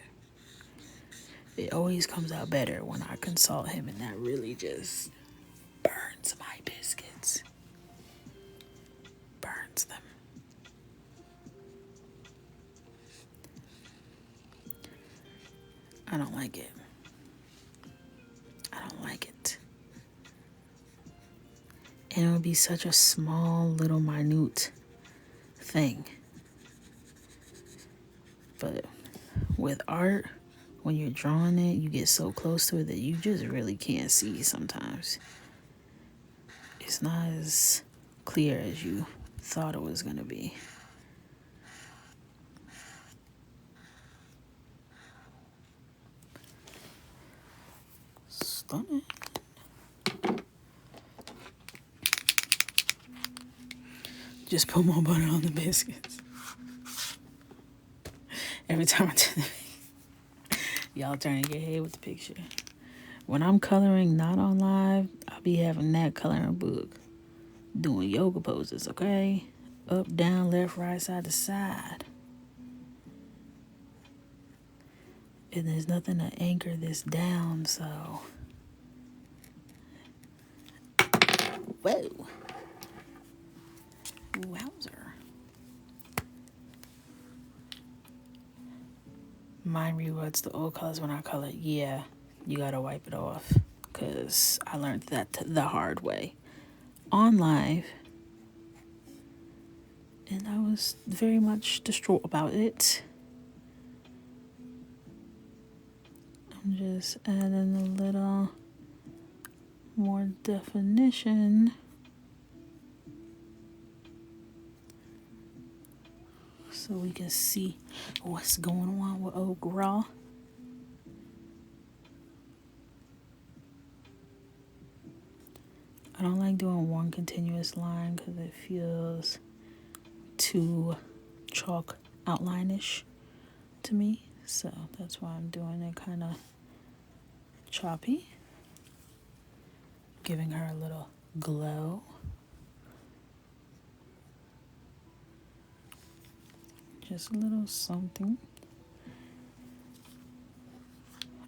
it. It always comes out better when I consult him, and that really just burns my biscuits. Burns them. I don't like it. I don't like it. And it would be such a small, little, minute thing. But with art, when you're drawing it, you get so close to it that you just really can't see sometimes. It's not as clear as you thought it was going to be. Stunning. Just put more butter on the biscuits. Every time I do that, y'all turning your head with the picture. When I'm coloring not on live, I'll be having that coloring book. Doing yoga poses, okay? Up, down, left, right, side to side. And there's nothing to anchor this down, so... Whoa. Wowzer. Mine rewords the old colors when I color. Yeah, you gotta wipe it off. Because I learned that the hard way. On live. And I was very much distraught about it. I'm just adding a little more definition. So we can see what's going on with old Raw. I don't like doing one continuous line because it feels too chalk outline-ish to me. So that's why I'm doing it kind of choppy. Giving her a little glow. Just a little something.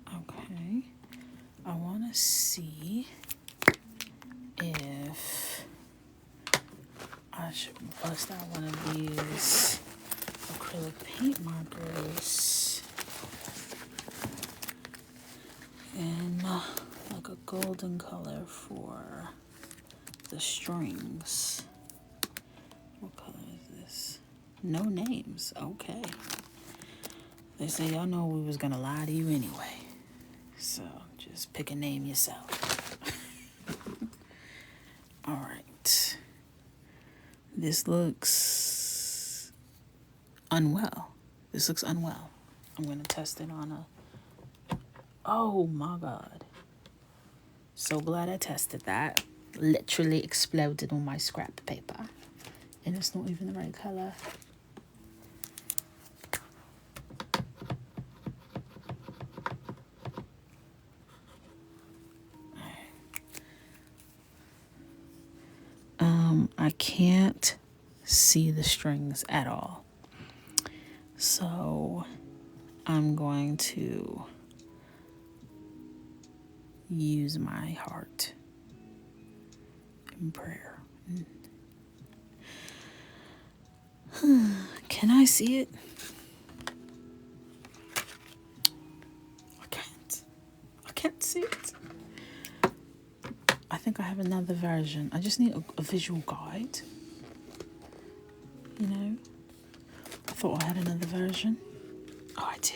Okay. I want to see if I should bust out one of these acrylic paint markers in like a golden color for the strings. What color is this? No names. Okay. They say y'all know we was gonna lie to you anyway. So just pick a name yourself. Alright. This looks unwell. This looks unwell. I'm gonna test it on a... Oh my god. So glad I tested that. Literally exploded on my scrap paper. And it's not even the right color. I can't see the strings at all. So I'm going to use my heart in prayer. Can I see it? I can't see it. I think I have another version. I just need a visual guide. You know? I thought I had another version. Oh, I do.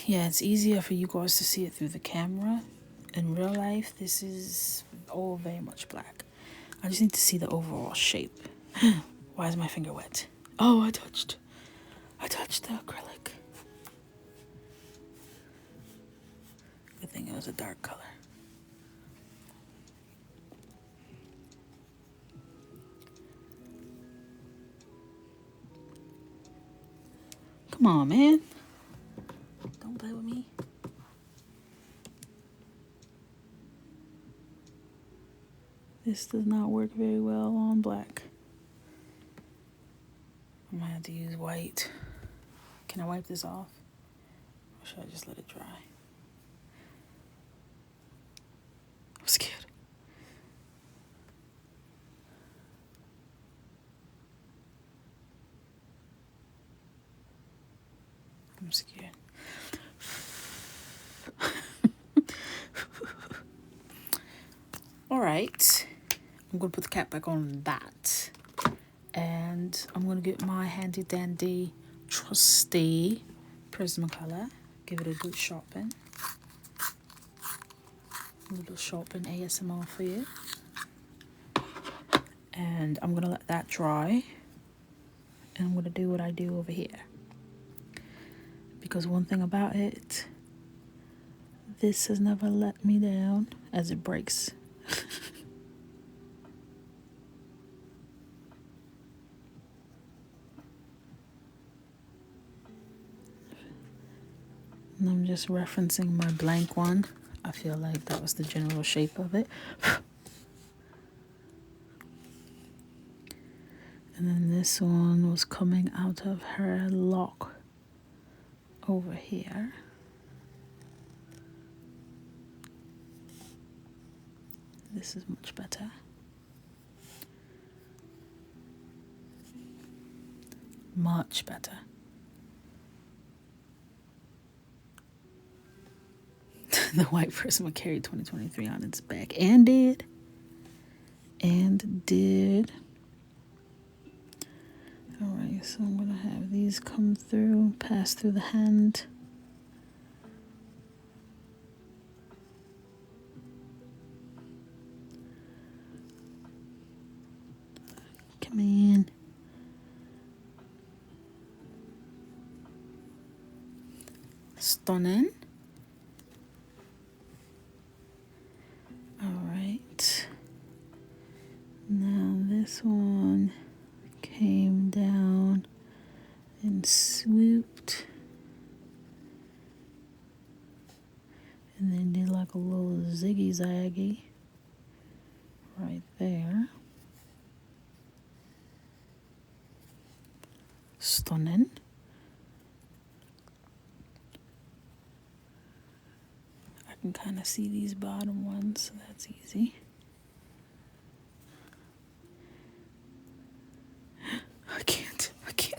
Yeah, it's easier for you guys to see it through the camera. In real life, this is all very much black. I just need to see the overall shape. Why is my finger wet? Oh, I touched the acrylic. Good thing it was a dark color. Come on, man. Don't This does not work very well on black. I'm gonna have to use white. Can I wipe this off? Or should I just let it dry? I'm scared. I'm scared. All right. I'm going to put the cap back on that. And I'm going to get my handy dandy trusty Prismacolor. Give it a good sharpen. A little sharpen ASMR for you. And I'm going to let that dry. And I'm going to do what I do over here. Because one thing about it, this has never let me down as it breaks. And I'm just referencing my blank one. I feel like that was the general shape of it. And then this one was coming out of her lock over here. This is much better. Much better. The white Prisma carried 2023 on its back and did. Alright, so I'm going to have these come through, pass through the hand. Come in. Stunning. Alright. Now this one came down and swooped. And then did like a little ziggy-zaggy right there. Stunning. I can kind of see these bottom ones, so that's easy. I can't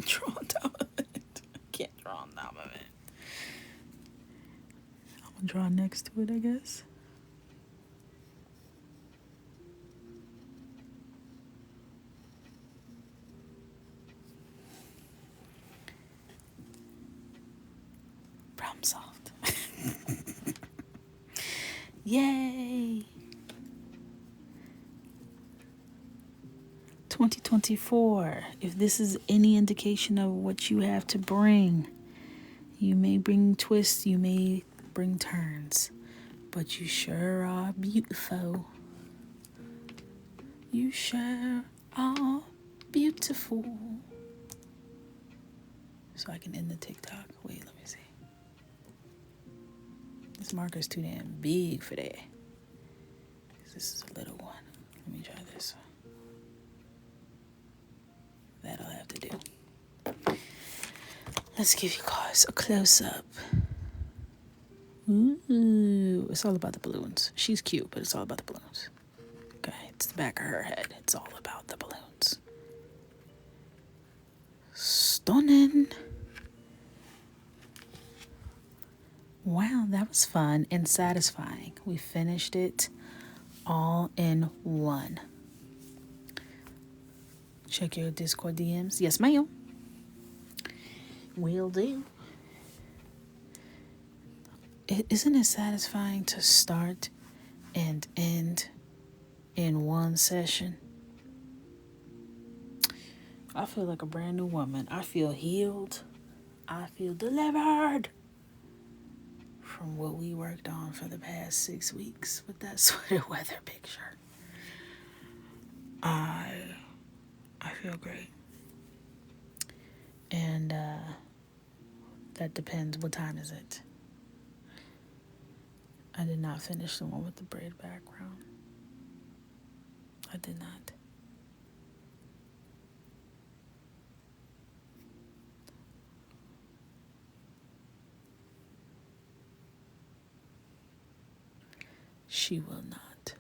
draw on top of it. I can't draw on top of it. I'm gonna draw next to it, I guess. Problem solved. Yay! 2024. If this is any indication of what you have to bring, you may bring twists, you may bring turns, but you sure are beautiful. You sure are beautiful. So I can end the TikTok. Wait, let me see. This marker's too damn big for that. This is a little one. Let me try this one. That I'll have to do. Let's give you guys a close-up. Ooh, it's all about the balloons. She's cute, but it's all about the balloons. Okay, it's the back of her head. It's all about the balloons. Stunning. Wow, that was fun and satisfying. We finished it all in one. Check your Discord DMs. Yes, ma'am. Will do. Isn't it satisfying to start and end in one session? I feel like a brand new woman. I feel healed. I feel delivered from what we worked on for the past 6 weeks with that sweater weather picture. I feel great. And that depends. What time is it? I did not finish the one with the braid background. I did not. She will not.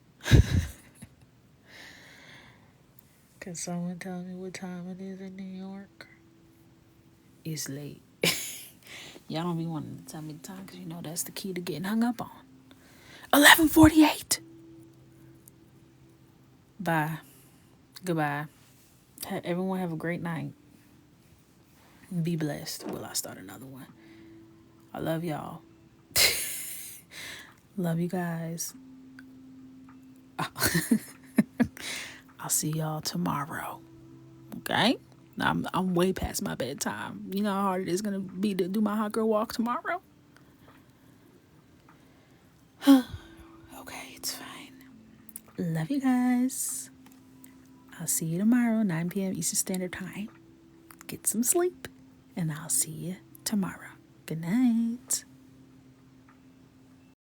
Can someone tell me what time it is in New York? It's late. Y'all don't be wanting to tell me the time because you know that's the key to getting hung up on. 11:48. Bye. Goodbye. Everyone have a great night. Be blessed. Will I start another one? I love y'all. Love you guys. I'll see y'all tomorrow. Okay? I'm way past my bedtime. You know how hard it is gonna be to do my hot girl walk tomorrow? Okay, it's fine. Love you guys. I'll see you tomorrow, 9 p.m. Eastern Standard Time. Get some sleep, and I'll see you tomorrow. Good night.